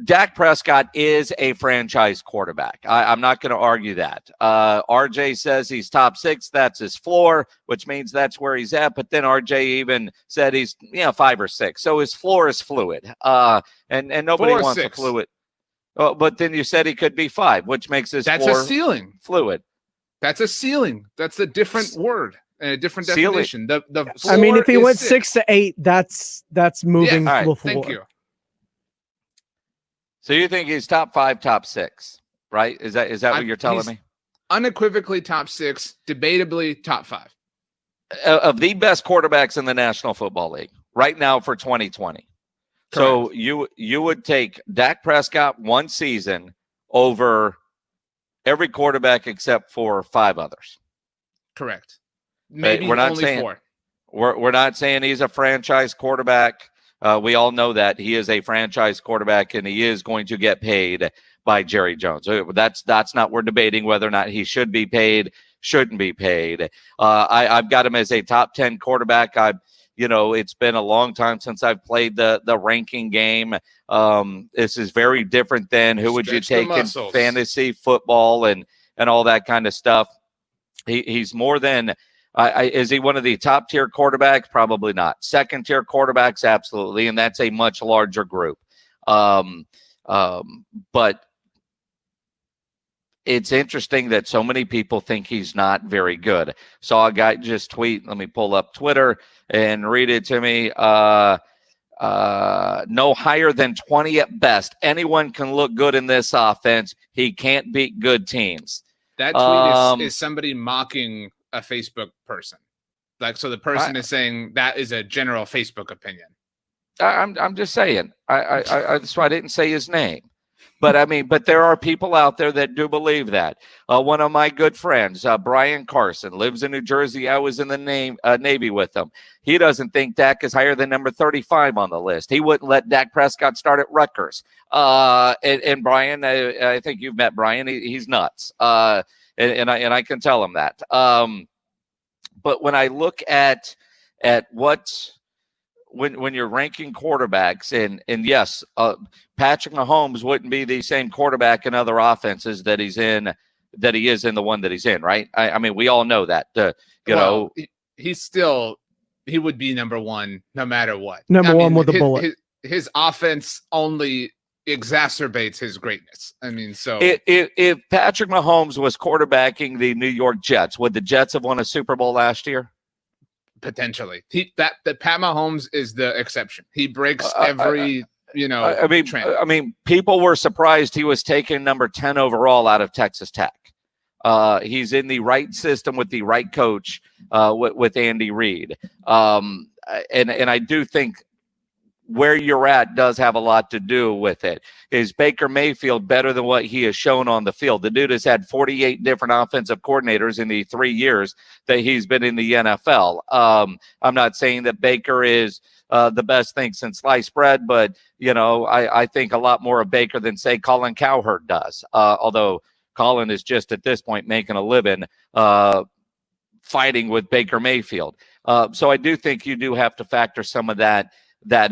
Dak Prescott is a franchise quarterback. I'm not going to argue that. RJ says he's top 6. That's his floor, which means that's where he's at. But then RJ even said he's 5 or 6. So his floor is fluid. And nobody wants a fluid. Oh, but then you said he could be 5, which makes his floor a ceiling. Fluid. That's a ceiling. That's a different word and a different definition. I mean, if he went 6 to 8, that's moving the floor. Thank you. So you think he's top 5, top 6, right? Is that what you're telling me? Unequivocally top 6, debatably top 5. Of the best quarterbacks in the National Football League right now for 2020. Correct. So you would take Dak Prescott one season over every quarterback except for 5 others. Correct. Maybe we're not only saying 4. We're not saying he's a franchise quarterback. We all know that he is a franchise quarterback and he is going to get paid by Jerry Jones. That's not, we're debating whether or not he should be paid, shouldn't be paid. I've got him as a top 10 quarterback. It's been a long time since I've played the ranking game. This is very different than who would you take in fantasy football and all that kind of stuff. He's more than is he one of the top tier quarterbacks? Probably not. Second tier quarterbacks, absolutely, and that's a much larger group. But it's interesting that so many people think he's not very good. Saw a guy just tweet. Let me pull up Twitter and read it to me. No higher than 20 at best. Anyone can look good in this offense. He can't beat good teams. That tweet is somebody mocking a Facebook person. So the person is saying that is a general Facebook opinion. I'm just saying. That's why I didn't say his name. But I mean, but there are people out there that do believe that. One of my good friends, Brian Carson, lives in New Jersey. I was in the Navy with him. He doesn't think Dak is higher than number 35 on the list. He wouldn't let Dak Prescott start at Rutgers. And Brian, I think you've met Brian. He's nuts. And I can tell him that. But when I look at what when you're ranking quarterbacks, and yes, Patrick Mahomes wouldn't be the same quarterback in other offenses that he is in the one that he's in, right? I mean, we all know that. He would be number one no matter what. Number one with a bullet. His offense only exacerbates his greatness. I mean, so if Patrick Mahomes was quarterbacking the New York Jets, would the Jets have won a Super Bowl last year? Potentially. That Pat Mahomes is the exception. He breaks every trend. I mean, people were surprised he was taken number 10 overall out of Texas Tech. He's in the right system with the right coach, with Andy Reid. And I do think where you're at does have a lot to do with it. Is Baker Mayfield better than what he has shown on the field? The dude has had 48 different offensive coordinators in the 3 years that he's been in the NFL. I'm not saying that Baker is the best thing since sliced bread, but, I think a lot more of Baker than, say, Colin Cowherd does. Although Colin is just at this point making a living fighting with Baker Mayfield. So I do think you do have to factor some of that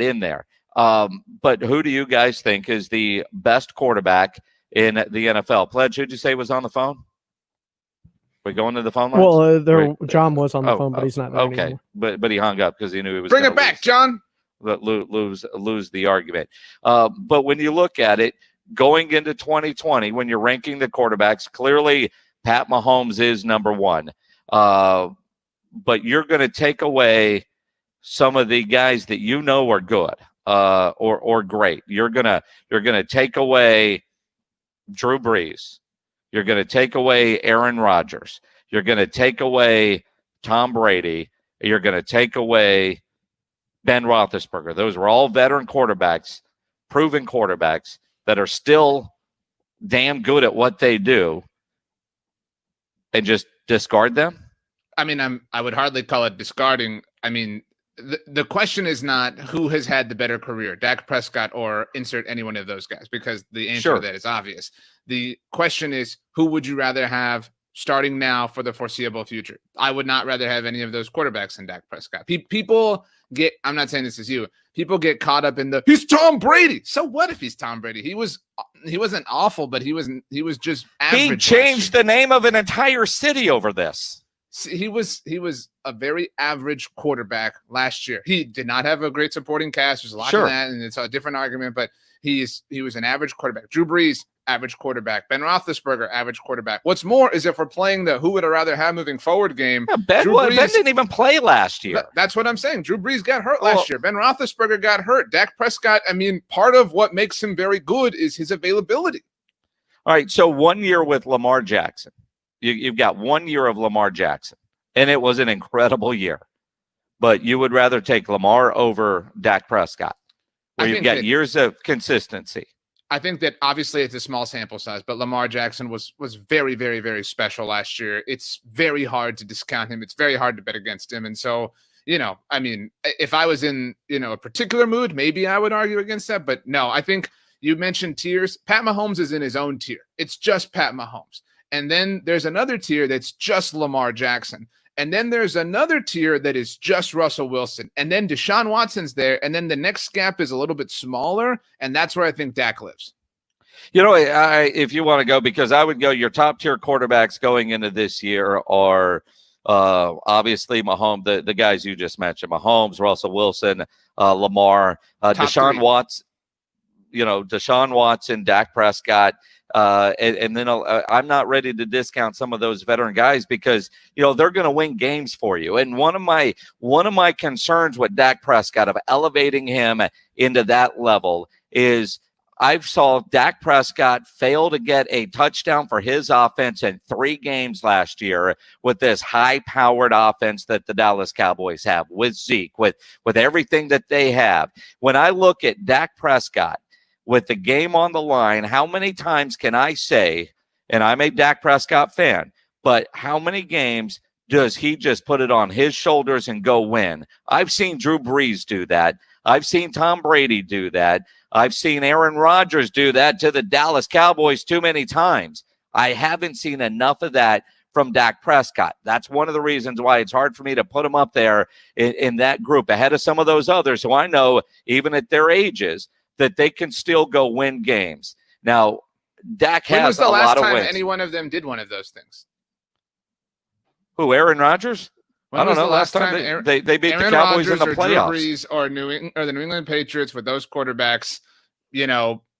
in there. But who do you guys think is the best quarterback in the NFL? Pledge, who'd you say was on the phone? We going to the phone lines? Well, John was on the phone, but he's not there anymore. But he hung up because he knew he was bring it back, John. Lose the argument. But when you look at it, going into 2020, when you're ranking the quarterbacks, clearly Pat Mahomes is number one. But you're going to take away some of the guys that are good or great. You're gonna take away Drew Brees. You're gonna take away Aaron Rodgers. You're gonna take away Tom Brady. You're gonna take away Ben Roethlisberger. Those were all veteran quarterbacks, proven quarterbacks that are still damn good at what they do, and just discard them. I mean, I would hardly call it discarding. I mean, the question is not who has had the better career, Dak Prescott or insert any one of those guys, because the answer to that is obvious. The question is, who would you rather have starting now for the foreseeable future? I would not rather have any of those quarterbacks than Dak Prescott. People get, I'm not saying this is you, people get caught up in he's Tom Brady. So what if he's Tom Brady? He wasn't awful, but he was just average. He changed the name of an entire city over this. He was a very average quarterback last year. He did not have a great supporting cast. There's a lot of that, and it's a different argument, but he was an average quarterback. Drew Brees, average quarterback. Ben Roethlisberger, average quarterback. What's more is if we're playing the who would I rather have moving forward game. Ben didn't even play last year. That's what I'm saying. Drew Brees got hurt last year. Ben Roethlisberger got hurt. Dak Prescott, I mean, part of what makes him very good is his availability. All right, so 1 year with Lamar Jackson. You've got 1 year of Lamar Jackson, and it was an incredible year. But you would rather take Lamar over Dak Prescott, where you've got years of consistency. I think that obviously it's a small sample size, but Lamar Jackson was very, very, very special last year. It's very hard to discount him. It's very hard to bet against him. And so, I mean, if I was in, a particular mood, maybe I would argue against that. But no, I think you mentioned tiers. Pat Mahomes is in his own tier. It's just Pat Mahomes. And then there's another tier that's just Lamar Jackson. And then there's another tier that is just Russell Wilson. And then Deshaun Watson's there. And then the next gap is a little bit smaller. And that's where I think Dak lives. If you want to go, because I would go, your top tier quarterbacks going into this year are obviously Mahomes, the guys you just mentioned, Mahomes, Russell Wilson, Lamar, Deshaun Watson, Dak Prescott. And then I'm not ready to discount some of those veteran guys because, they're going to win games for you. And one of my concerns with Dak Prescott of elevating him into that level is I saw Dak Prescott fail to get a touchdown for his offense in 3 games last year with this high-powered offense that the Dallas Cowboys have with Zeke, with everything that they have. When I look at Dak Prescott, with the game on the line, how many times can I say, and I'm a Dak Prescott fan, but how many games does he just put it on his shoulders and go win? I've seen Drew Brees do that. I've seen Tom Brady do that. I've seen Aaron Rodgers do that to the Dallas Cowboys too many times. I haven't seen enough of that from Dak Prescott. That's one of the reasons why it's hard for me to put him up there in that group ahead of some of those others who I know, even at their ages, that they can still go win games. Now, Dak When was has the a last lot of time wins. any one of them did one of those things? Who, Aaron Rodgers? When I don't was know. the Last last time time they beat Aaron the Cowboys in Rodgers the or Drew playoffs. Brees or the New England Patriots with those quarterbacks,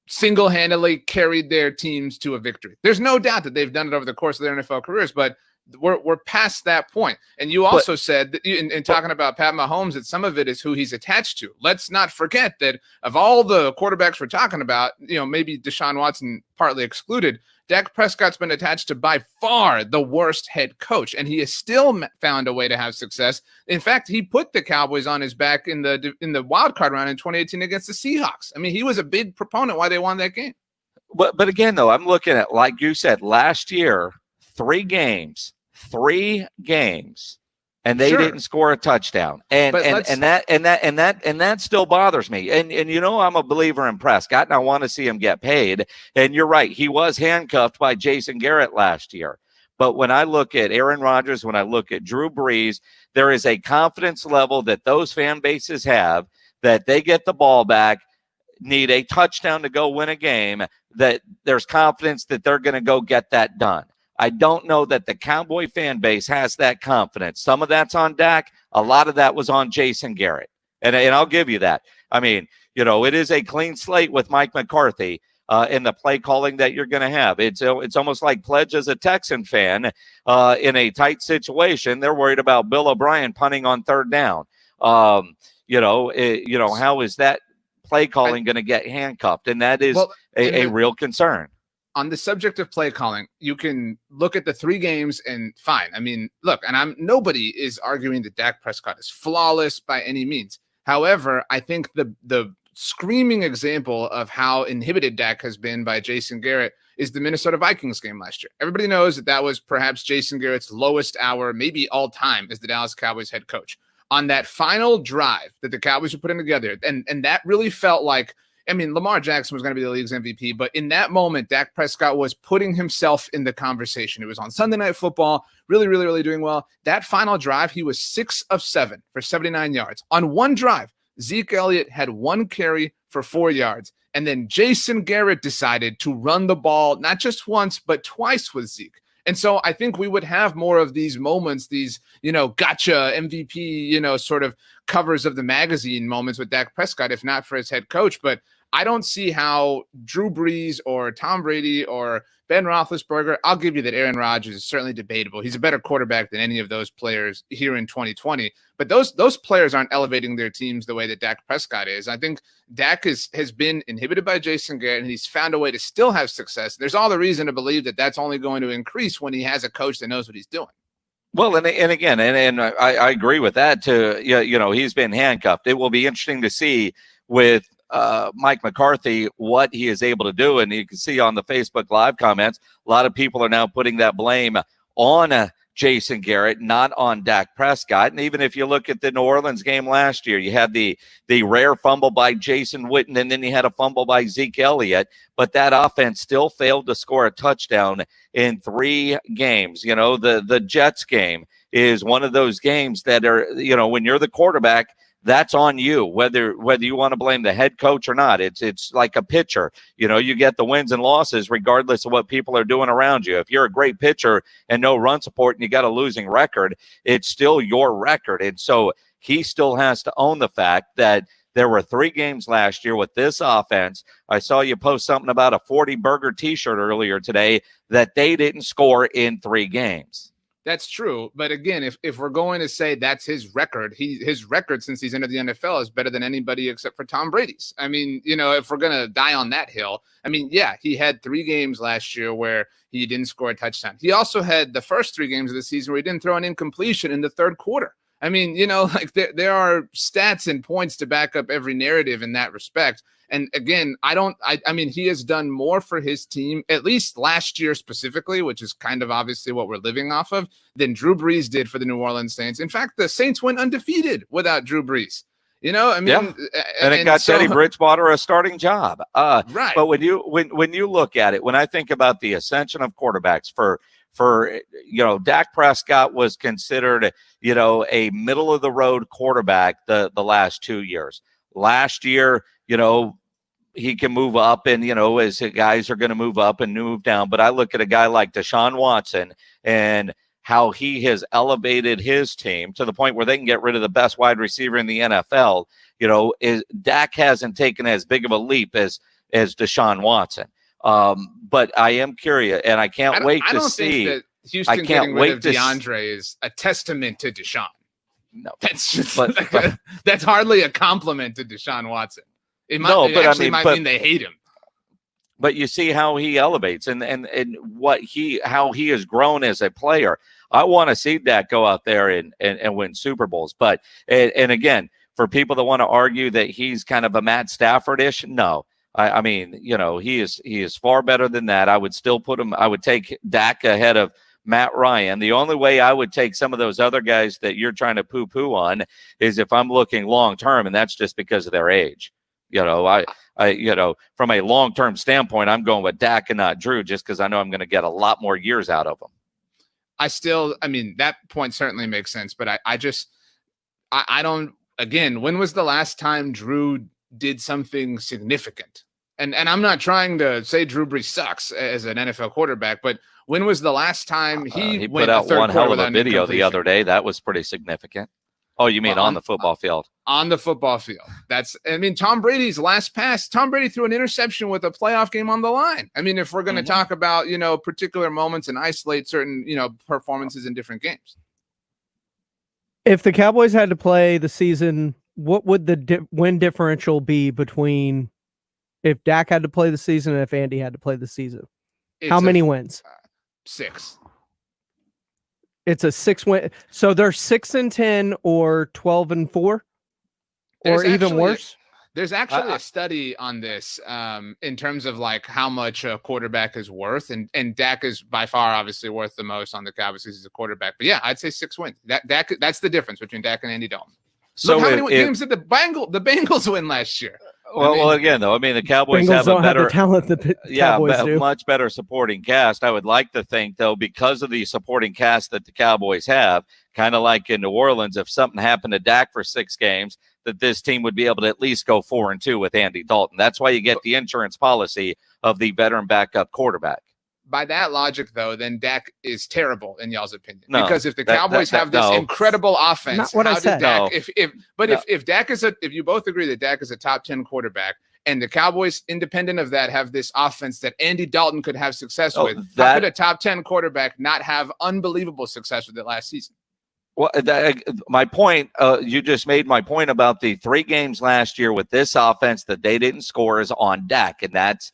single-handedly carried their teams to a victory. There's no doubt that they've done it over the course of their NFL careers, but we're past that point. And you also said that in talking about Pat Mahomes that some of it is who he's attached to. Let's not forget that of all the quarterbacks we're talking about, maybe Deshaun Watson partly excluded, Dak Prescott's been attached to by far the worst head coach, and he has still found a way to have success. In fact, he put the Cowboys on his back in the wild card round in 2018 against the Seahawks. I mean, he was a big proponent why they won that game. But again, though, I'm looking at, like you said, last year, 3 games, and they didn't score a touchdown, and that still bothers me. And I'm a believer in Prescott, and I want to see him get paid. And you're right, he was handcuffed by Jason Garrett last year. But when I look at Aaron Rodgers, when I look at Drew Brees, there is a confidence level that those fan bases have that they get the ball back, need a touchdown to go win a game, that there's confidence that they're going to go get that done. I don't know that the Cowboy fan base has that confidence. Some of that's on Dak. A lot of that was on Jason Garrett. And I'll give you that. I mean, it is a clean slate with Mike McCarthy in the play calling that you're going to have. It's almost like Pledge as a Texan fan in a tight situation. They're worried about Bill O'Brien punting on 3rd down. How is that play calling going to get handcuffed? And that is a real concern. On the subject of play calling, you can look at the 3 games and fine. I mean, look, and nobody is arguing that Dak Prescott is flawless by any means. However, I think the screaming example of how inhibited Dak has been by Jason Garrett is the Minnesota Vikings game last year. Everybody knows that was perhaps Jason Garrett's lowest hour, maybe all time, as the Dallas Cowboys head coach. On that final drive that the Cowboys were putting together, and that really felt like, Lamar Jackson was going to be the league's MVP, but in that moment, Dak Prescott was putting himself in the conversation. It was on Sunday Night Football, really, really, really doing well. That final drive, he was 6 of 7 for 79 yards. On one drive, Zeke Elliott had 1 carry for 4 yards, and then Jason Garrett decided to run the ball not just once, but twice with Zeke. And so I think we would have more of these moments, these, gotcha MVP, sort of covers of the magazine moments with Dak Prescott, if not for his head coach. But I don't see how Drew Brees or Tom Brady or Ben Roethlisberger, I'll give you that Aaron Rodgers is certainly debatable. He's a better quarterback than any of those players here in 2020. But those players aren't elevating their teams the way that Dak Prescott is. I think Dak has been inhibited by Jason Garrett, and he's found a way to still have success. There's all the reason to believe that that's only going to increase when he has a coach that knows what he's doing. Well, and again, I agree with that too. He's been handcuffed. It will be interesting to see with Mike McCarthy what he is able to do. And you can see on the Facebook Live comments, a lot of people are now putting that blame on Jason Garrett, not on Dak Prescott. And even if you look at the New Orleans game last year, you had the rare fumble by Jason Witten, and then you had a fumble by Zeke Elliott, but that offense still failed to score a touchdown in 3 games. The Jets game is one of those games that are, when you're the quarterback, that's on you, whether you want to blame the head coach or not. It's like a pitcher. You get the wins and losses regardless of what people are doing around you. If you're a great pitcher and no run support and you got a losing record, it's still your record. And so he still has to own the fact that there were 3 games last year with this offense. I saw you post something about a 40 burger t-shirt earlier today that they didn't score in 3 games. That's true. But again, if we're going to say that's his record, his record since he's entered the NFL is better than anybody except for Tom Brady's. I mean, if we're going to die on that hill, he had 3 games last year where he didn't score a touchdown. He also had the first 3 games of the season where he didn't throw an incompletion in the 3rd quarter. I mean, like there are stats and points to back up every narrative in that respect. And again, I mean, he has done more for his team, at least last year specifically, which is kind of obviously what we're living off of, than Drew Brees did for the New Orleans Saints. In fact, the Saints went undefeated without Drew Brees. I mean, and it got Teddy Bridgewater a starting job. Right. But when you look at it, when I think about the ascension of quarterbacks for Dak Prescott was considered, a middle of the road quarterback the last 2 years. Last year, he can move up and, as guys are going to move up and move down. But I look at a guy like Deshaun Watson and how he has elevated his team to the point where they can get rid of the best wide receiver in the NFL. Dak hasn't taken as big of a leap as Deshaun Watson. But I am curious, and I can't wait to see. Think that Houston getting rid of DeAndre is a testament to Deshaun. No, that's just that's hardly a compliment to Deshaun Watson. It might mean they hate him. But you see how he elevates and how he has grown as a player. I want to see Dak go out there and win Super Bowls. But and again, for people that want to argue that he's kind of a Matt Stafford-ish, no. I mean, he is far better than that. I would still put him. I would take Dak ahead of Matt Ryan. The only way I would take some of those other guys that you're trying to poo-poo on is if I'm looking long term, and that's just because of their age. From a long-term standpoint, I'm going with Dak and not Drew just because I know I'm going to get a lot more years out of him. I mean, that point certainly makes sense, but I don't, again, when was the last time Drew did something significant? And I'm not trying to say Drew Brees sucks as an NFL quarterback, but when was the last time he put out one hell of a video the other day? That was pretty significant. Oh, you mean on the football field? On the football field. Tom Brady's last pass, Tom Brady threw an interception with a playoff game on the line. I mean, if we're going to talk about, particular moments and isolate certain, performances in different games. If the Cowboys had to play the season, what would the win differential be between if Dak had to play the season and if Andy had to play the season? How many wins? 6. It's a 6-win. So they're 6-10 or 12-4, or even worse. There's actually a study on this in terms of like how much a quarterback is worth, and Dak is by far obviously worth the most on the Cowboys because he's a quarterback. But yeah, I'd say 6 wins. That's the difference between Dak and Andy Dalton. So look how many games did the Bengals win last year? Well, again, though, the Cowboys have a better talent. Do. Much better supporting cast. I would like to think, though, because of the supporting cast that the Cowboys have, kind of like in New Orleans, if something happened to Dak for 6 games, that this team would be able to at least go 4-2 with Andy Dalton. That's why you get the insurance policy of the veteran backup quarterback. By that logic, though, then Dak is terrible in y'all's opinion. No, because if the Cowboys have this incredible offense, not what I said. Dak, if Dak is if you both agree that Dak is a top 10 quarterback, and the Cowboys, independent of that, have this offense that Andy Dalton could have success with, how could a top 10 quarterback not have unbelievable success with it last season? Well, my point, you just made my point about the 3 games last year with this offense that they didn't score is on Dak, and that's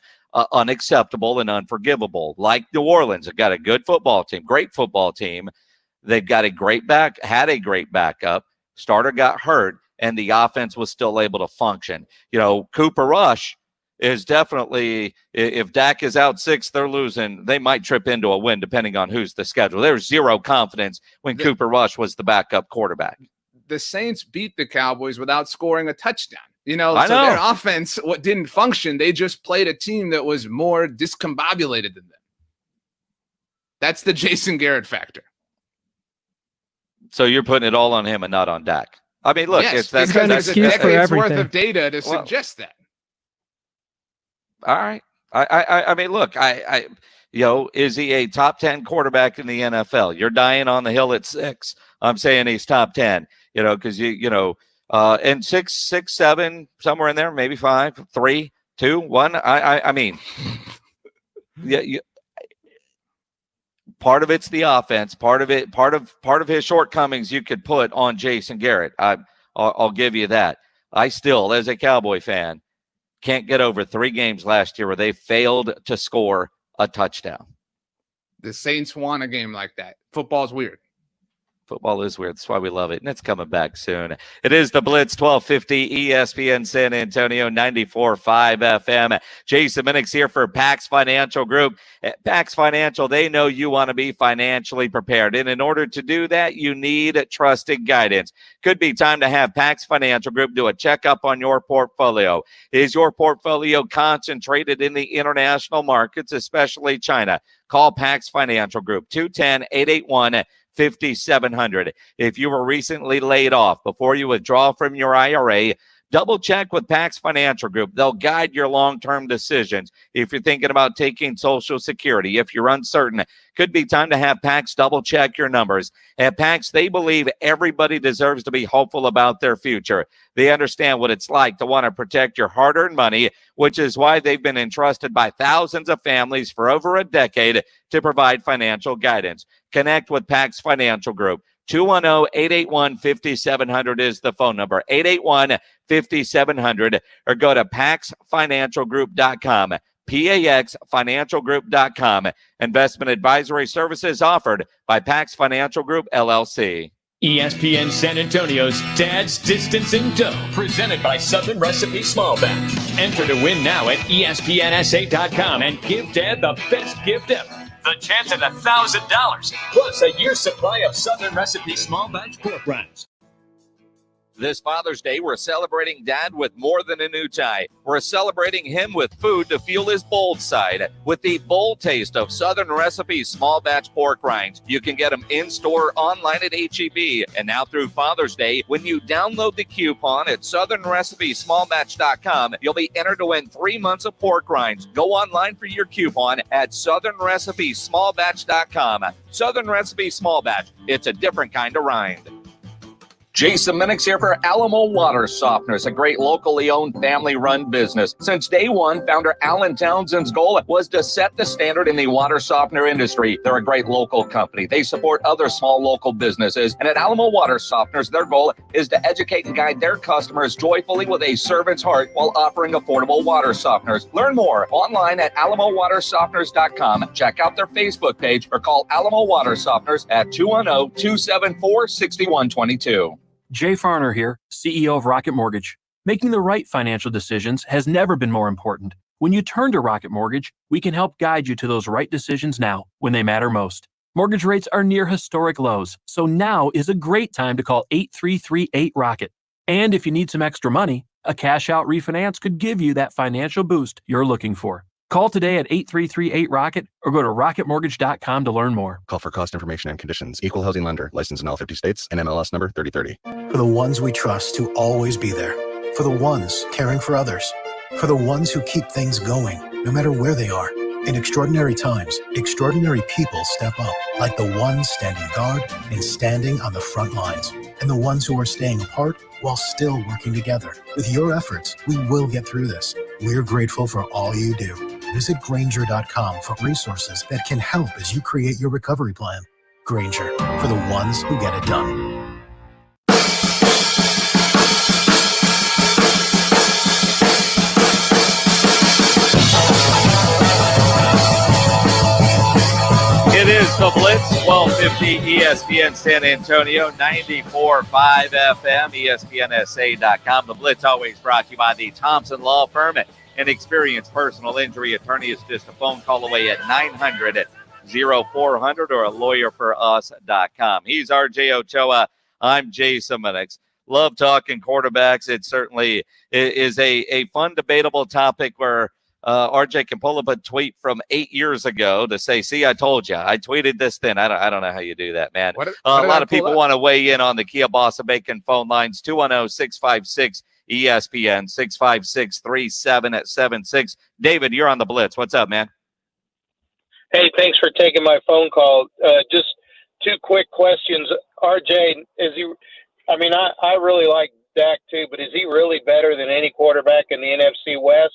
unacceptable and unforgivable. Like New Orleans, they've got a good football team, great football team. They've got had a great backup. Starter got hurt, and the offense was still able to function. Cooper Rush is definitely, if Dak is out 6, they're losing. They might trip into a win depending on who's the schedule. There's zero confidence when Cooper Rush was the backup quarterback. The Saints beat the Cowboys without scoring a touchdown. I know. Their offense didn't function. They just played a team that was more discombobulated than them. That's the Jason Garrett factor. So you're putting it all on him and not on Dak. I mean, look, yes, that's an excuse for everything. Worth of data to suggest that. All right. I mean, look, is he a top 10 quarterback in the NFL? You're dying on the hill at 6. I'm saying he's top 10, because and 6, 7, somewhere in there, maybe 5, 3, 2, 1. I mean, part of it's the offense. Part of his shortcomings you could put on Jason Garrett. I'll give you that. I still, as a Cowboy fan, can't get over 3 games last year where they failed to score a touchdown. The Saints won a game like that. Football's weird. Football is weird. That's why we love it, and it's coming back soon. It is the Blitz, 1250 ESPN San Antonio, 94.5 FM. Jason Minix here for Pax Financial Group. At Pax Financial, they know you want to be financially prepared, and in order to do that, you need trusted guidance. Could be time to have Pax Financial Group do a checkup on your portfolio. Is your portfolio concentrated in the international markets, especially China? Call Pax Financial Group, 210-881-5700. If you were recently laid off, before you withdraw from your IRA, double check with Pax Financial Group. They'll guide your long-term decisions. If you're thinking about taking Social Security, if you're uncertain, could be time to have Pax double check your numbers. At Pax, they believe everybody deserves to be hopeful about their future. They understand what it's like to want to protect your hard-earned money, which is why they've been entrusted by thousands of families for over a decade to provide financial guidance. Connect with Pax Financial Group. 210-881-5700 is the phone number, 881-5700, or go to paxfinancialgroup.com, PAXfinancialgroup.com. Investment advisory services offered by Pax Financial Group, LLC. ESPN San Antonio's Dad's Distance in Dough, presented by Southern Recipe Small Batch. Enter to win now at ESPNSA.com and give Dad the best gift ever. The chance at $1,000, plus a year's supply of Southern Recipe Small Batch pork rinds. This Father's Day, we're celebrating Dad with more than a new tie. We're celebrating him with food to fuel his bold side. With the bold taste of Southern Recipe Small Batch pork rinds, you can get them in-store, online at HEB. And now through Father's Day, when you download the coupon at southernrecipesmallbatch.com, you'll be entered to win 3 months of pork rinds. Go online for your coupon at southernrecipesmallbatch.com. Southern Recipe Small Batch. It's a different kind of rind. Jason Minix here for Alamo Water Softeners, a great locally owned family-run business. Since day one, founder Alan Townsend's goal was to set the standard in the water softener industry. They're a great local company. They support other small local businesses. And at Alamo Water Softeners, their goal is to educate and guide their customers joyfully with a servant's heart while offering affordable water softeners. Learn more online at alamowatersofteners.com. Check out their Facebook page or call Alamo Water Softeners at 210-274-6122. Jay Farner here, CEO of Rocket Mortgage. Making the right financial decisions has never been more important. When you turn to Rocket Mortgage, we can help guide you to those right decisions now when they matter most. Mortgage rates are near historic lows, so now is a great time to call 8338-ROCKET. And if you need some extra money, a cash-out refinance could give you that financial boost you're looking for. Call today at 8338-ROCKET or go to rocketmortgage.com to learn more. Call for cost information and conditions. Equal housing lender. Licensed in all 50 states. NMLS number 3030. For the ones we trust to always be there. For the ones caring for others. For the ones who keep things going, no matter where they are. In extraordinary times, extraordinary people step up. Like the ones standing guard and standing on the front lines. And the ones who are staying apart while still working together. With your efforts, we will get through this. We're grateful for all you do. Visit Grainger.com for resources that can help as you create your recovery plan. Grainger, for the ones who get it done. It is the Blitz, 1250 ESPN San Antonio, 94.5 FM, ESPNSA.com. The Blitz always brought to you by the Thompson Law Firm. An experienced personal injury attorney is just a phone call away at 900-0400 or a lawyerforus.com. He's RJ Ochoa. I'm Jason Minix. Love talking quarterbacks. It certainly is a fun, debatable topic where RJ can pull up a tweet from 8 years ago to say, see, I told you. I tweeted this then. I don't know how you do that, man. A lot of people want to weigh in on the Kia Bossa Bacon phone lines, 210-656 ESPN 656-3776. David, you're on the Blitz. What's up, man? Hey, thanks for taking my phone call. Just two quick questions. RJ, is he? I mean, I really like Dak too, but is he really better than any quarterback in the NFC West?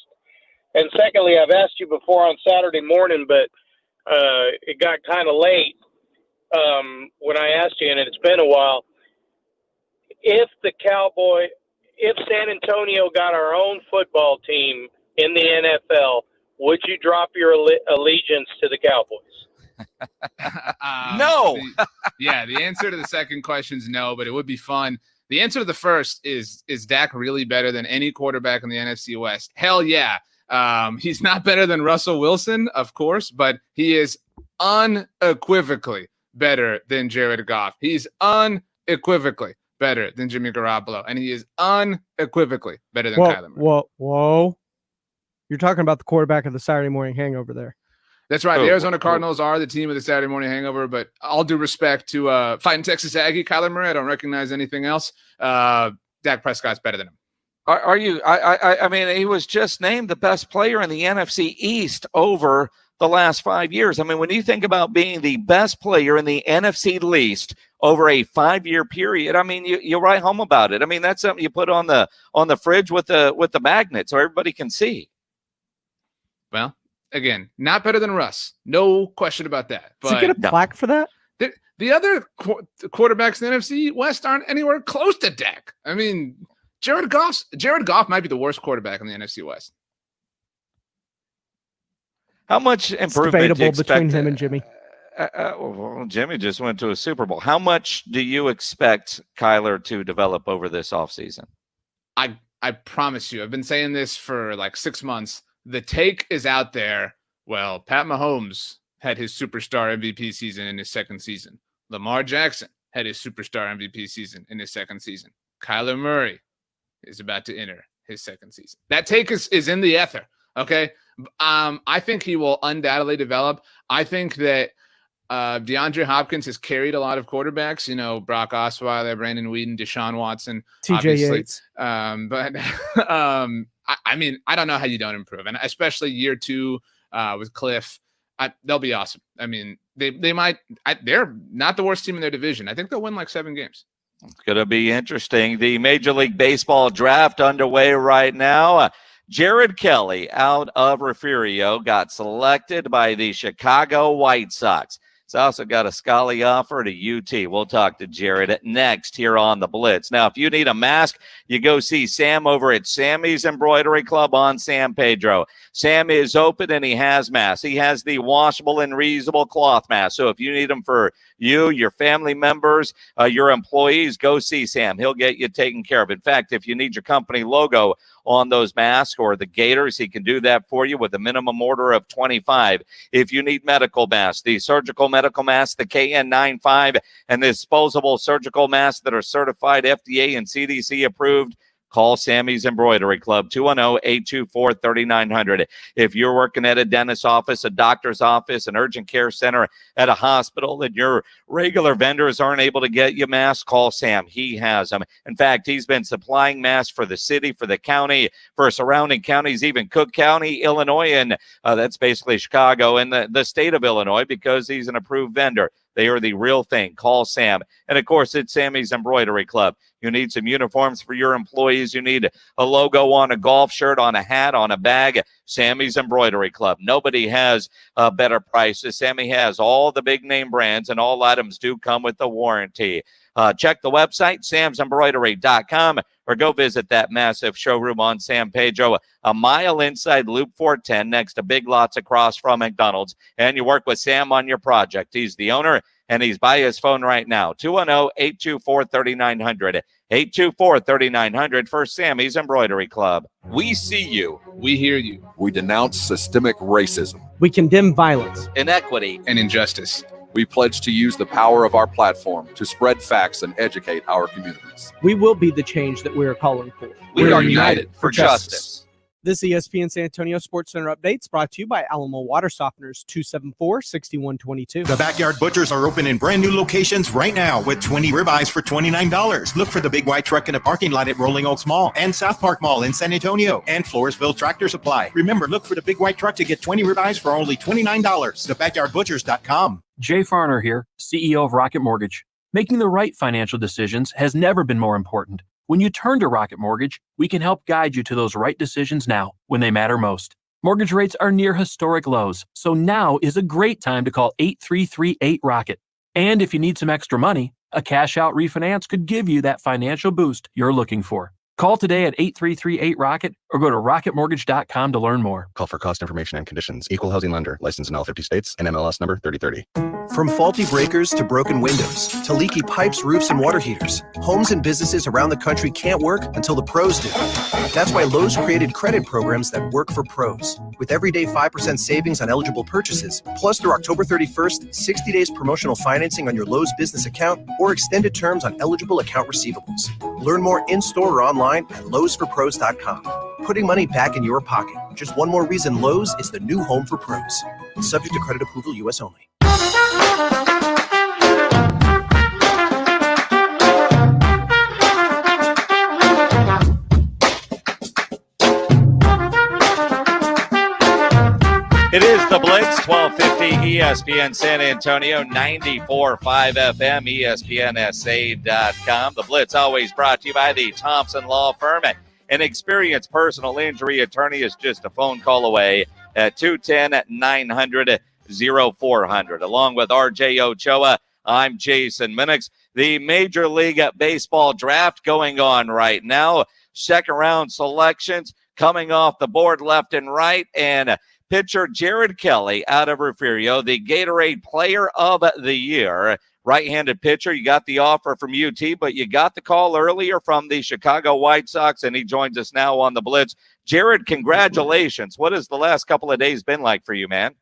And secondly, I've asked you before on Saturday morning, but it got kind of late when I asked you, and it's been a while. If San Antonio got our own football team in the NFL, would you drop your allegiance to the Cowboys? No. Yeah, the answer to the second question is no, but it would be fun. The answer to the first is Dak really better than any quarterback in the NFC West? Hell yeah. He's not better than Russell Wilson, of course, but he is unequivocally better than Jared Goff. He's unequivocally better than Jimmy Garoppolo, and he is unequivocally better than Kyler Murray. Whoa. You're talking about the quarterback of the Saturday morning hangover there. That's right. The Arizona Cardinals are the team of the Saturday morning hangover, but all due respect to fighting Texas Aggie, Kyler Murray, I don't recognize anything else. Dak Prescott's better than him. Are you? I mean, he was just named the best player in the NFC East over the last 5 years. I mean, when you think about being the best player in the NFC least over a 5-year period, I mean, you write home about it. I mean, that's something you put on the fridge with the magnet so everybody can see. Well, again, not better than Russ. No question about that. But does he get a plaque for that? The other quarterbacks in the NFC West aren't anywhere close to Dak. I mean, Jared Goff might be the worst quarterback in the NFC West. How much improvement debatable between him and Jimmy? Well, Jimmy just went to a Super Bowl. How much do you expect Kyler to develop over this offseason? I promise you, I've been saying this for like 6 months. The take is out there. Well, Pat Mahomes had his superstar MVP season in his second season. Lamar Jackson had his superstar MVP season in his second season. Kyler Murray is about to enter his second season. That take is in the ether, okay? I think he will undoubtedly develop. I think that DeAndre Hopkins has carried a lot of quarterbacks, Brock Osweiler, Brandon Whedon, Deshaun Watson, TJ Yates. But I mean, I don't know how you don't improve, and especially year 2 with Cliff, they'll be awesome. I mean, they might. They're not the worst team in their division. I think they'll win like 7 games. It's going to be interesting. The Major League Baseball draft underway right now. Jared Kelly out of Refugio got selected by the Chicago White Sox. He's also got a Scully offer to UT. We'll talk to Jared next here on the Blitz. Now, if you need a mask, you go see Sam over at Sammy's Embroidery Club on San Pedro. Sam is open and he has masks. He has the washable and reusable cloth mask. So if you need them for you, your family members, your employees, go see Sam. He'll get you taken care of. In fact, if you need your company logo on those masks or the Gators, he can do that for you with a minimum order of 25. If you need medical masks, the surgical medical masks, the KN95, and the disposable surgical masks that are certified FDA and CDC approved, call Sammy's Embroidery Club, 210-824-3900. If you're working at a dentist's office, a doctor's office, an urgent care center, at a hospital, and your regular vendors aren't able to get you masks, call Sam. He has them. In fact, he's been supplying masks for the city, for the county, for surrounding counties, even Cook County, Illinois, and that's basically Chicago, and the state of Illinois, because he's an approved vendor. They are the real thing. Call Sam. And, of course, it's Sammy's Embroidery Club. You need some uniforms for your employees. You need a logo on a golf shirt, on a hat, on a bag. Sammy's Embroidery Club. Nobody has better prices. Sammy has all the big-name brands, and all items do come with a warranty. Check the website, samsembroidery.com, or go visit that massive showroom on San Pedro, a mile inside Loop 410 next to Big Lots across from McDonald's. And you work with Sam on your project. He's the owner, and he's by his phone right now, 210-824-3900. 824-3900 for Sammy's Embroidery Club. We see you. We hear you. We denounce systemic racism, We condemn violence, inequity, and injustice. We pledge to use the power of our platform to spread facts and educate our communities. We will be the change that we are calling for. We are united for justice. This ESPN San Antonio Sports Center update is brought to you by Alamo Water Softeners, 274-6122. The Backyard Butchers are open in brand new locations right now with 20 ribeyes for $29. Look for the big white truck in the parking lot at Rolling Oaks Mall and South Park Mall in San Antonio and Floresville Tractor Supply. Remember, look for the big white truck to get 20 ribeyes for only $29. TheBackyardButchers.com. Jay Farner here, CEO of Rocket Mortgage. Making the right financial decisions has never been more important. When you turn to Rocket Mortgage, we can help guide you to those right decisions now when they matter most. Mortgage rates are near historic lows, so now is a great time to call 8338-ROCKET. And if you need some extra money, a cash-out refinance could give you that financial boost you're looking for. Call today at 8338-ROCKET or go to rocketmortgage.com to learn more. Call for cost information and conditions. Equal housing lender. Licensed in all 50 states. And MLS number 3030. From faulty breakers to broken windows to leaky pipes, roofs, and water heaters, homes and businesses around the country can't work until the pros do. That's why Lowe's created credit programs that work for pros. With everyday 5% savings on eligible purchases, plus through October 31st, 60 days promotional financing on your Lowe's business account or extended terms on eligible account receivables. Learn more in-store or online at lowesforpros.com. Putting money back in your pocket. Just one more reason Lowe's is the new home for pros. Subject to credit approval, U.S. only. It is the Blitz, 1250 ESPN San Antonio, 94.5 FM, ESPNSA.com. The Blitz always brought to you by the Thompson Law Firm. An experienced personal injury attorney is just a phone call away at 210-900-0400. Along with RJ Ochoa, I'm Jason Minix. The Major League Baseball draft going on right now. Second round selections coming off the board left and right, and pitcher Jared Kelly out of Refugio, the Gatorade Player of the Year. Right-handed pitcher. You got the offer from UT, but you got the call earlier from the Chicago White Sox, and he joins us now on the Blitz. Jared, congratulations. What has the last couple of days been like for you, man?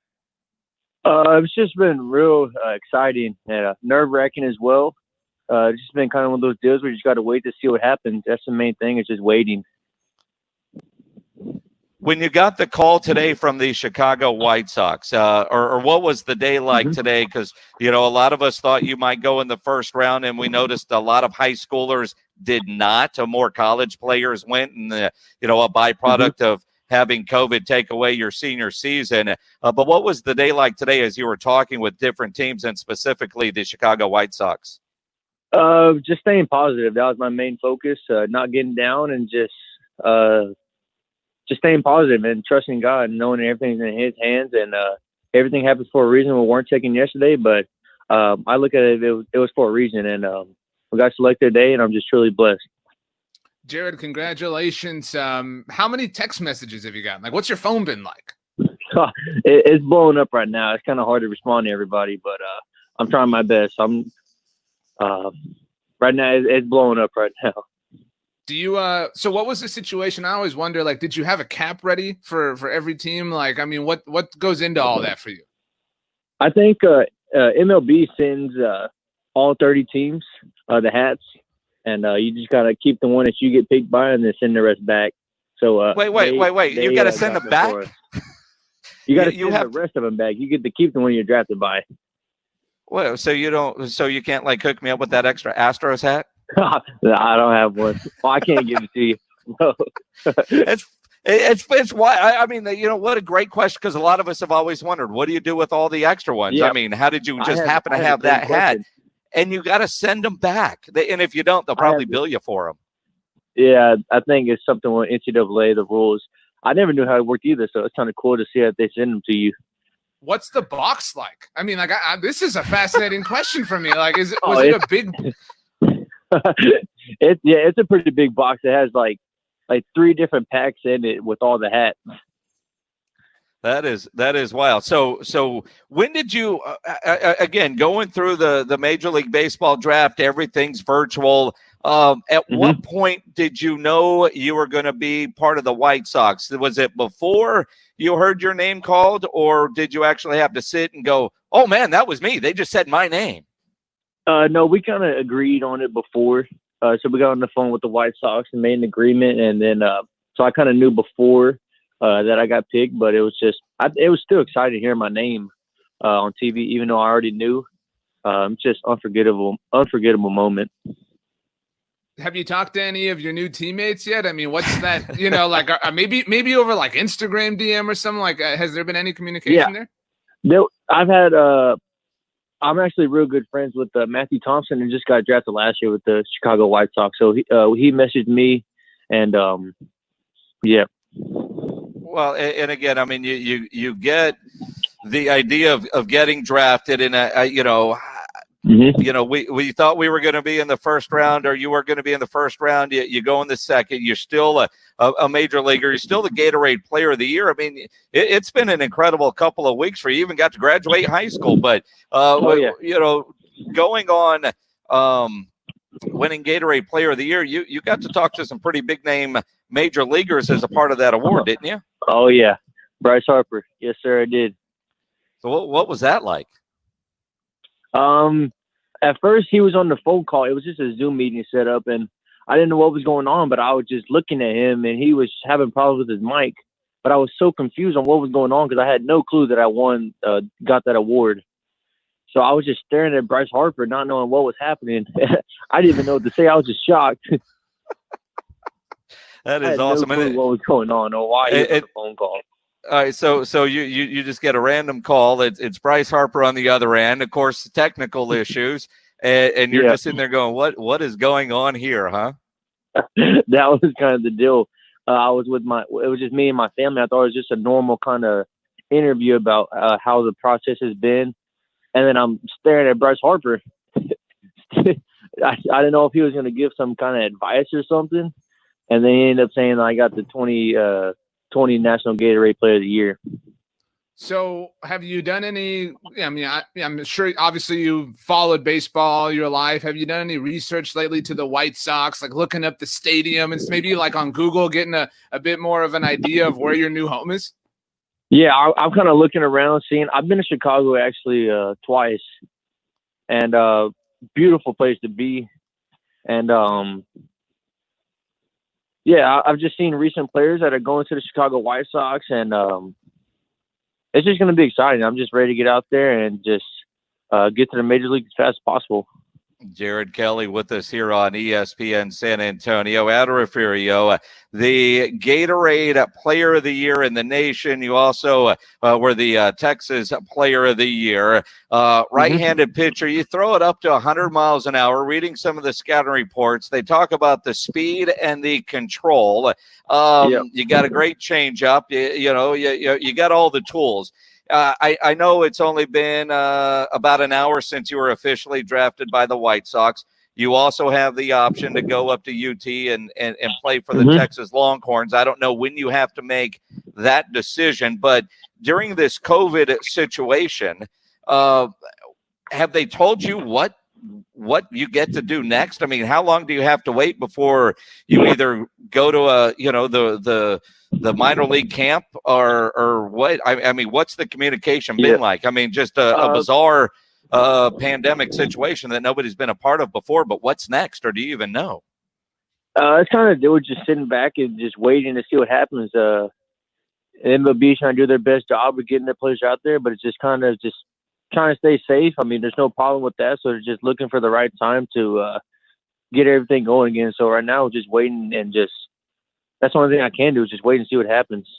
It's just been real exciting and nerve-wracking as well. It's just been kind of one of those deals where you just got to wait to see what happens. That's the main thing, is just waiting. When you got the call today from the Chicago White Sox, or what was the day like today? Because, a lot of us thought you might go in the first round, and we noticed a lot of high schoolers did not. More college players went, and, a byproduct of having COVID take away your senior season. But what was the day like today as you were talking with different teams, and specifically the Chicago White Sox? Just staying positive. That was my main focus, not getting down, and just staying positive and trusting God and knowing everything's in His hands, and everything happens for a reason. We weren't taken yesterday, but I look at it was for a reason, and we got selected today, and I'm just truly blessed. Jared, congratulations. How many text messages have you gotten? Like, what's your phone been like? It's blowing up right now. It's kind of hard to respond to everybody, but I'm trying my best. I'm right now. It's blowing up right now. Do you so what was the situation? I always wonder, like, did you have a cap ready for every team? Like, I mean, what goes into all that for you? I think MLB sends all 30 teams the hats, and you just gotta keep the one that you get picked by, and then send the rest back. So wait, you gotta send them back. You gotta send the rest of them back. You get to keep the one you're drafted by. Well, so you can't like hook me up with that extra Astros hat? I don't have one. Well, I can't give it to you. No. It's why I mean, what a great question, because a lot of us have always wondered, what do you do with all the extra ones? Yeah. I mean, how did you just happen to have that hat? And you got to send them back. And if you don't, they'll probably bill you for them. Yeah, I think it's something with NCAA, the rules. I never knew how it worked either, so it's kind of cool to see that they send them to you. What's the box like? I mean, like, this is a fascinating question for me. Like, was it a big? It's a pretty big box. It has like 3 different packs in it with all the hats. That is wild. So when did you again, going through the Major League Baseball draft, everything's virtual. At what point did you know you were going to be part of the White Sox? Was it before you heard your name called, or did you actually have to sit and go, oh man, that was me, they just said my name? No, we kind of agreed on it before. So we got on the phone with the White Sox and made an agreement. And then, so I kind of knew before that I got picked, but it was just, it was still exciting hearing my name on TV, even though I already knew. Just unforgettable moment. Have you talked to any of your new teammates yet? I mean, what's that, like maybe over like Instagram DM or something like, has there been any communication there? I've had, I'm actually real good friends with Matthew Thompson, and just got drafted last year with the Chicago White Sox. So he messaged me, and yeah. Well, and again, I mean, you get the idea of getting drafted in You know, we thought we were going to be in the first round, or you were going to be in the first round. You go in the second. You're still a major leaguer. You're still the Gatorade Player of the Year. I mean, it's been an incredible couple of weeks for you. Even got to graduate high school, but you know, going on winning Gatorade Player of the Year, you got to talk to some pretty big name major leaguers as a part of that award, didn't you? Oh yeah, Bryce Harper. Yes, sir, I did. So what was that like? At first he was on the phone call. It was just a Zoom meeting set up, and I didn't know what was going on, but I was just looking at him, and he was having problems with his mic. But I was so confused on what was going on because I had no clue that I got that award. So I was just staring at Bryce Harper, not knowing what was happening. I didn't even know what to say. I was just shocked. That is awesome. No clue what was going on or why he was on the phone call. All right, so you just get a random call. It's Bryce Harper on the other end, of course, technical issues, and you're just sitting there going, "What is going on here, huh?" That was kind of the deal. I was with it was just me and my family. I thought it was just a normal kind of interview about how the process has been, and then I'm staring at Bryce Harper. I didn't know if he was going to give some kind of advice or something, and then he ended up saying I got the 20 National Gatorade Player of the Year. So have you done any, I mean, I'm sure obviously you followed baseball all your life. Have you done any research lately to the White Sox, like looking up the stadium and maybe like on Google, getting a bit more of an idea of where your new home is? Yeah, I'm kind of looking around, seeing. I've been to Chicago actually twice, and beautiful place to be. And yeah, I've just seen recent players that are going to the Chicago White Sox, and it's just going to be exciting. I'm just ready to get out there and just get to the major league as fast as possible. Jared Kelly with us here on ESPN San Antonio. Adrifurio, the Gatorade Player of the Year in the nation. You also were the Texas Player of the Year. Right-handed pitcher. You throw it up to 100 miles an hour. Reading some of the scouting reports, they talk about the speed and the control. You got a great changeup. You got all the tools. I know it's only been about an hour since you were officially drafted by the White Sox. You also have the option to go up to UT and play for the Texas Longhorns. I don't know when you have to make that decision, but during this COVID situation, have they told you what you get to do next? I mean, how long do you have to wait before you either go to the minor league camp or what? I mean, what's the communication been like? I mean, just a bizarre pandemic situation that nobody's been a part of before, but what's next, or do you even know? It's kind of, they were just sitting back and just waiting to see what happens. MLB trying to do their best job of getting their players out there, but it's just kind of just trying to stay safe. I mean, there's no problem with that, so they're just looking for the right time to get everything going again. So right now, we're just waiting, and just that's the only thing I can do is just wait and see what happens.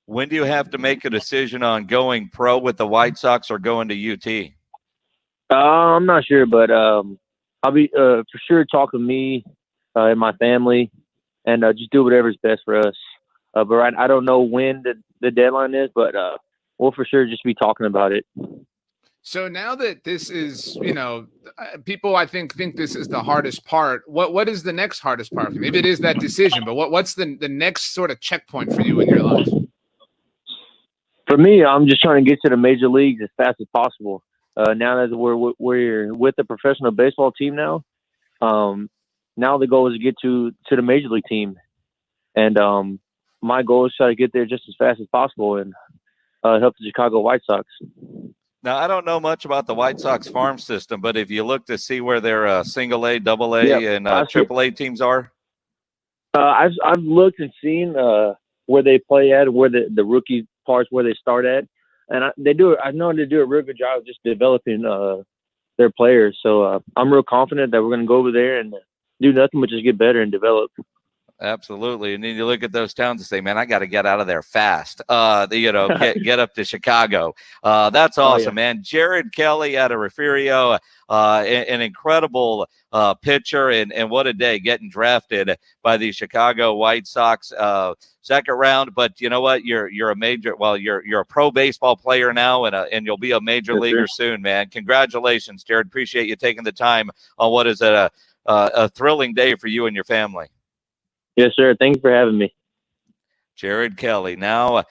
When do you have to make a decision on going pro with the White Sox or going to UT? I'm not sure, but I'll be for sure talking to me and my family, and just do whatever's best for us. But I don't know when the deadline is, but we'll for sure just be talking about it. So now that this is, people I think this is the hardest part. What is the next hardest part for you? Maybe it is that decision, but what's the next sort of checkpoint for you in your life? For me, I'm just trying to get to the major leagues as fast as possible. Now that we're with the professional baseball team now, now the goal is to get to the major league team, and my goal is to try to get there just as fast as possible and help the Chicago White Sox. Now, I don't know much about the White Sox farm system, but if you look to see where their single A, double A, and triple A teams are, I've looked and seen where they play at, where the rookie parts where they start at, and I know they do a real good job of just developing their players. So I'm real confident that we're going to go over there and do nothing but just get better and develop. Absolutely. And then you look at those towns and say, man, I got to get out of there fast. Get up to Chicago. That's awesome, man. Jared Kelly out of Refugio, an incredible pitcher, and what a day getting drafted by the Chicago White Sox, second round. But you know what? You're a pro baseball player now, and you'll be a major leaguer soon, man. Congratulations, Jared. Appreciate you taking the time on what is a thrilling day for you and your family. Yes, sir. Thank you for having me. Jared Kelly, now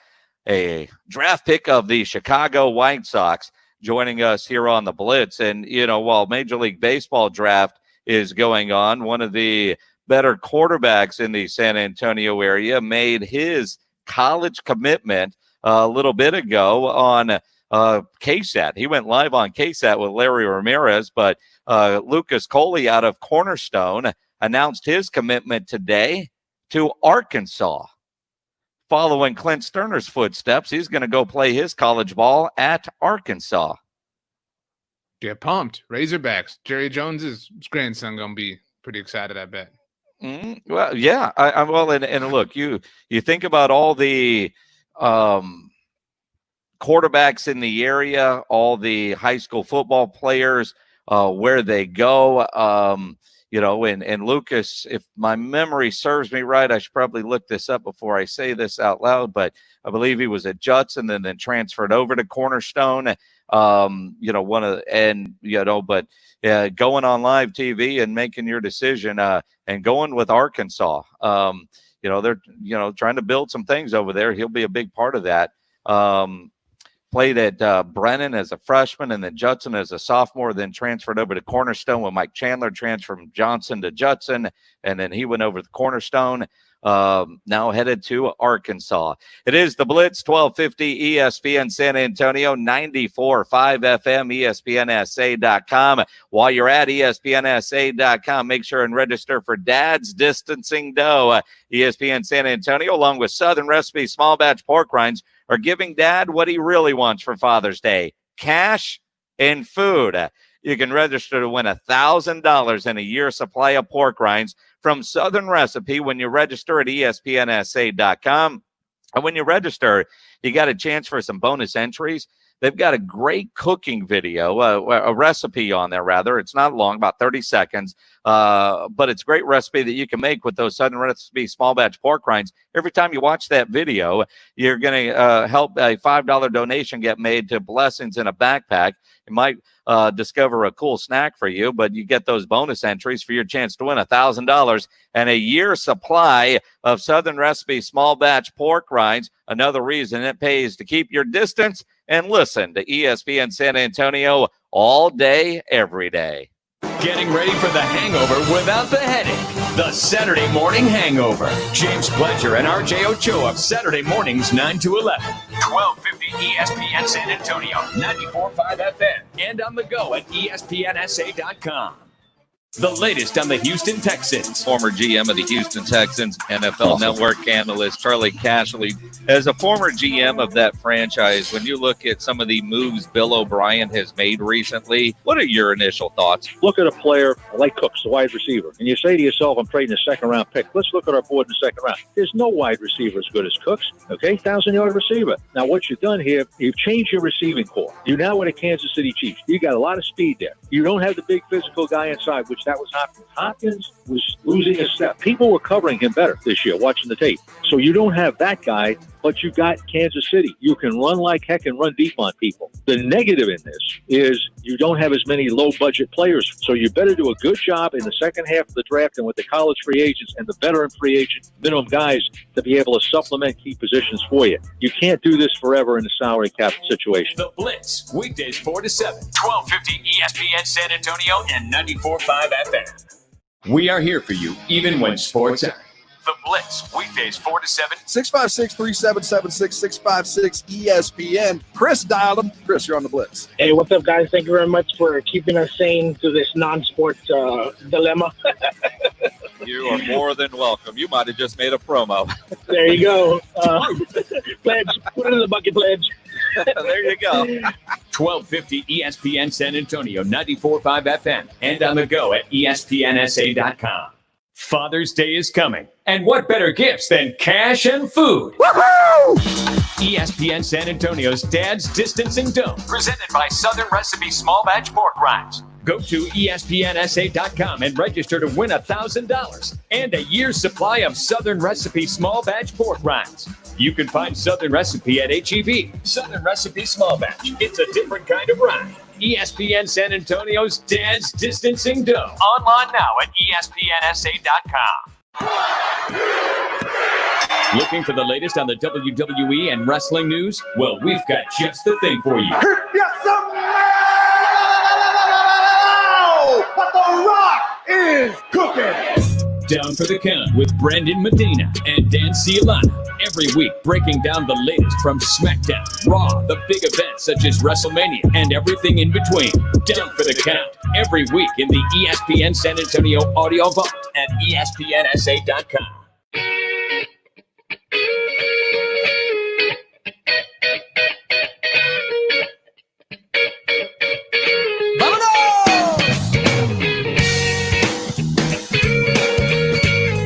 a draft pick of the Chicago White Sox, joining us here on the Blitz. And, while Major League Baseball draft is going on, one of the better quarterbacks in the San Antonio area made his college commitment a little bit ago on KSAT. He went live on KSAT with Larry Ramirez, but Lucas Coley out of Cornerstone announced his commitment today to Arkansas. Following Clint Sterner's footsteps, he's going to go play his college ball at Arkansas. Get pumped. Razorbacks. Jerry Jones's grandson going to be pretty excited, I bet. Well, yeah. And look, you think about all the quarterbacks in the area, all the high school football players, where they go. And Lucas, if my memory serves me right, I should probably look this up before I say this out loud, but I believe he was at Judson and then transferred over to Cornerstone. Going on live TV and making your decision, and going with Arkansas. They're, trying to build some things over there. He'll be a big part of that. Played at Brennan as a freshman and then Judson as a sophomore, then transferred over to Cornerstone when Mike Chandler transferred from Johnson to Judson, and then he went over to Cornerstone, now headed to Arkansas. It is the Blitz, 1250 ESPN San Antonio, 94.5 FM, ESPNSA.com. While you're at ESPNSA.com, make sure and register for Dad's Distancing Dough. ESPN San Antonio, along with Southern Recipe Small Batch Pork Rinds, are giving Dad what he really wants for Father's Day: cash and food. You can register to win $1,000 in a year's supply of pork rinds from Southern Recipe when you register at ESPNSA.com. And when you register, you got a chance for some bonus entries. They've got a great cooking video, a recipe on there, rather. It's not long, about 30 seconds, but it's a great recipe that you can make with those Southern Recipe small batch pork rinds. Every time you watch that video, you're going to help a $5 donation get made to Blessings in a Backpack. You might discover a cool snack for you, but you get those bonus entries for your chance to win $1,000 and a year's supply of Southern Recipe small batch pork rinds. Another reason it pays to keep your distance and listen to ESPN San Antonio all day, every day. Getting ready for the hangover without the headache. The Saturday Morning Hangover. James Pledger and RJ Ochoa. Saturday mornings 9 to 11. 1250 ESPN San Antonio. 94.5 FM. And on the go at ESPNSA.com. The latest on the Houston Texans. Former GM of the Houston Texans, NFL Network analyst Charlie Cashley. As a former GM of that franchise, when you look at some of the moves Bill O'Brien has made recently, what are your initial thoughts? Look at a player like Cooks, the wide receiver, and you say to yourself, I'm trading a second-round pick. Let's look at our board in the second round. There's no wide receiver as good as Cooks, okay? 1,000-yard receiver. Now, what you've done here, you've changed your receiving core. You now with a Kansas City Chiefs. You got a lot of speed there. You don't have the big physical guy inside, which that was Hopkins. Hopkins was losing a step. People were covering him better this year, watching the tape. So you don't have that guy, but you got Kansas City. You can run like heck and run deep on people. The negative in this is you don't have as many low-budget players. So you better do a good job in the second half of the draft and with the college free agents and the veteran free agent minimum guys to be able to supplement key positions for you. You can't do this forever in a salary cap situation. The Blitz, weekdays 4 to 7, 1250 ESPN San Antonio and 94.5 FM. We are here for you, even when sports aren't. The Blitz, weekdays 4 to 7. 656-3776, 656-ESPN. Chris dialed him. Chris, you're on the Blitz. Hey, what's up, guys? Thank you very much for keeping us sane through this non-sport dilemma. You are more than welcome. You might have just made a promo. There you go. Pledge. Put it in the bucket, Pledge. There you go. 1250 ESPN San Antonio, 94.5 FM, and on the go at ESPNSA.com. Father's Day is coming, and what better gifts than cash and food? ESPN San Antonio's Dad's Distancing Dome, presented by Southern Recipe Small Batch Pork Rinds. Go to ESPNSA.com and register to win $1,000 and a year's supply of Southern Recipe Small Batch Pork Rinds. You can find Southern Recipe at HEB. Southern Recipe Small Batch. It's a different kind of rind. ESPN San Antonio's Dad's Distancing Dome. Online now at ESPNSA.com. Looking for the latest on the WWE and wrestling news? Well, we've got just the thing for you. But The Rock is cooking. Down for the Count with Brandon Medina and Dan Ciolana. Every week, breaking down the latest from SmackDown, Raw, the big events such as WrestleMania, and everything in between. Down for the Count. Every week in the ESPN San Antonio audio vault at ESPNSA.com.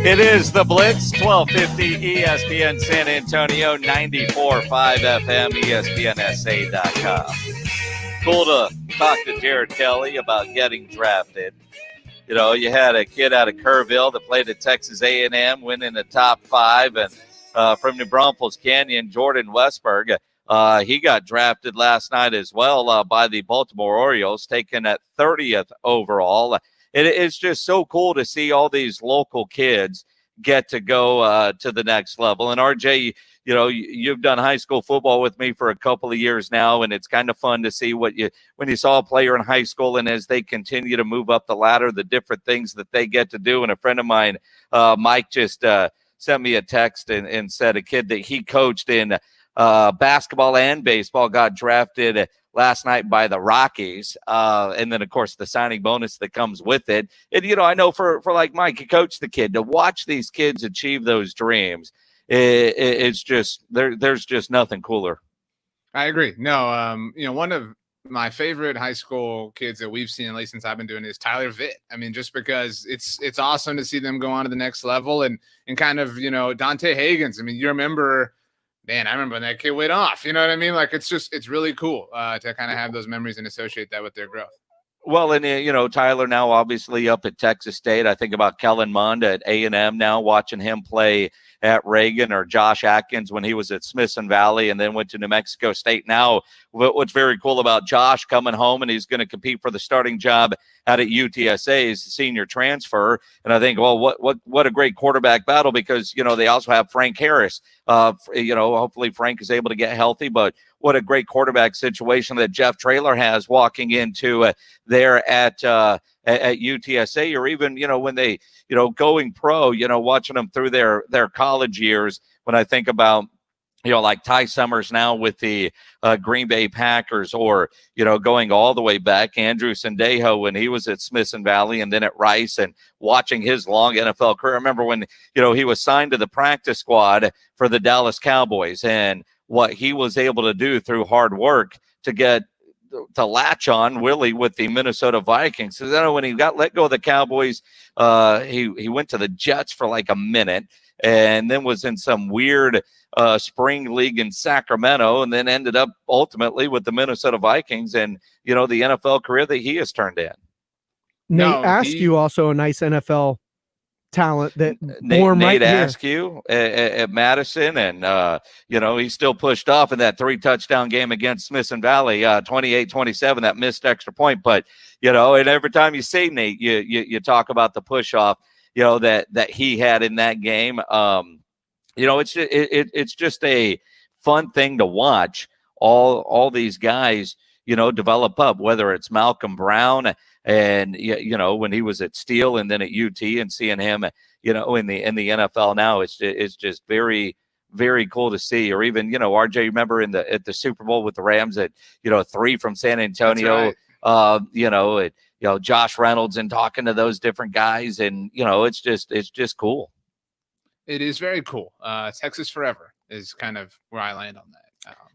It is the Blitz, 1250 ESPN San Antonio, 94.5 FM, ESPNSA.com. Cool to talk to Jared Kelly about getting drafted. You know, you had a kid out of Kerrville that played at Texas A&M, went in the top 5, and from New Braunfels Canyon, Jordan Westberg, he got drafted last night as well by the Baltimore Orioles, taken at 30th overall. It's just so cool to see all these local kids get to go to the next level. And RJ, you know, you've done high school football with me for a couple of years now, and it's kind of fun to see when you saw a player in high school and as they continue to move up the ladder, the different things that they get to do. And a friend of mine, Mike, just sent me a text and said a kid that he coached in basketball and baseball got drafted last night by the Rockies. And then, of course, the signing bonus that comes with it. And, you know, I know for like Mike, you coach the kid, to watch these kids achieve those dreams, it's just, there's just nothing cooler. I agree. No, you know, one of my favorite high school kids that we've seen, at least since I've been doing it, is Tyler Vitt. I mean, just because it's awesome to see them go on to the next level and kind of, you know, Dante Hagens. I mean, you remember, man, I remember when that kid went off. You know what I mean? Like, it's really cool to kind of have those memories and associate that with their growth. Well, and, you know, Tyler now obviously up at Texas State. I think about Kellen Mond at A&M now, watching him play at Reagan, or Josh Atkins when he was at Smithson Valley and then went to New Mexico State. Now, what's very cool about Josh coming home, and he's going to compete for the starting job out at UTSA as a senior transfer. And I think, well, what a great quarterback battle, because, you know, they also have Frank Harris. You know, hopefully Frank is able to get healthy, but what a great quarterback situation that Jeff Traylor has walking into there at UTSA, or even, you know, when they, you know, going pro, you know, watching them through their college years. When I think about, you know, like Ty Summers now with the Green Bay Packers, or, you know, going all the way back, Andrew Sendejo when he was at Smithson Valley and then at Rice, and watching his long NFL career. I remember when, you know, he was signed to the practice squad for the Dallas Cowboys, and what he was able to do through hard work to get to latch on Willie with the Minnesota Vikings. So then when he got let go of the Cowboys, he went to the Jets for like a minute, and then was in some weird spring league in Sacramento, and then ended up ultimately with the Minnesota Vikings, and, you know, the NFL career that he has turned in. Nate Askew, also a nice NFL talent that Nate Askew at Madison, and you know, he still pushed off in that 3-touchdown game against Smithson Valley, 28-27, that missed extra point. But, you know, and every time you see Nate, you talk about the push off, you know, that he had in that game. You know, it's just a fun thing to watch all these guys, you know, develop up, whether it's Malcolm Brown, and, you know, when he was at Steele and then at UT, and seeing him, you know, in the NFL now, it's just very, very cool to see. Or even, you know, RJ, remember at the Super Bowl with the Rams, that, you know, 3 from San Antonio, right. You know, Josh Reynolds, and talking to those different guys, and, you know, it's just cool. It is very cool. Texas forever is kind of where I land on that.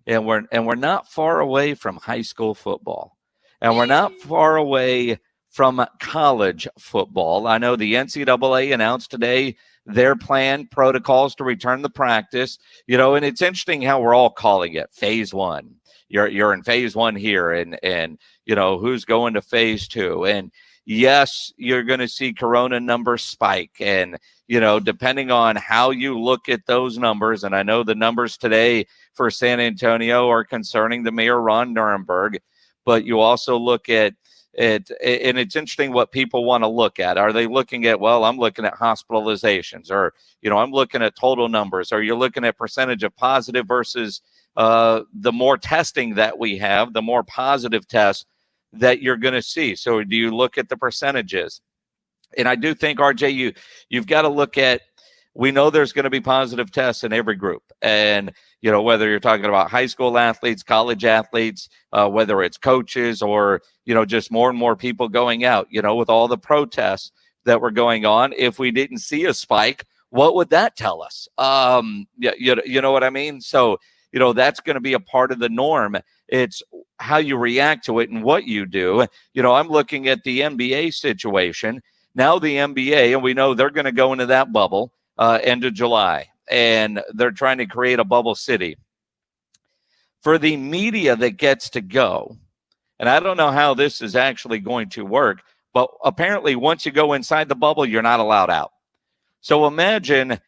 And we're not far away from high school football. And we're not far away from college football. I know the NCAA announced today their plan protocols to return the practice, and it's interesting how we're all calling it phase one. You're in phase one here, and who's going to phase two. And yes, you're going to see corona numbers spike, and depending on how you look at those numbers, and I know the numbers today for San Antonio are concerning the mayor, Ron Nirenberg, but you also look at it, and it's interesting what people want to look at. Are they looking at, well, I'm looking at hospitalizations, or, I'm looking at total numbers, or you're looking at percentage of positive versus the more testing that we have, the more positive tests that you're going to see. So do you look at the percentages? And I do think, RJ, you've got to look at, we know there's going to be positive tests in every group. And, whether you're talking about high school athletes, college athletes, whether it's coaches or, just more and more people going out, with all the protests that were going on, if we didn't see a spike, what would that tell us? You know what I mean? So, that's going to be a part of the norm. It's how you react to it and what you do. I'm looking at the NBA situation. Now the NBA, and we know they're going to go into that bubble end of July, and they're trying to create a bubble city. For the media that gets to go, and I don't know how this is actually going to work, but apparently once you go inside the bubble, you're not allowed out. So imagine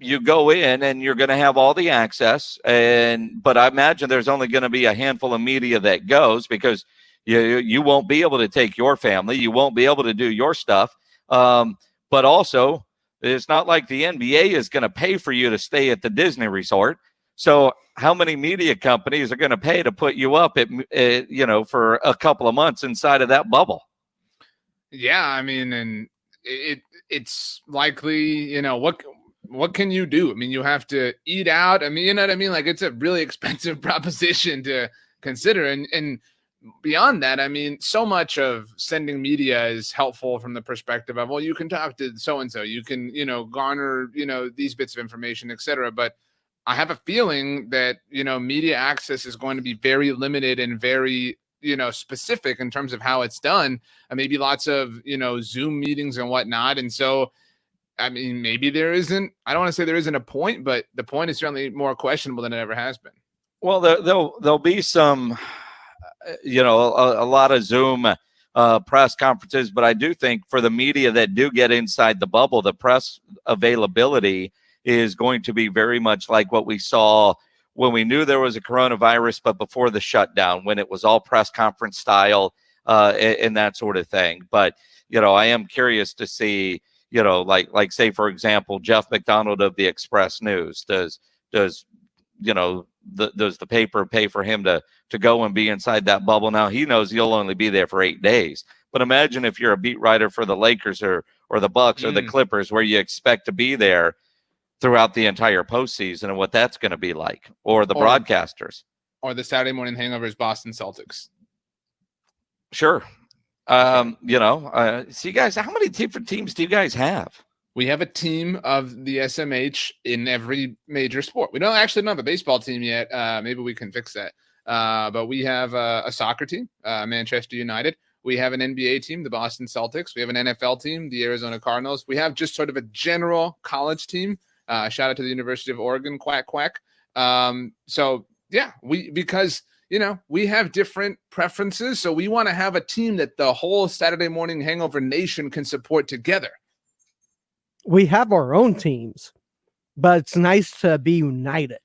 you go in and you're going to have all the access, but I imagine there's only going to be a handful of media that goes, because you won't be able to take your family, you won't be able to do your stuff. But also, it's not like the NBA is going to pay for you to stay at the Disney resort. So how many media companies are going to pay to put you up for a couple of months inside of that bubble? Yeah, I mean, and it's likely, what can you do? I mean, you have to eat out. I mean, you know what I mean? Like, it's a really expensive proposition to consider. And beyond that, I mean, so much of sending media is helpful from the perspective of, well, you can talk to so-and-so, you can, garner, these bits of information, et cetera. But I have a feeling that, media access is going to be very limited and very, specific in terms of how it's done. And maybe lots of, Zoom meetings and whatnot. And so, I mean, maybe I don't want to say there isn't a point, but the point is certainly more questionable than it ever has been. Well, there'll be some, a lot of Zoom press conferences, but I do think for the media that do get inside the bubble, the press availability is going to be very much like what we saw when we knew there was a coronavirus, but before the shutdown, when it was all press conference style and that sort of thing. But, I am curious to see, like say, for example, Jeff McDonald of the Express News, does the paper pay for him to go and be inside that bubble? Now he knows he'll only be there for 8 days, but imagine if you're a beat writer for the Lakers or the Bucks or the Clippers, where you expect to be there throughout the entire postseason, and what that's going to be like, or the broadcasters, or the Saturday morning hangovers, Boston Celtics. Sure. So you guys, how many different teams do you guys have? We have a team of the SMH in every major sport. We don't have a baseball team yet. Maybe we can fix that. But we have a soccer team, Manchester United. We have an NBA team, the Boston Celtics. We have an NFL team, the Arizona Cardinals. We have just sort of a general college team. Shout out to the University of Oregon, quack, quack. So yeah, because we have different preferences. So we want to have a team that the whole Saturday morning hangover nation can support together. We have our own teams, but it's nice to be united.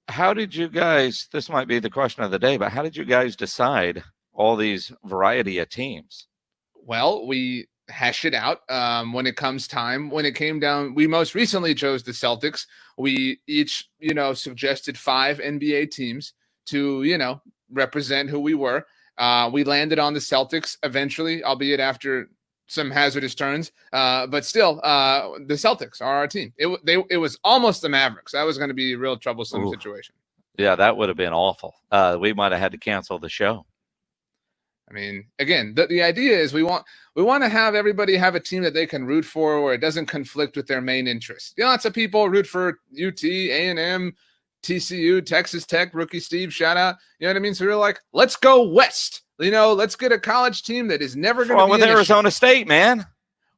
How did you guys, this might be the question of the day, but how did you guys decide all these variety of teams? Well, we hash it out when it comes time. When it came down, we most recently chose the Celtics. We each, suggested 5 NBA teams to, represent who we were. We landed on the Celtics eventually, albeit after some hazardous turns, but still, the Celtics are our team. It was almost the Mavericks. That was going to be a real troublesome situation. Yeah, that would have been awful. We might have had to cancel the show. I mean, again, the idea is we want to have everybody have a team that they can root for, where it doesn't conflict with their main interests. Lots of people root for UT, A&M, TCU, Texas Tech, Rookie Steve, shout out. You know what I mean? So we're like, let's go West. let's get a college team that is never going to be with Arizona State, man.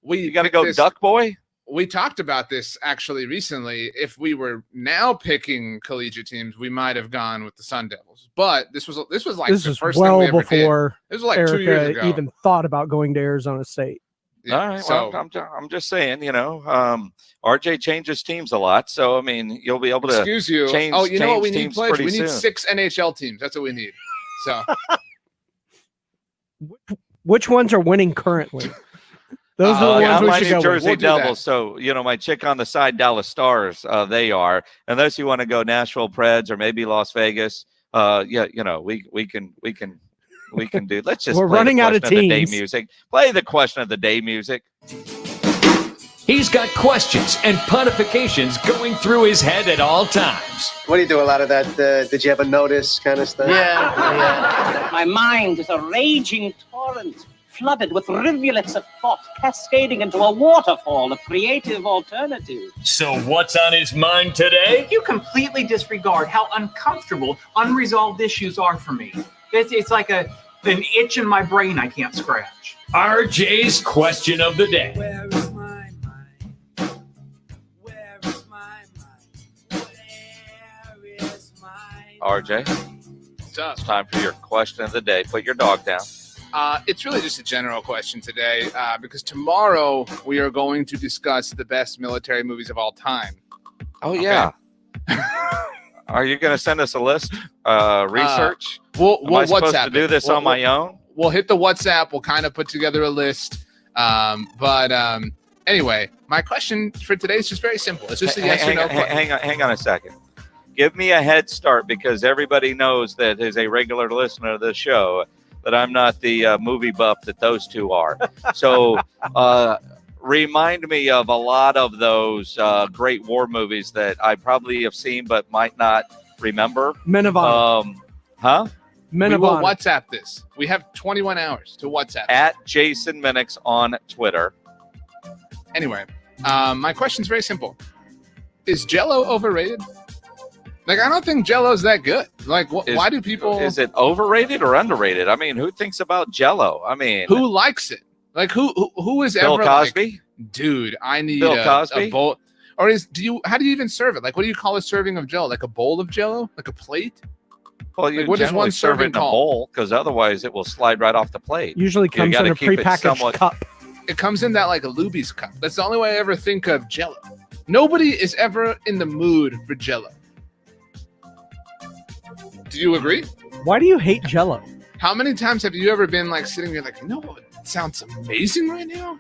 You got to go Duck Boy. We talked about this actually recently. If we were now picking collegiate teams, we might have gone with the Sun Devils. But this was like the first thing we ever did. Before this was like Erica 2 years ago. even thought about going to Arizona State. Yeah, all right. So I'm just saying, RJ changes teams a lot, so I mean, you'll be able to. Excuse you. Change, you know what we need, teams Pledge? We pretty need soon. 6 NHL teams. That's what we need. So, which ones are winning currently? Those are the ones we my should New go Jersey with. Devils. So my chick on the side, Dallas Stars. They are. Unless you want to go Nashville Preds or maybe Las Vegas. We can do. Let's just. We're play running the out of question the day teams. music. Play the question of the day music. He's got questions and pontifications going through his head at all times. What do you do? A lot of that, did you ever notice kind of stuff? Yeah. My mind is a raging torrent, flooded with rivulets of thought, cascading into a waterfall of creative alternatives. So what's on his mind today? You completely disregard how uncomfortable unresolved issues are for me. It's like an itch in my brain I can't scratch. RJ's question of the day. Where is my mind? Where is my mind? Where is my RJ, What's up? it's time for your question of the day. Put your dog down. It's really just a general question today because tomorrow we are going to discuss the best military movies of all time. Oh, yeah. Are you going to send us a list? Research? We'll Am I supposed WhatsApp to do this on my own? We'll hit the WhatsApp. We'll kind of put together a list. Anyway, my question for today is just very simple. It's just a yes or no question. Hang on a second. Give me a head start because everybody knows that as a regular listener of the show that I'm not the movie buff that those two are. So remind me of a lot of those great war movies that I probably have seen but might not remember. Men of Honor. Men We of will Honor. WhatsApp this. We have 21 hours to WhatsApp. At Jason Minix on Twitter. Anyway, my question's very simple. Is Jell-O overrated? Like, I don't think Jell-O's that good. Like, why do people... Is it overrated or underrated? I mean, who thinks about Jell-O? I mean... Who likes it? Like, who is Bill ever Cosby? like, dude, I need Bill a Cosby? bowl... Or how do you even serve it? Like, what do you call a serving of Jell-O? Like a bowl of Jell-O? Like a plate? Well, you Like, what is generally one serve it serving in a called? bowl because otherwise it will slide right off the plate. Usually You comes gotta in a keep it prepackaged somewhat- cup. It comes in that like a Luby's cup. That's the only way I ever think of Jell-O. Nobody is ever in the mood for Jell-O. Do you agree? Why do you hate Jell-O? How many times have you ever been like sitting there like, you know what sounds amazing right now?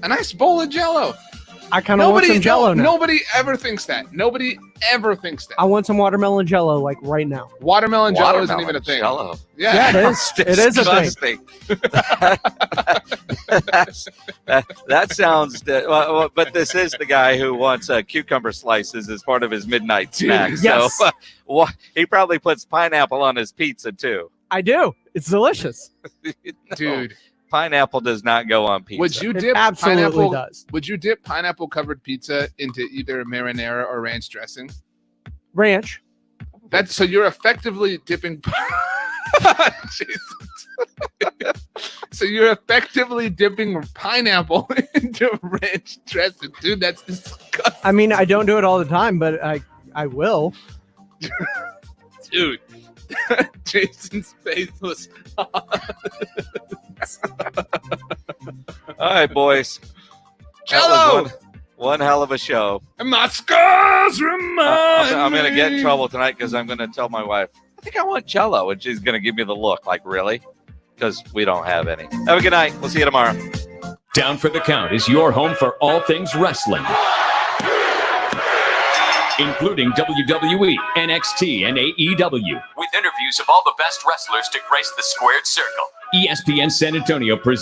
A nice bowl of Jell-O. I kind of want some Jell-O now. Nobody ever thinks that. Nobody ever thinks that. I want some watermelon Jell-O like right now. Watermelon Jell-O isn't even a thing. Jell-O. Yeah, it is. It is a thing. That sounds. But this is the guy who wants cucumber slices as part of his midnight snack. Yes. So he probably puts pineapple on his pizza too. I do. It's delicious. Dude. Pineapple does not go on pizza. Would you dip absolutely pineapple? does. Would you dip pineapple covered pizza into either marinara or ranch dressing? Ranch. That's so you're effectively dipping. So you're effectively dipping pineapple into ranch dressing, dude. That's disgusting. I mean, I don't do it all the time, but I will. Dude. Jason's face was All right, boys. That was one hell of a show. And my scars remind I'm going to get in me. trouble tonight because I'm going to tell my wife, I think I want Jell-O, and she's going to give me the look like, really? Because we don't have any. Have a good night. We'll see you tomorrow. Down for the Count is your home for all things wrestling, including WWE, NXT, and AEW. With interviews of all the best wrestlers to grace the squared circle. ESPN San Antonio presents